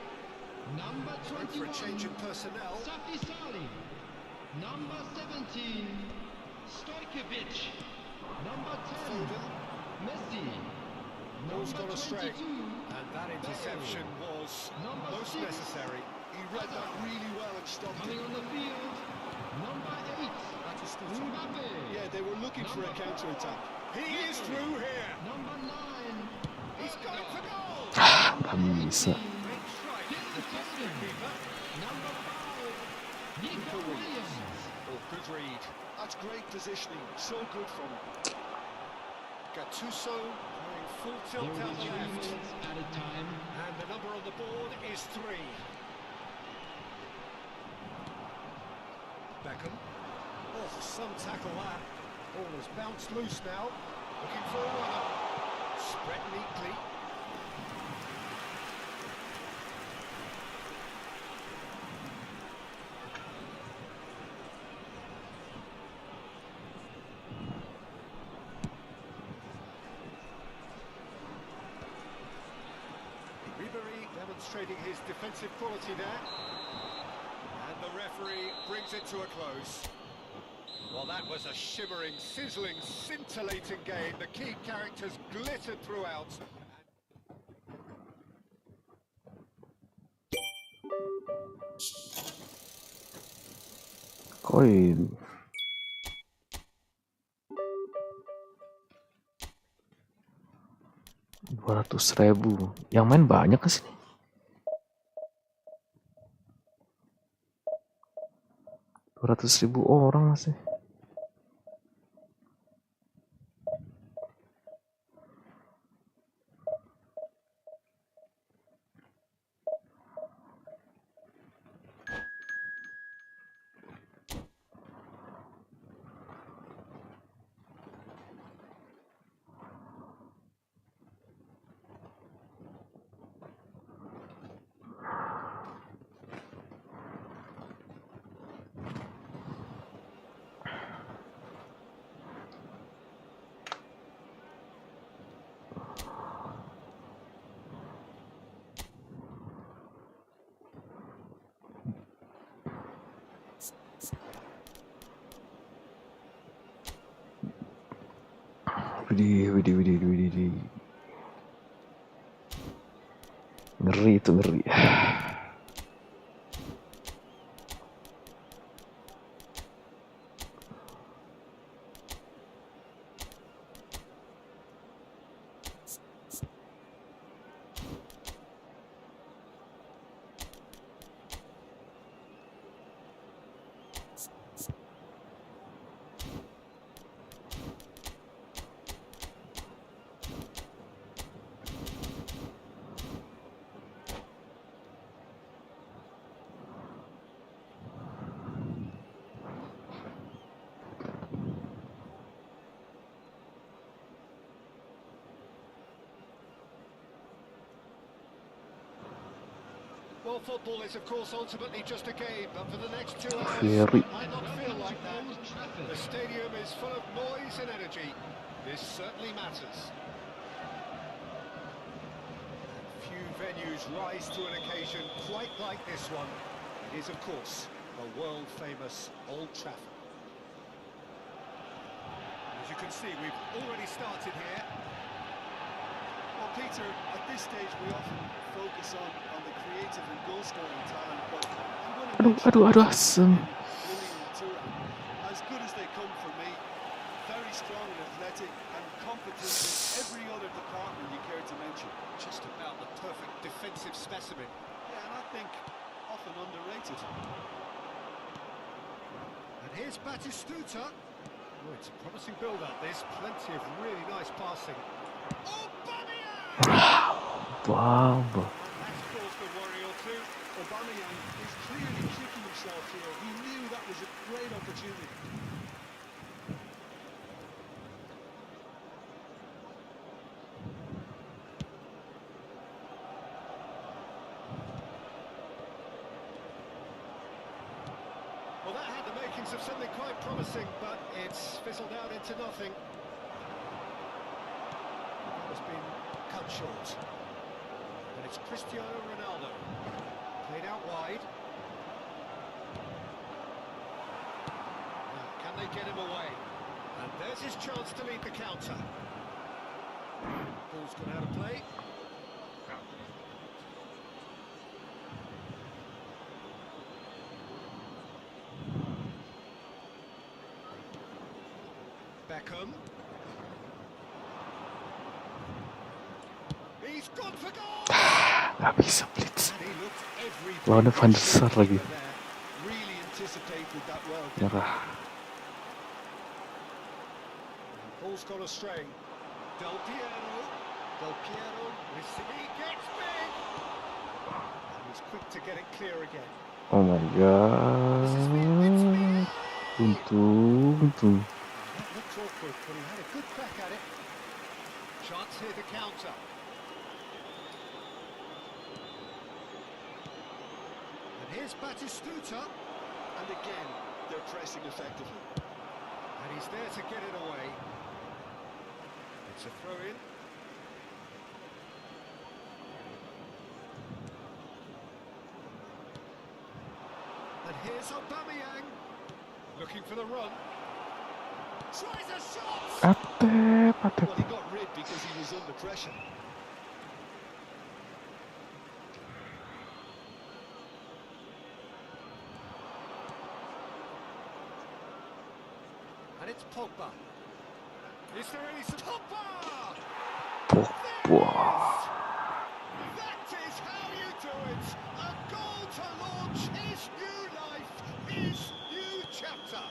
Number Time for a change in 21, personnel. Safi Sali. Number 17, Stojkovic. Number 10, Foden. Messi. Ball's Number gone astray. 22, And that interception was Number most 6, necessary. He read that really well and stopped coming it. on the field. Number 8, Mbappe. Yeah, they were looking for a counter-attack. He is through here. Number 9, He's going for goal. Nggak bisa. Great strike. The Tottenham keeper. Number 5, Nico Williams. Oh, good read. That's great positioning. So good from him. Gattuso going full There tilt will down be the 3 left. minutes added time. And the number on the board is 3. Beckham. Oh, some tackle that. Ball has bounced loose now. Looking for a runner. Spread neatly. Ribery demonstrating his defensive quality there. And the referee brings it to a close. Well, that was a shimmering, sizzling, scintillating game. The key characters glittered throughout. Koin. Rp200.000. Yang main banyak ke sini? 200.000 orang masih. Widih. Ngeri itu, ngeri. Well, football is, of course, ultimately just a game, but for the next 2 hours, Very. it might not feel like that. The stadium is full of noise and energy. This certainly matters. Few venues rise to an occasion quite like this one. It is, of course, the world-famous Old Trafford. As you can see, we've already started here. Well, Peter, at this stage we often focus on the creative and goal-scoring talent, but I'm going to Asem. as good as they come for me, very strong and athletic and competent in every other department you care to mention. Just about the perfect defensive specimen. Yeah, and I think often underrated. And here's Batistuta. Oh, it's a promising build-up, this. Plenty of really nice passing. Oh, Wow. that's caused a worry or two. Aubameyang is clearly kicking himself here. He knew that was a great opportunity. Well, that had the makings of something quite promising, but it's fizzled out into nothing. That has been cut short. And it's Cristiano Ronaldo. Played out wide. Now, can they get him away? And there's his chance to lead the counter. Ball's gone out of play. Beckham. He's gone for goal. Gak bisa blitz. And he looked everything Lawannya Van der he Sar should lagi. there. Really anticipated that well. didn't he? Nyerah. Ball's gone astray. Del Piero. Del Piero. He gets big. And he's quick to get it clear again. Oh my god. Untung. That looks awkward, but he had a good crack at it. Chance here to counter. And here's Batistuta. And again, they're pressing effectively. And he's there to get it away. It's a throw-in. And here's Aubameyang. Looking for the run. Tries a shot! Well, he got rid because he was under pressure. And it's Pogba. Is there any... Pogba! Pogba. That is how you do it! A goal to launch his new life, his new chapter!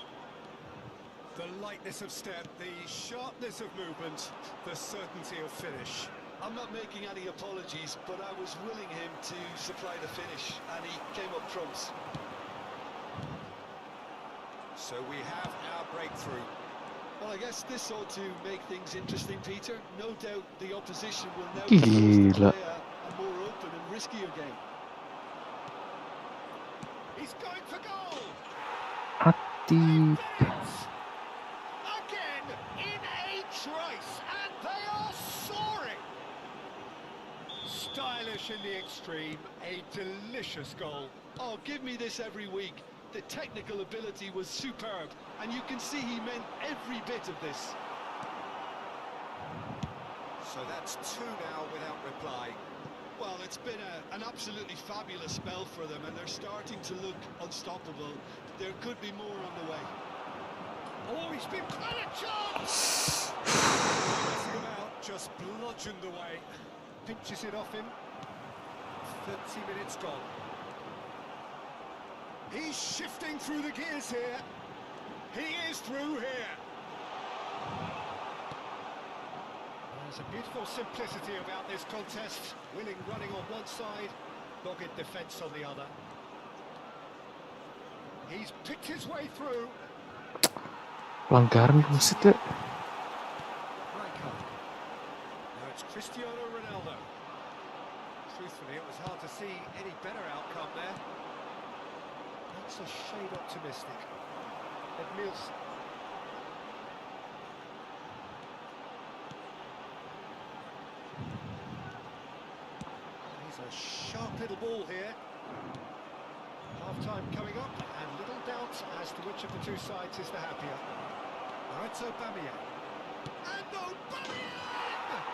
The lightness of step, the sharpness of movement, the certainty of finish. I'm not making any apologies, but I was willing him to supply the finish, and he came up trumps. So we have our breakthrough. Well, I guess this ought to make things interesting, Peter. No doubt the opposition will now Gila. be forced to play a more open and riskier game. He's going for goal! Hati. Again, in a trice, and they are soaring! Stylish in the extreme, a delicious goal. Oh, give me this every week. The technical ability was superb, and you can see he meant every bit of this. So that's two now without reply. Well, it's been an absolutely fabulous spell for them, and they're starting to look unstoppable. There could be more on the way. Oh, he's been quite a chance! Messing about, just bludgeoned away. Pinches it off him. 30 minutes gone. He's shifting through the gears here. He is through here. There's a beautiful simplicity about this contest. Willing running on one side, dogged defence on the other. He's picked his way through. Pelanggaran buset ya. Rijkaard. Now it's Cristiano Ronaldo. Truthfully, it was hard to see any better outcome there. That's a shade optimistic. Edmilson. He's a sharp little ball here. Half-time coming up, and little doubt as to which of the two sides is the happier. Now it's Aubameyang. And Aubameyang!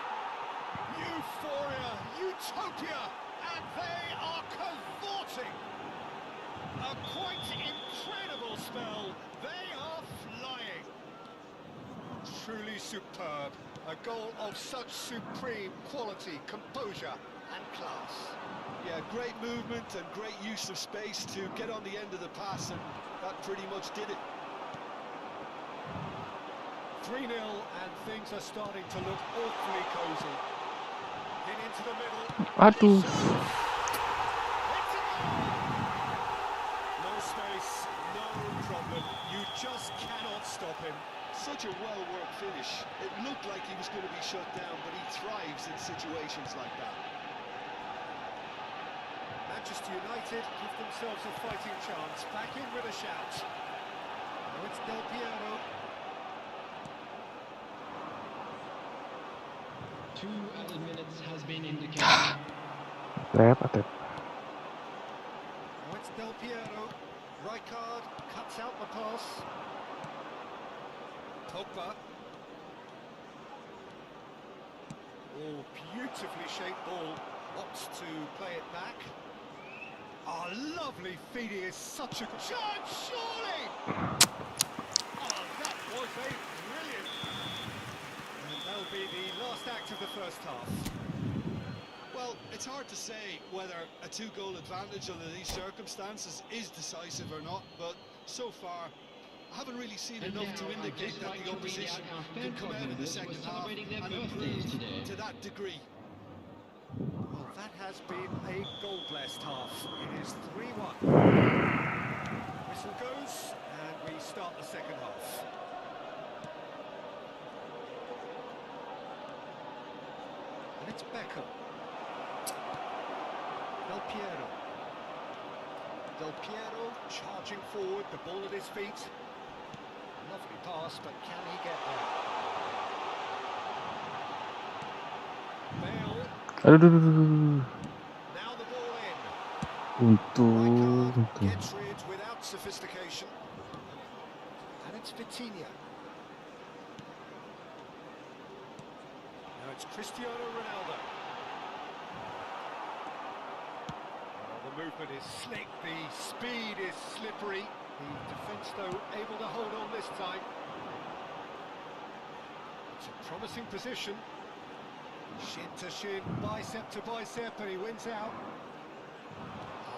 Euphoria, utopia, and they are cavorting. A quite incredible spell. They are flying. Truly superb. A goal of such supreme quality, composure, and class. Yeah, great movement and great use of space to get on the end of the pass, and that pretty much did it. 3-0, and things are starting to look awfully cosy. In into the middle. Aduh. No space, no problem. You just cannot stop him. Such a well-worked finish. It looked like he was going to be shut down, but he thrives in situations like that. Manchester United give themselves a fighting chance. Back in with a shout. Now it's Del Piero. 2 added minutes has been indicated. Tap, tap. Now it's Del Piero. Rijkaard cuts out the pass. Pogba. Oh, beautifully shaped ball. Opts to play it back. Oh, lovely feeding is such a chance, surely! Oh, that was a brilliant. And that'll be the last act of the first half. Well, it's hard to say whether a two-goal advantage under these circumstances is decisive or not, but so far I haven't really seen enough to indicate that the opposition can come out in the second half and improve to that degree. Well, that has been a goal-blessed half. It is 3-1. Whistle goes, and we start the second half. And it's Beckham. Del Piero. Del Piero charging forward, the ball at his feet. Lovely pass, but can he get there? Bale. Now the ball in. Rijkaard gets rid without sophistication. And it's Vitinha. Now it's Cristiano Ronaldo. Oh, the movement is slick, the speed is slippery. The defence, though, able to hold on this time. It's a promising position. Shin to shin, bicep to bicep, and he wins out.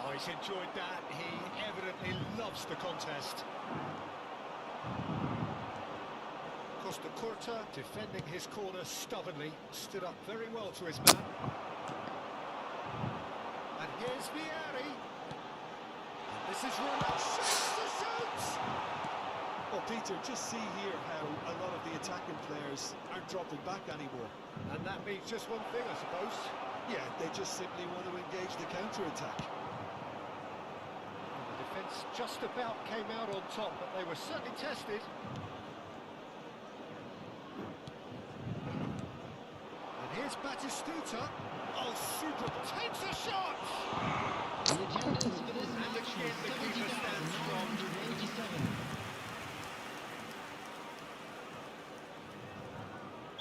Oh, he's enjoyed that. He evidently loves the contest. Costa Curta defending his corner stubbornly, stood up very well to his man. And here's Vieri. And this is Ronaldo. Well, Peter, just see here how a lot of the attacking players aren't dropping back anymore. And that means just one thing, I suppose. Yeah, they just simply want to engage the counter-attack. The defence just about came out on top, but they were certainly tested. And here's Batistuta. Oh, super, takes a shot! The attendance for this match Again, the keeper stands strong. 87.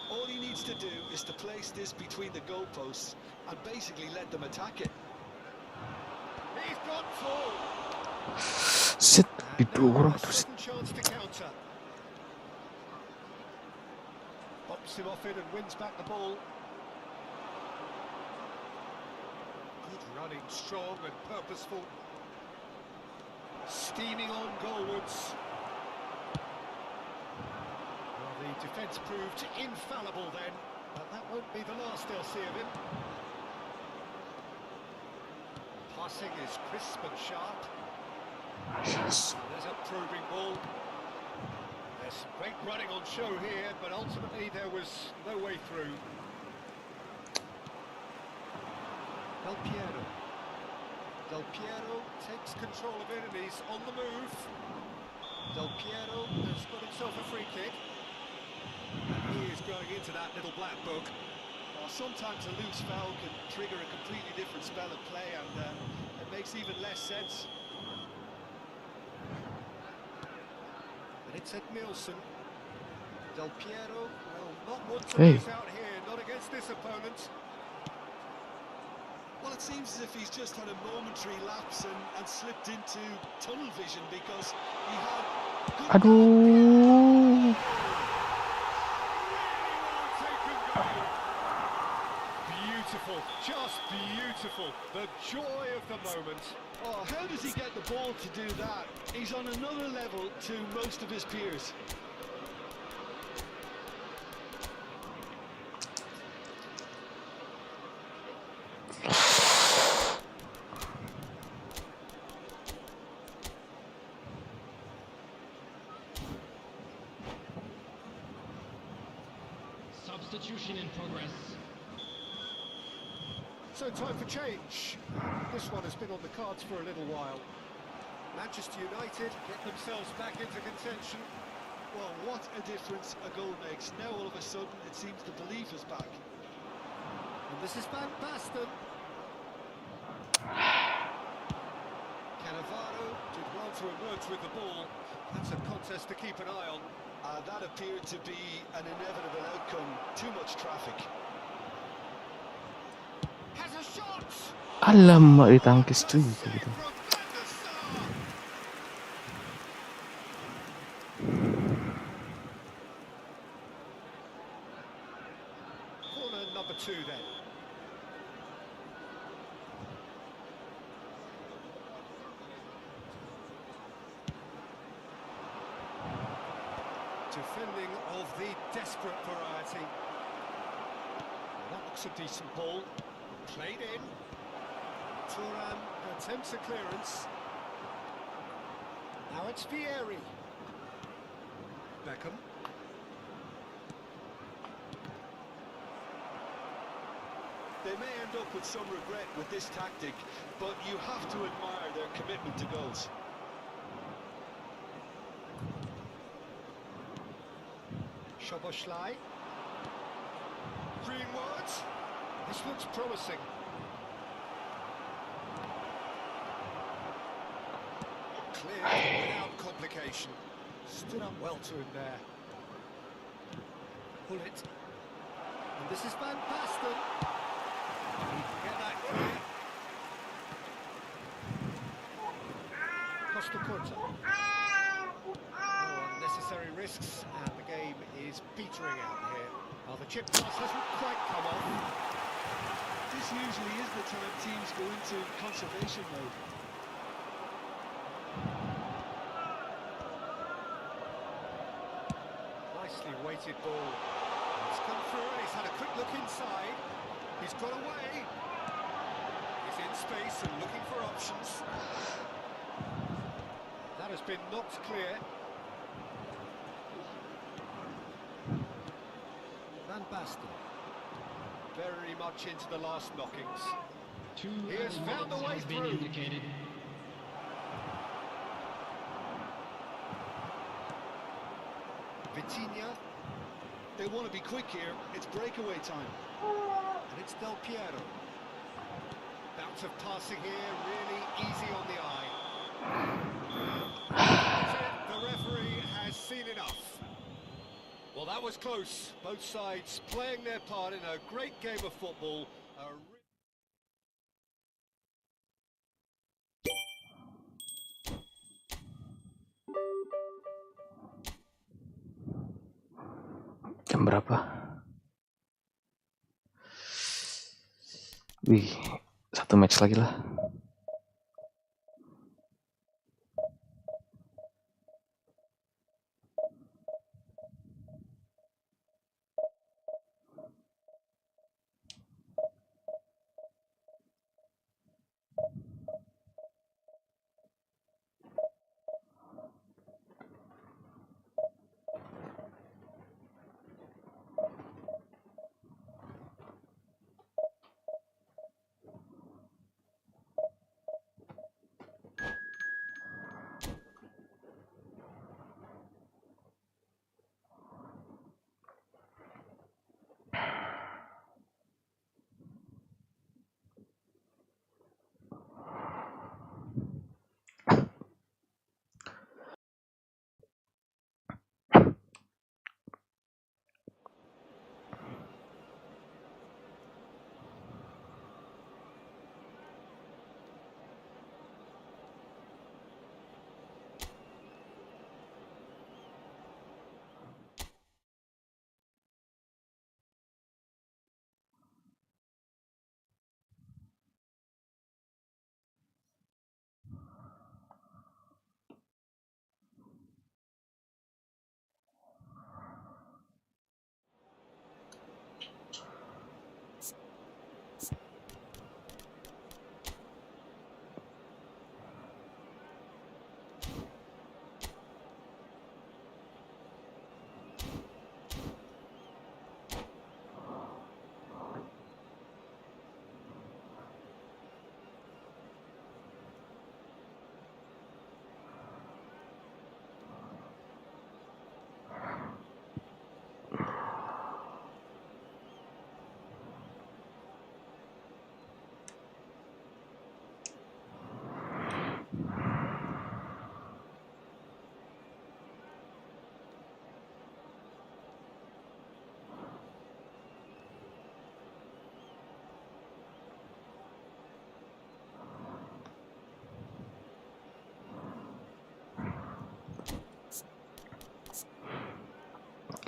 All he needs to do is to place this between the goalposts and basically let them attack it. He's got full. Shit, And itu now orang a terus. sudden chance to counter. Bops him off it and wins back the ball. Good running, strong and purposeful. Steaming on goalwards. Well, the defence proved infallible then, but that won't be the last they'll see of him. Passing is crisp and sharp. Yes. There's a probing ball. There's some great running on show here, but ultimately there was no way through. Del Piero. Del Piero takes control of it and he's on the move. Del Piero has got himself a free kick. And he is going into that little black book. Well, sometimes a loose foul can trigger a completely different spell of play, and it makes even less sense. And it's Ed Nielsen. Del Piero will not want to Hey. lose out here, not against this opponent. Well, it seems as if he's just had a momentary lapse and slipped into tunnel vision, because he had good Aduh. Beautiful, just beautiful. The joy of the moment. Oh, how does he get the ball to do that? He's on another level to most of his peers. Substitution in progress. So time for change. This one has been on the cards for a little while. Manchester United get themselves back into contention. Well, what a difference a goal makes. Now all of a sudden it seems the belief is back. And this is Van Basten. emerge with the ball. That's a contest to keep an eye on. That appeared to be an inevitable outcome. Too much traffic. Has a shot! Alamak, ditangkis juga gitu. From Van der Sar! Corner number 2 then. Defending of the desperate variety. That looks a decent ball. Played in. Thuram attempts a clearance. Now it's Vieri. Beckham. They may end up with some regret with this tactic, but you have to admire their commitment to goals. Szoboszlai. Greenwood. This looks promising. Cleared without complication. Stood up well to him there. Pull it. And this is Van Basten. He can get that clear. Costa Curta. No unnecessary risks, and the game is petering out here. Well, the chip pass hasn't quite come off. This usually is the time teams go into conservation mode. Nicely weighted ball. It's come through and he's had a quick look inside. He's got away. He's in space and looking for options. That has been knocked clear. Van Basten. Very much into the last knockings. He has found the way through. Indicated. Vitinha. They want to be quick here. It's breakaway time. And it's Del Piero. Bounce of passing here, really easy on the eye. That's it. The referee has seen enough. Well, that was close. Both sides playing their part in a great game of football. Jam berapa? Wih, satu match lagi lah.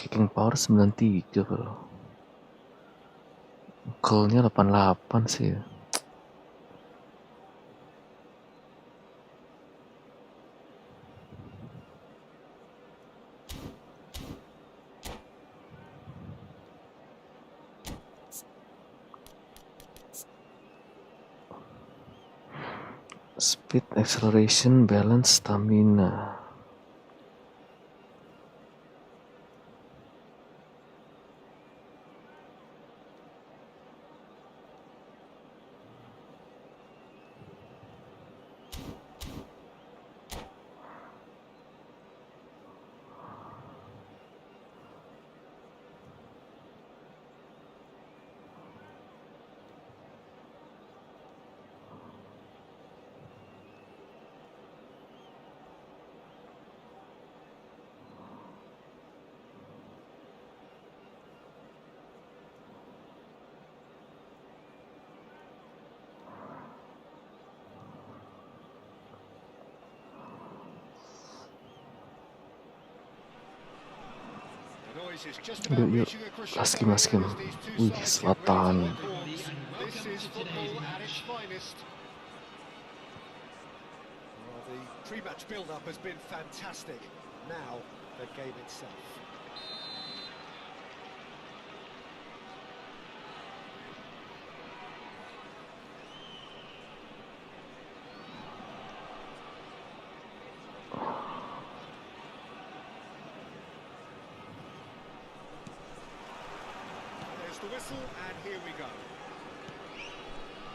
Kicking power 93 bro. Call-nya 88 sih. Speed, acceleration, balance, stamina. Yuk, yuk. Last game. Wih, Selatan. This is football at its finest. Well, the pre-match build-up has been fantastic. Now, the game itself. The whistle, and here we go.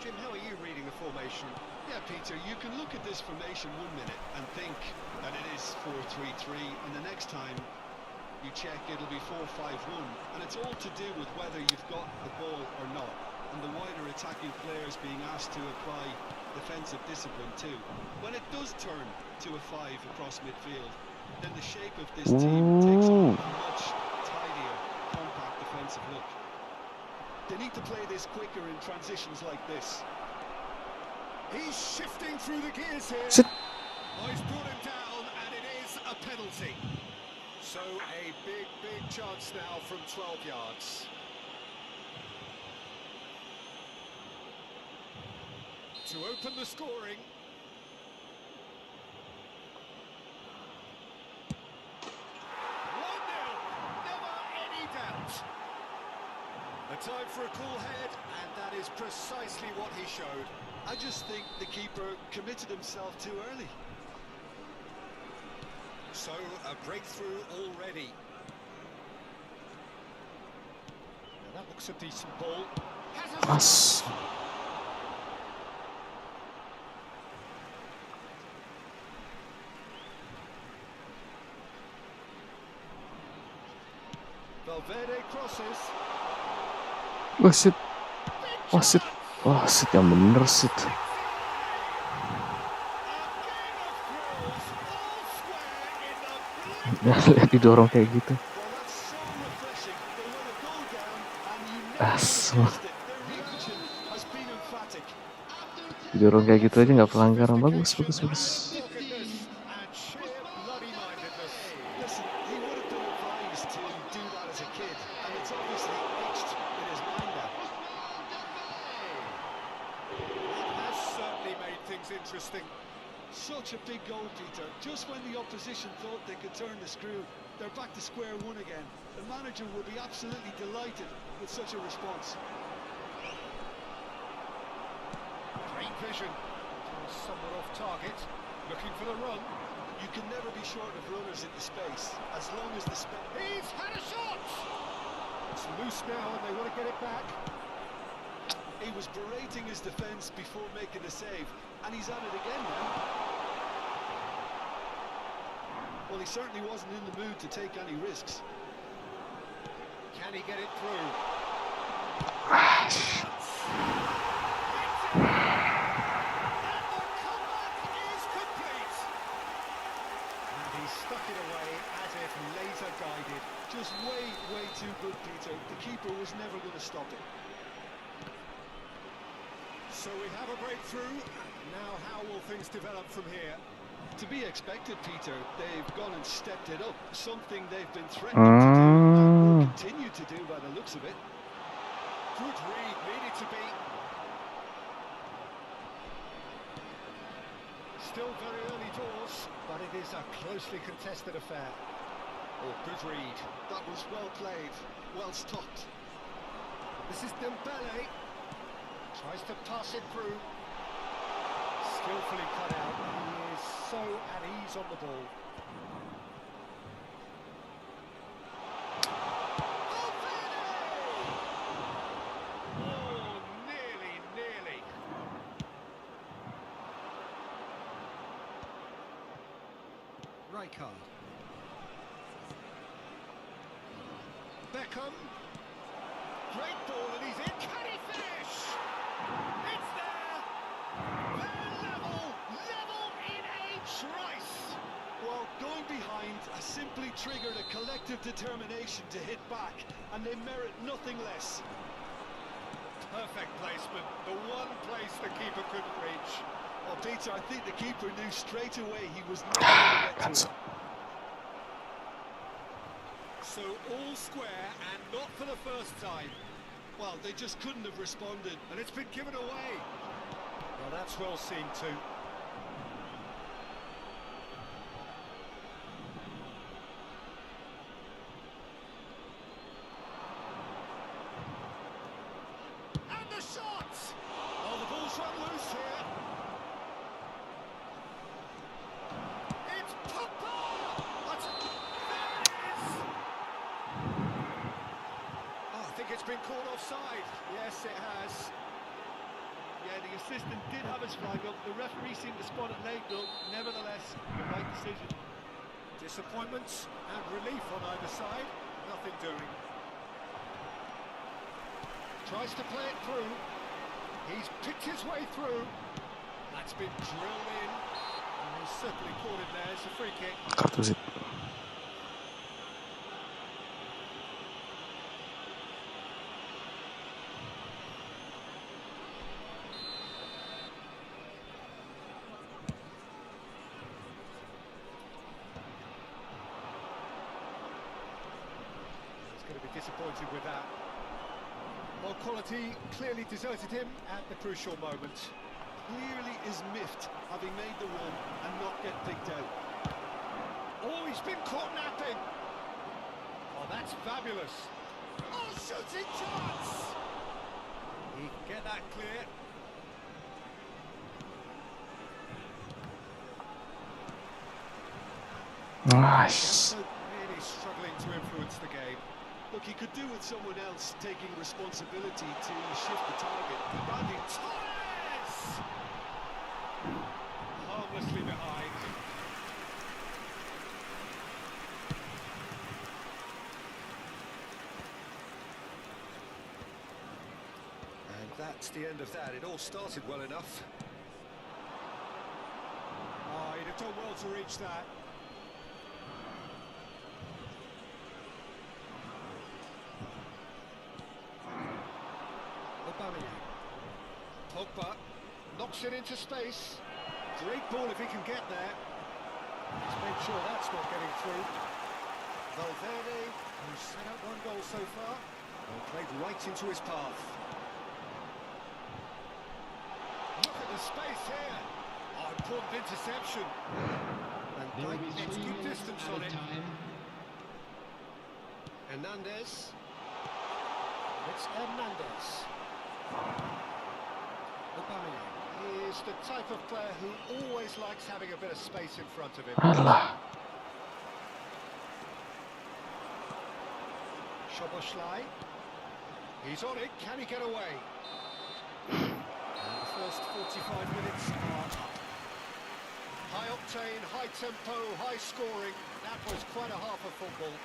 Jim, how are you reading the formation? Yeah, Peter, you can look at this formation 1 minute and think that it is 4-3-3, and the next time you check it'll be 4-5-1, and it's all to do with whether you've got the ball or not, and the wider attacking players being asked to apply defensive discipline too. When it does turn to a 5 across midfield, then the shape of this team takes on a much tidier, compact defensive look. They need to play this quicker in transitions like this. He's shifting through the gears here. Sit. Oh, he's brought him down, and it is a penalty. So a big chance now from 12 yards. To open the scoring. 1-0, never any doubt. A time for a cool head, and that is precisely what he showed. I just think the keeper committed himself too early. So, a breakthrough already. Now that looks a decent ball. Mas. Valverde crosses. Wasit. Wasit yang bener sit. Ya, lihat didorong kayak gitu. Asma. Didorong kayak gitu aja nggak pelanggaran. Bagus. Interesting. Such a big goal, Peter. Just when the opposition thought they could turn the screw, they're back to square one again. The manager will be absolutely delighted with such a response. Great vision. Somewhat off target. Looking for the run. You can never be short of runners into space, as long as the space... He's had a shot! It's loose now and they want to get it back. He was berating his defence before making the save, and he's at it again now. Well, he certainly wasn't in the mood to take any risks. Can he get it through? Stuck it away as if laser guided. Just way too good, Peter. The keeper was never going to stop it. So we have a breakthrough. Now how will things develop from here? To be expected, Peter. They've gone and stepped it up. Something they've been threatening to do and will continue to do by the looks of it. Good read, needed to be. Still very early doors, but it is a closely contested affair. Oh, good read. That was well played, well stopped. This is Dembele. Tries to pass it through. Skillfully cut out. He is so at ease on the ball. Oh, nearly. Rijkaard. Beckham. Great ball and he's in. Can he finish? It's there. They're level in a trice. Well, going behind has simply triggered a collective determination to hit back, and they merit nothing less. Perfect placement. The one place the keeper couldn't reach. Well, Peter, I think the keeper knew straight away he was not going to get to it. So all square and not for the first time. Well, they just couldn't have responded. And it's been given away. Well, that's well seen too. And the shot! Oh, the ball's run loose here. It's Pogba! There it is! Oh, I think it's been called offside. Yes, it has. Yeah, the assistant did have his flag up. The referee seemed to spot it late, though. Nevertheless, the right decision. Disappointment and relief on either side. Nothing doing. Tries to play it through. He's picked his way through. That's been drilled in. And he's certainly caught it there. It's a free kick. Kartu sih. He's going to be disappointed with that. Well, quality clearly deserted him at the crucial moment. Clearly is miffed, having made the run and not get picked out. Oh, he's been caught napping. Oh, that's fabulous. Oh, shooting chance. He can get that clear. Nice. Really struggling to influence the game. Look, he could do with someone else taking responsibility to shift the target. Randy Torres! Harmlessly behind. And that's the end of that. It all started well enough. Oh, he'd have done well to reach that. Pogba knocks it into space. Great ball if he can get there. Let's make sure that's not getting through. Valverde, who's set up one goal so far, and played right into his path. Look at the space here. Oh, important interception. And Dyke gets good distance on it. Hernandez. It's Hernandez. Aubameyang. He is the type of player who always likes having a bit of space in front of him. Alah. Szoboszlai. He's on it. Can he get away? And the first 45 minutes are up. High octane, high tempo, high scoring. That was quite a half of football.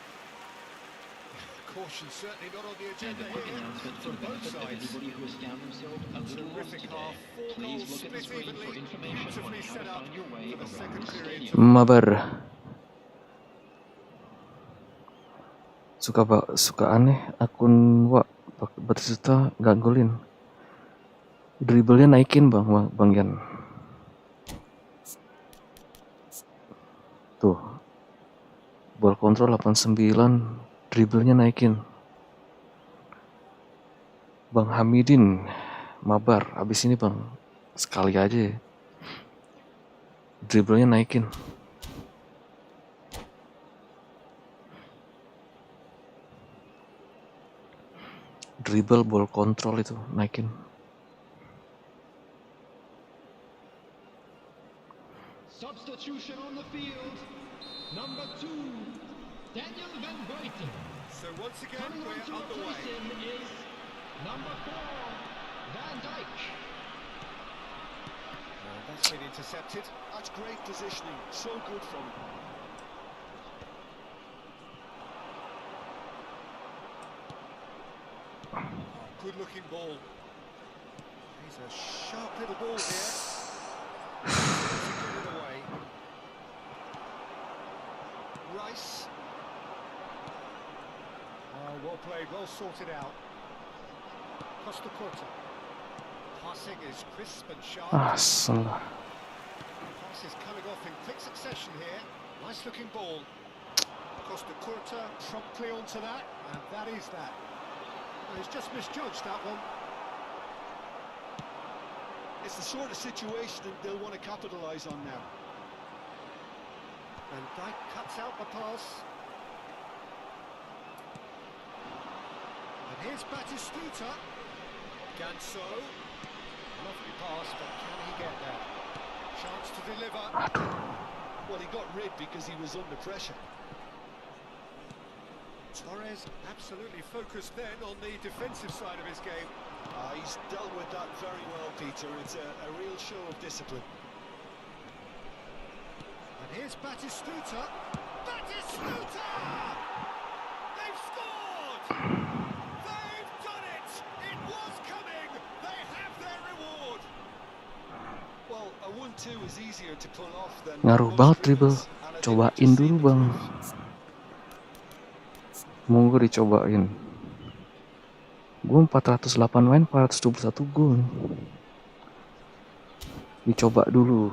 Caution certainly not on the And agenda a quick here announcement for from the both benefit of sides. anybody who has found themselves a little lost Terrific today. half. Four Please goals look at the split screen for evenly. information on Beautifully how set to up find your way for the around second the period. stadium. Mabar. Suka aneh akun Batista nggak golin. Dribblenya naikin bang Yan. Tuh, ball control 89, dribblenya naikin. Bang Hamidin, mabar, abis ini bang, sekali aja ya. Dribblenya naikin. Dribble, ball control itu naikin. Substitution on the field. Number 2, Daniel Van Buiten. So once again, Coming on we're to underway. replace him is number 4, Van Dijk. That's been intercepted. That's great positioning. So good from him. Good-looking ball. He's a sharp little ball here. To get it away. Rice. Oh, well played, well sorted out. Costa Curta. Passing is crisp and sharp. Salah. Pass is coming off in quick succession here. Nice looking ball. Costa Curta promptly onto that, and that is that. Well, he's just misjudged that one. It's the sort of situation that they'll want to capitalise on now. And Dijk cuts out the pass. And here's Batistuta. Ganso. Lovely pass, but can he get there? Chance to deliver. Well, he got rid because he was under pressure. Torres absolutely focused then on the defensive side of his game. He's dealt with that very well, Peter. It's a real show of discipline. And here's Batistuta. Batistuta! They've scored! They've done it! It was coming! They have their reward! Well, a 1-2 is easier to pull off than Ngaruh most banget dribble. dribbles, and I think Cobain we've just dulu seen the bang. proof. Monggo dicobain. Gue 408 main, 471 gol. Dicoba dulu.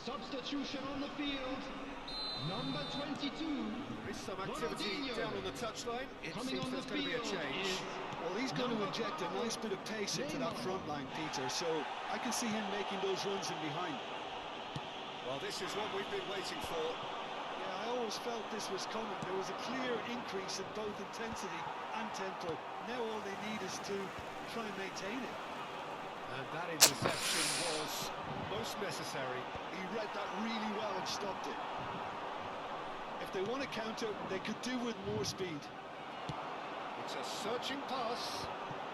Substitution on the field. Number 22. There is some activity down on the touchline. It Coming seems on the there's going to be a field change. is Well, he's going to inject a nice bit of pace into that front line, Peter, so I can see him making those runs in behind. Well, this is what we've been waiting for. Yeah, I always felt this was coming. There was a clear increase in both intensity and tempo. Now all they need is to try and maintain it. And that interception was most necessary. He read that really well and stopped it. If they want to counter, they could do with more speed. It's a searching pass.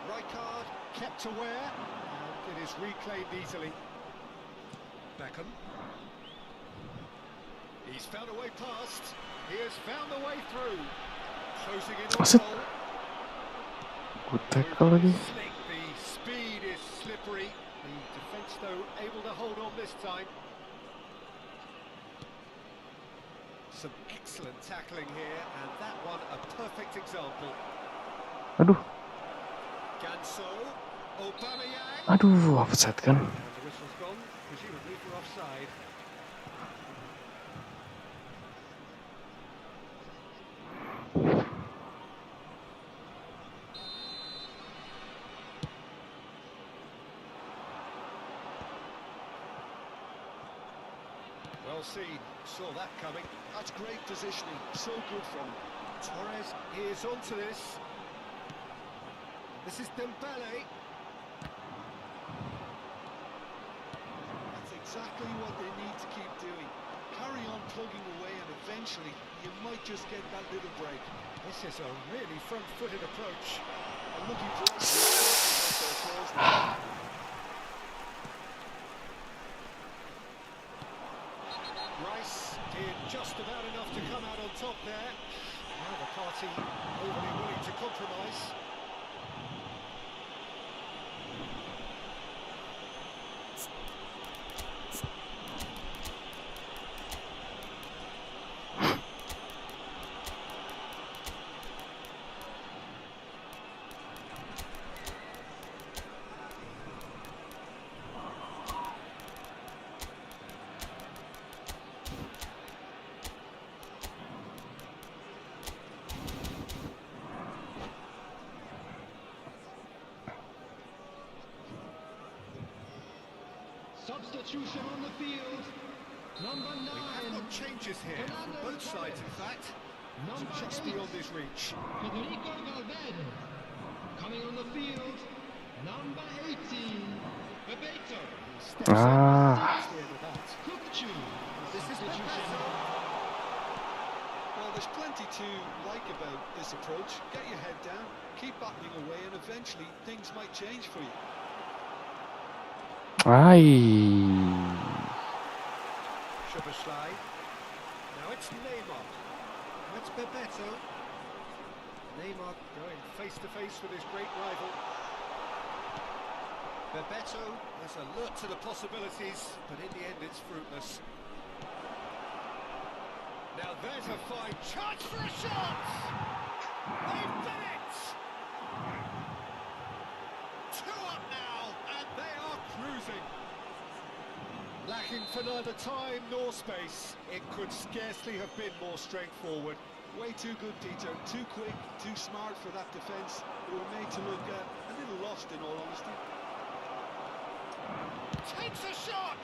Rijkaard kept aware, and it is reclaimed easily. Beckham. He's found a way past. He has found a way through. Closing in on Asyik. goal. Good tackle lagi. Slick. The speed is slippery. The defence, though, able to hold on this time. Some excellent tackling here, and that one a perfect example. Aduh, Ganso, Aubameyang. aduh, offside kan? And the whistle's gone, presumably for offside. Well seen, saw that coming. That's great positioning, so good from him. Torres is onto this. This is Dembele. That's exactly what they need to keep doing. Carry on plugging away and eventually you might just get that little break. This is a really front-footed approach. I'm looking forward to their calls now. Rice did just about enough to come out on top there. Now the party overly willing to compromise. Substitution on the field. Number We have 9. got changes here from both sides, in fact. Number Just 8. beyond his reach. Federico Valverde. Coming on the field. Number 18. Bebeto. Steps in. Ah, That's the end of that. Kukcu. This is Substitution. Well, there's plenty to like about this approach. Get your head down, keep battling away, and eventually things might change for you. ay. Szoboszlai. Now it's Neymar. That's Bebeto. Neymar going face to face with his great rival. Bebeto is alert to the possibilities, but in the end it's fruitless. Now there's a fine chance for a shot! They've done it! 2 up now, and they are cruising. Lacking for neither time nor space, it could scarcely have been more straightforward. Way too good, Peter. Too quick, too smart for that defence. They were made to look a little lost, in all honesty. Takes a shot!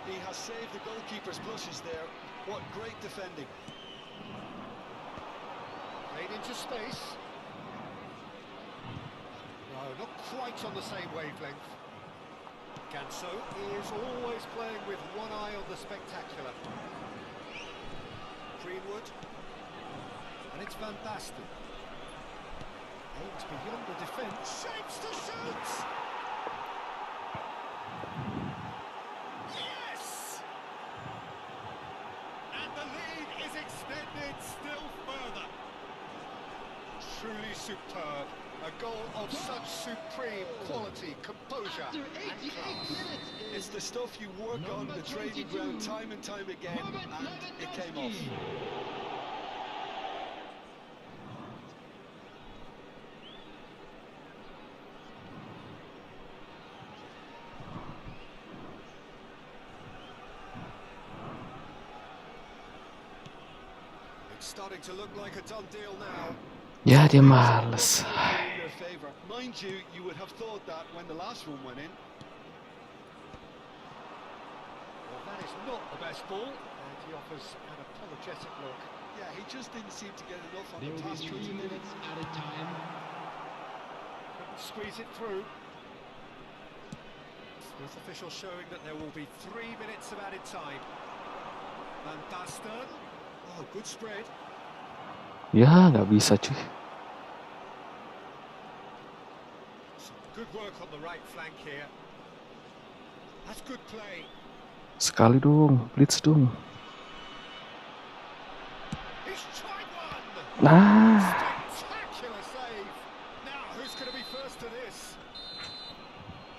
He has saved the goalkeeper's blushes there. What great defending. Played into space. No, not quite on the same wavelength. Ganso is always playing with one eye on the spectacular. Greenwood. And it's Van Basten. Aims beyond the defence. Shapes to shoot! Yes! And the lead is extended still further. Truly superb. A goal of such supreme quality, composure, After and 88 class. minutes It's is the stuff you work on number the training 22, ground time and time again, Robert and it came off. Lewandowski. It's starting to look like a done deal now. Ya dia males. In their favour. Mind you, you would have thought that when the last one went in. Well, that is not the best ball, and he offers an apologetic look. Yeah, he just didn't seem to get enough on There the will pass be through 3 to do it. minutes added time. Couldn't squeeze it through. With officials showing that there will be 3 minutes of added time. Van Basten. Oh, good spread. Ya, nggak bisa cuy. Some good work on the right flank here. That's good play. Sekali dong, blitz dong. He's tried one. Nah, Spectacular save. Now, who's going to be first to this?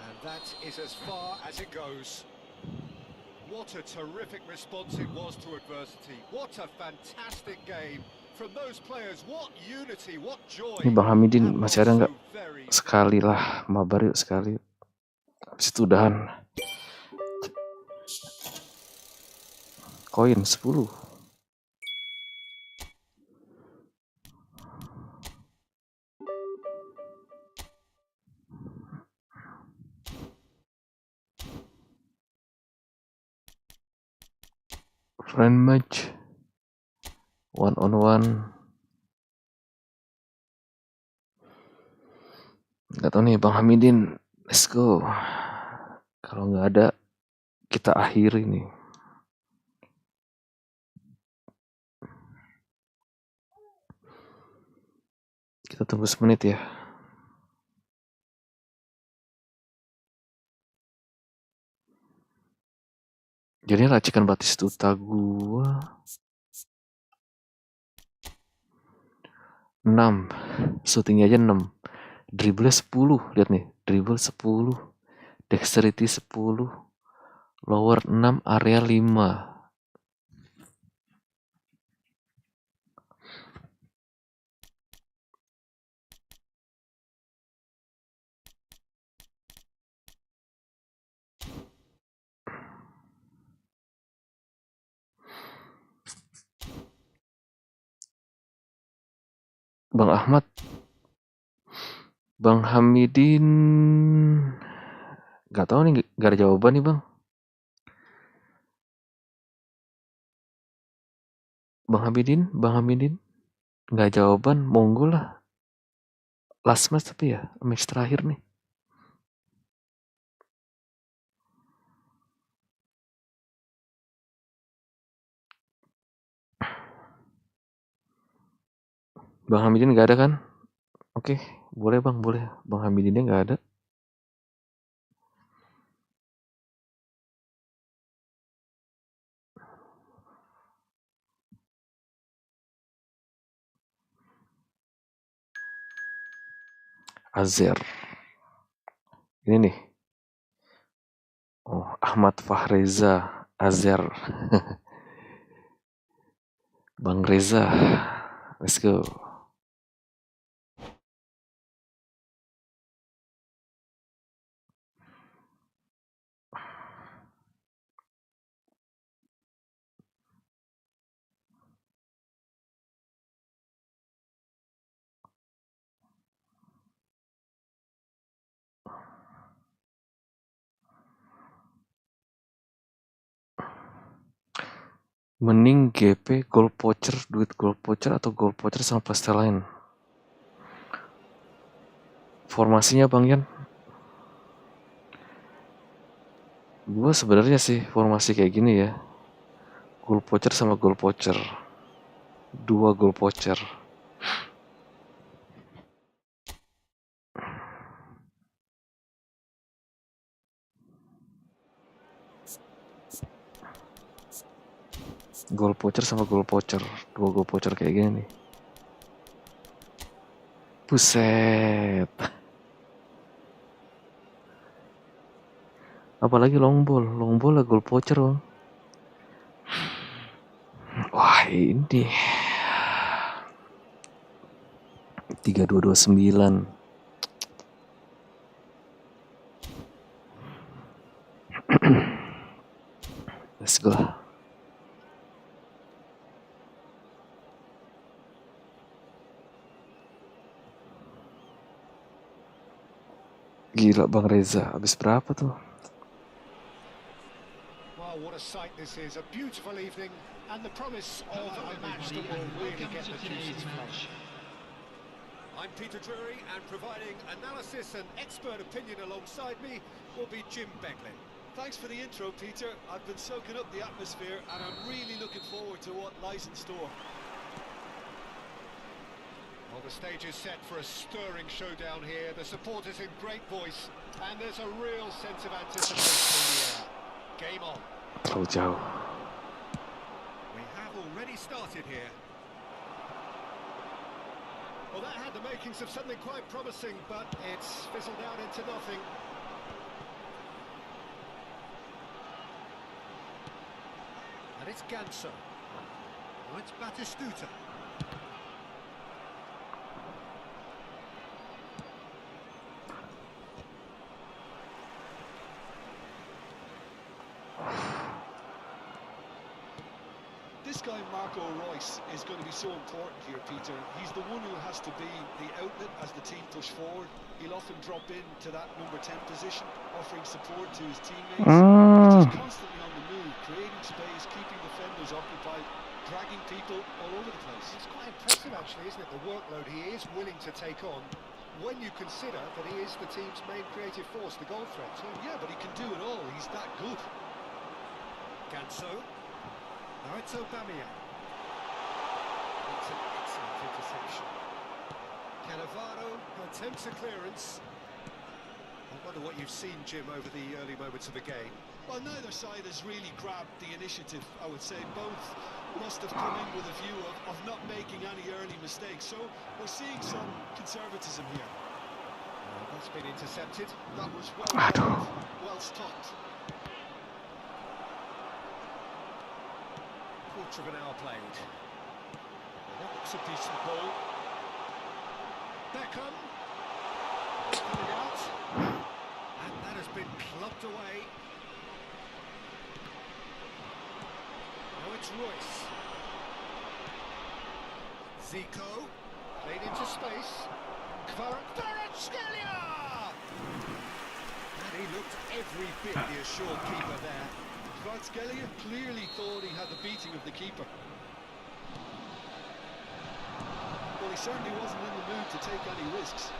And that is as far as it goes. What a terrific response it was to adversity. What a fantastic game. From those players, what unity, what joy. ini Bang Hamidin And masih ada nggak? also very Sekali lah, mabar yuk sekali. Habis itu udahan. Koin 10. Friend match. One on one. Gak tau nih Bang Hamidin. Let's go. Kalau nggak ada, kita akhiri nih. Kita tunggu semenit ya. Jadi racikan Batistuta gua 6. Shootingnya aja 6. Dribble 10. Lihat nih, dribble 10. Dexterity 10. Lower 6, area 5. Bang Ahmad, Bang Hamidin Gak tahu nih, gak ada jawaban nih bang. Bang Hamidin, gak jawaban, monggo lah. Last match tapi ya, match terakhir nih. Bang Hamidin gak ada kan? Oke, boleh bang, boleh. Bang Hamidinnya gak ada. Azer. Ini nih. Oh, Ahmad Fahreza. Azer. Bang Reza. Let's go. Mending GP goal voucher, duit goal voucher atau goal voucher sama plastel lain. Formasinya Bang Yan. Gua sebenarnya sih formasi kayak gini ya. Goal voucher sama goal voucher. 2 goal voucher. Goal voucher sama goal voucher. 2 goal voucher kayak gini nih. Buset. Apalagi long ball lah goal voucher bang. Wah ini 3229. Let's go. Gila Bang Reza, habis berapa tuh? Well, what a sight this is. A beautiful evening and the promise of a match that will really get the juices flowing. I'm Peter Drury, and providing analysis and expert opinion alongside me will be Jim Beckley. Thanks for the intro, Peter. I've been soaking up the atmosphere and I'm really looking forward to what lies in store. Well, the stage is set for a stirring showdown here. The supporters in great voice, and there's a real sense of anticipation in the air. Game on. Terlalu jauh. We have already started here. Well, that had the makings of something quite promising, but it's fizzled out into nothing. And it's Ganso. Now it's Batistuta. This guy, Marco Reus, is going to be so important here, Peter. He's the one who has to be the outlet as the team push forward. He'll often drop into that number 10 position, offering support to his teammates. He's constantly on the move, creating space, keeping defenders occupied, dragging people all over the place. It's quite impressive, actually, isn't it? The workload he is willing to take on when you consider that he is the team's main creative force, the goal threat. So, yeah, but he can do it all. He's that good. Ganso. Now it's Aubameyang. It's an excellent interception. Cannavaro attempts a clearance. I wonder what you've seen, Jim, over the early moments of the game. Well, neither side has really grabbed the initiative, I would say. Both must have come in with a view of not making any early mistakes. So we're seeing some conservatism here. That's been intercepted. That was well played, well stopped. Quarter of an hour played. That looks a decent ball. Beckham. Coming out. And that has been clubbed away. Now it's Royce. Zico. Played into space. Kvaratskhelia! And he looked every bit the assured keeper there. Kvaratskhelia clearly thought he had the beating of the keeper. Well, he certainly wasn't in the mood to take any risks.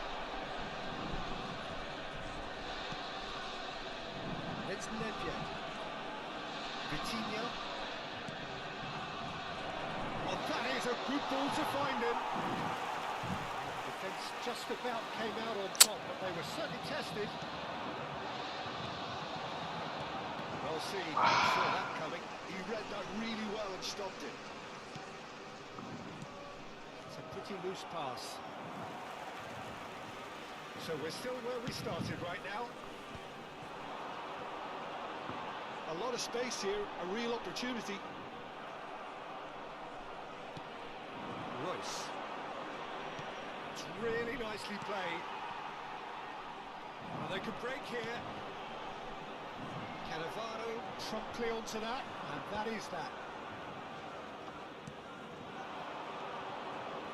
It's Nvidia. Vitinha. Well, that is a good ball to find him. Defence just about came out on top, but they were certainly tested. Well seen, saw that coming. He read that really well and stopped it. It's a pretty loose pass. So we're still where we started right now. A lot of space here, a real opportunity. Royce. It's really nicely played. Well, they could break here. Cannavaro promptly onto that, and that is that.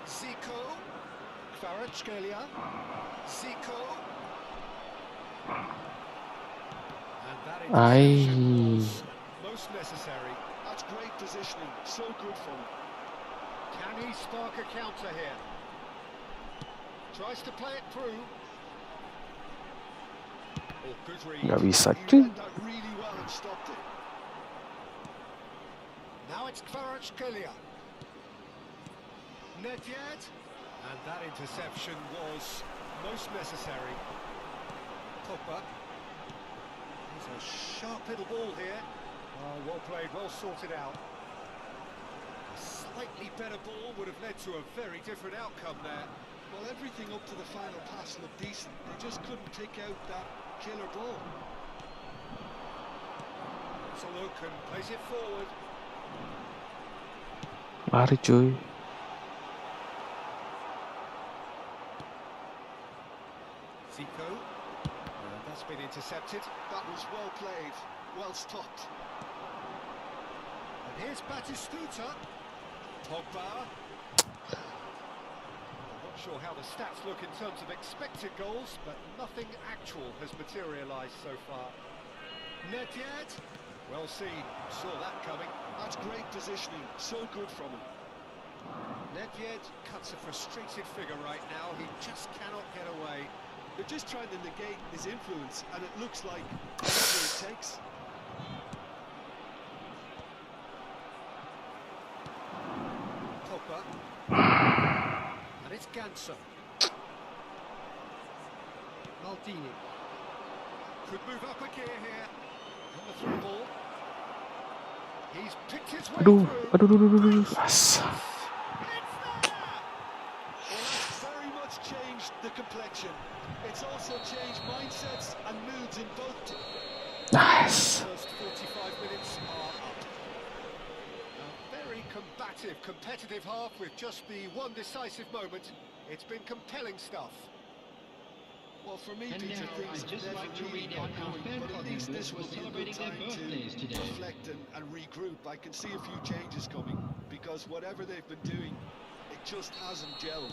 Zico. Kvaratskhelia. Zico. And that interception was most necessary. That's great positioning, so good for him. Can he spark a counter here? Tries to play it through. Oh, good read. Nggak bisa He cuy. read that really well and stopped it. Now it's Kvaratskhelia. Nedved. And that interception was most necessary. Pogba. There's a sharp little ball here. Oh, well played, well sorted out. A slightly better ball would have led to a very different outcome there. Well, everything up to the final pass looked decent. They just couldn't pick out that killer ball. It's a look and plays it forward. Lari cuy. Zico. And that's been intercepted. That was well played, well stopped. And here's Batistuta. Pogba. I'm not sure how the stats look in terms of expected goals, but nothing actual has materialised so far. Nedved. Well seen, saw that coming. That's great positioning, so good from him. Nedved cuts a frustrated figure right now. He just cannot get away. They're just trying to negate his influence, and it looks like whatever it takes. Pogba. And it's Ganso. Maldini. Could move up a gear here. And the through ball. He's picked his way Aduh, through. aduh, aduh, aduh, aduh. It's Asa. there! Well, that's very much changed the complexion. It's also changed mindsets and moods in both teams. Nice. First 45 minutes are up. A very combative, competitive half with just the one decisive moment. It's been compelling stuff. Well, for me, And Peter, now things I'd just never like to really read out got how going, fan but at club least members this were will be a good celebrating their time birthdays to today. reflect and regroup. I can see a few changes coming, because whatever they've been doing, it just hasn't gelled.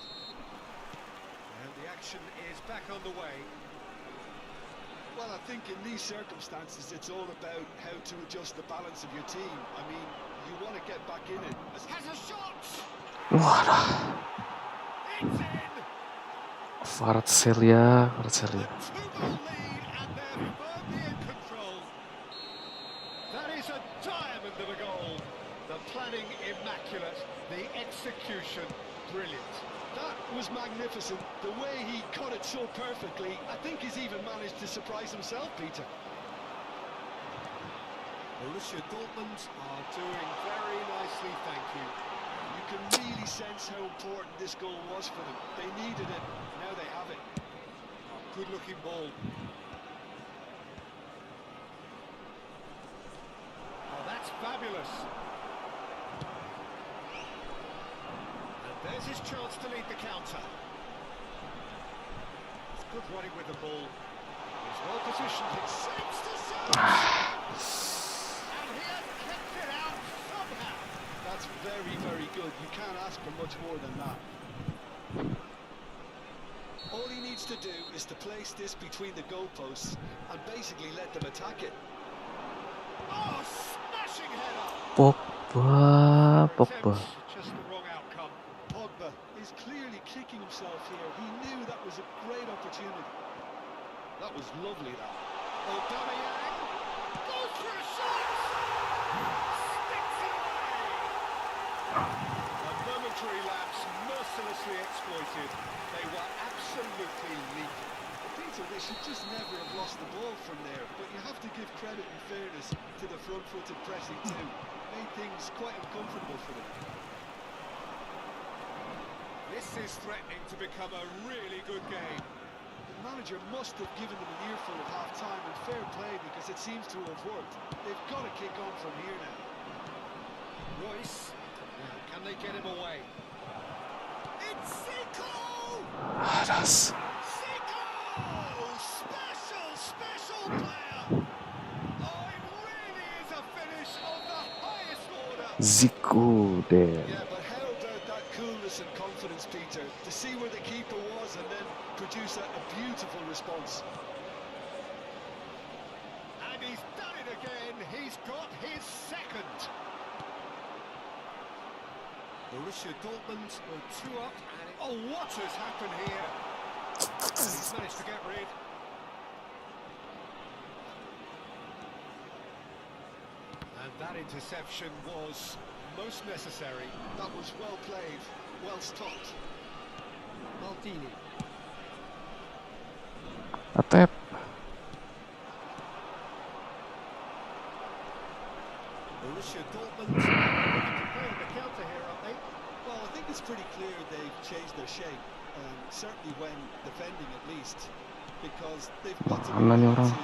And the action is back on the way. Well, I think in these circumstances, it's all about how to adjust the balance of your team. I mean, you want to get back in it. Has a shot! Waduh. It's in! Kvaratskhelia. A two-goal lead, and they're firmly in control. That is a diamond of a goal. The planning immaculate, the execution brilliant. That was magnificent. The way he cut it so perfectly, I think he's even managed to surprise himself, Peter. Borussia Dortmund are doing very nicely, thank you. You can really sense how important this goal was for them. They needed it, now they have it. Good-looking ball. Oh, that's fabulous. And there's his chance to lead the counter. It's good running with the ball. He's well positioned. It seems to serve. And he has kept it out somehow. That's very, very good. You can't ask for much more than that. All he needs wants to do is to place this between the goalposts and basically let them attack it. Oh, smashing header! Pogba. Just the wrong outcome. Pogba is clearly kicking himself here. He knew that was a great opportunity. That was lovely, that. Aubameyang goes for a shot! Sticks it away! A momentary lapse mercilessly exploited. They were absolutely leaking. Peter, they should just never have lost the ball from there, but you have to give credit and fairness to the front-footed pressing too. Made things quite uncomfortable for them. This is threatening to become a really good game. The manager must have given them an earful at half-time, and fair play because it seems to have worked. They've got to kick on from here now. Royce, now can they get him away? It's Cyclone! That's Cyclone! Special player! Oh, it really is a finish of the highest order! Zico there. Yeah, but how about that coolness and confidence, Peter, to see where the keeper was and then produce a beautiful response. And he's done it again. He's got his second. Borussia Dortmund are 2 up. Oh, what has happened here? And he's managed to get rid. And that interception was most necessary. That was well played, well stopped. Maldini. Atep. Borussia Dortmund looking to play on the counter here, aren't they? Well, I think it's pretty clear they've changed their shape, certainly when defending at least, because they've got to be Mana nih able orang? to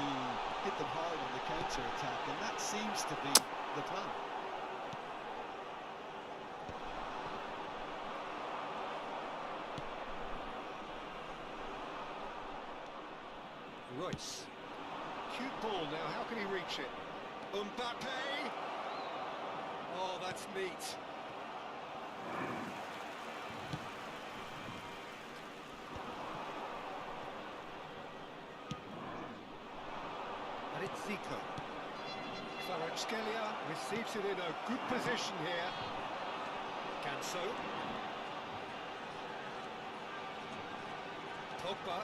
hit them hard on the counter attack, and that seems to be the plan. Royce. Cute ball now, how can he reach it? Mbappe! Oh, that's neat. And it's Zico. Kvaratskhelia receives it in a good position here. Ganso. Pogba.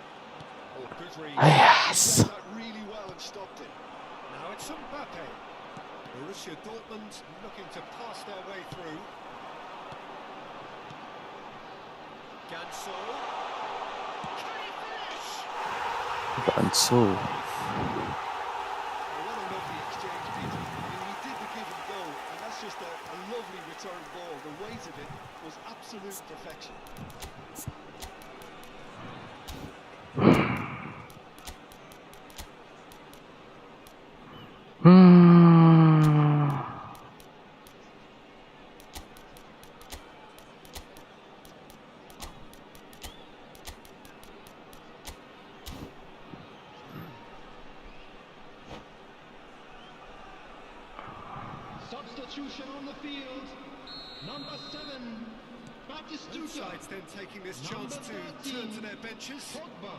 Oh, good read. Yes. He did that really well and stopped it. Now it's Mbappe. Borussia Dortmund looking to pass their way through. Ganso. Can he finish? Ganso. Oh, what a lovely exchange, Peter. I mean, he did the give and go, and that's just a lovely return ball. The weight of it was absolute perfection. Substitution on the field. Number 7, Both Batistuta. sides then taking this chance to turn to their benches. Pogba.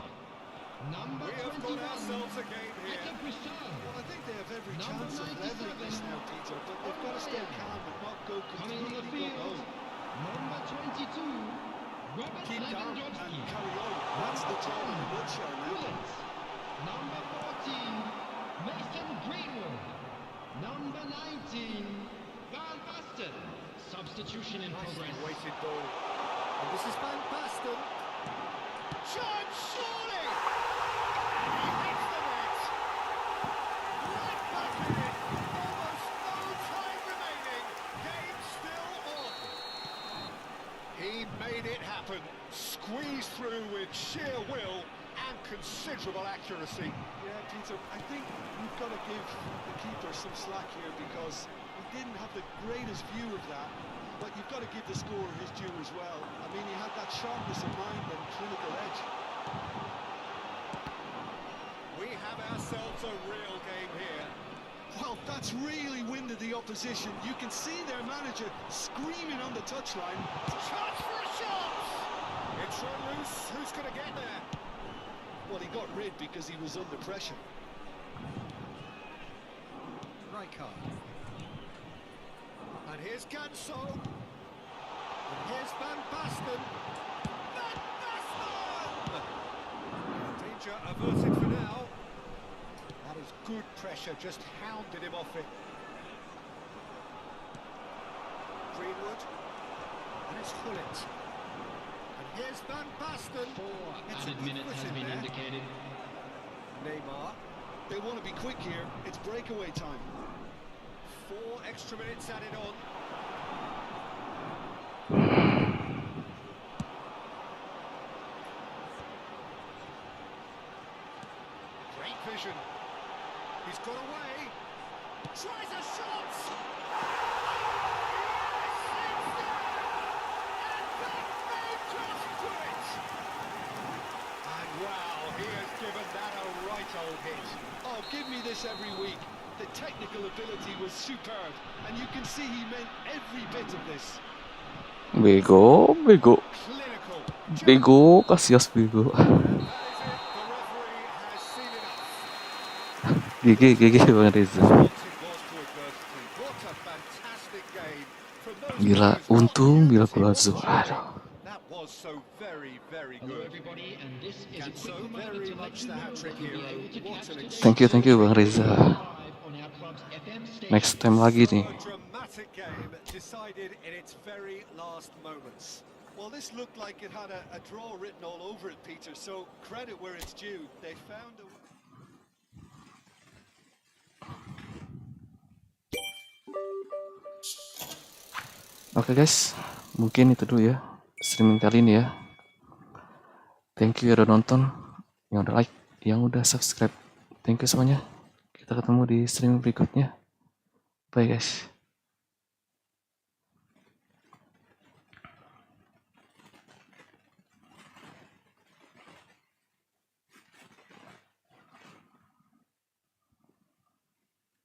Number We have 21, got ourselves a game here. Well, I think they have every Number chance of leveling this 97. now, Peter, but they've got to stay calm and not go Coming on the completely field. gung-ho. Number 22, Robert Keep calm and Lewandowski. carry on. That's the job in a nutshell now. Williams. Number 14, Mason Greenwood. Number 19, Van Basten. Substitution in Nicely progress. weighted ball. And this is Van Basten. Chance, surely! He hits the net. Right back in it. Almost no time remaining. Game still on. He made it happen. Squeezed through with sheer will and considerable accuracy. Yeah, Peter, I think we've got to give the keeper some slack here because he didn't have the greatest view of that, but you've got to give the scorer his due as well. I mean, he had that sharpness of mind and clinical edge. We have ourselves a real game here. Well, that's really winded the opposition. You can see their manager screaming on the touchline. Chance for a shot! It's Rose. Who's going to get there? Well, he got rid because he was under pressure. Rijkaard. And here's Ganso. And here's Van Basten. Van Basten! Danger averted for now. That is good pressure, just hounded him off it. Greenwood. And it's Gullit. And here's Van Basten. 4 It's a added good minutes foot has in been there. indicated. Neymar. They want to be quick here. It's breakaway time. 4 extra minutes added on. Great vision. He's got away. Tries a shot. Yes, it's there. And that may just do it. And wow, he has given that a right old hit. Oh, give me this every week. The technical ability was superb, and you can see he meant every bit of this. Bego, bego, Clinical. bego, kasias bego. And that is it. The referee has seen enough. GG Bang Reza. What it was to adversity. What a fantastic game. From those Gila, players, what untung bila unity, keluar what Zo. joy. Aduh. That was so very, very Hello good. everybody, and this is a Ganso, quick reminder very to let much you the know hat-trick that you'll be hero. able to What catch an today's Thank you Bang live Reza. on our club's FM station. Next time lagi nih. So a dramatic game decided in its very last moments. Well, this looked like it had a draw written all over it, Peter, so credit where it's due. They found a... Oke guys, mungkin itu dulu ya streaming kali ini ya. Thank you yang udah nonton, yang udah like, yang udah subscribe. Thank you semuanya. Kita ketemu di streaming berikutnya. Bye guys.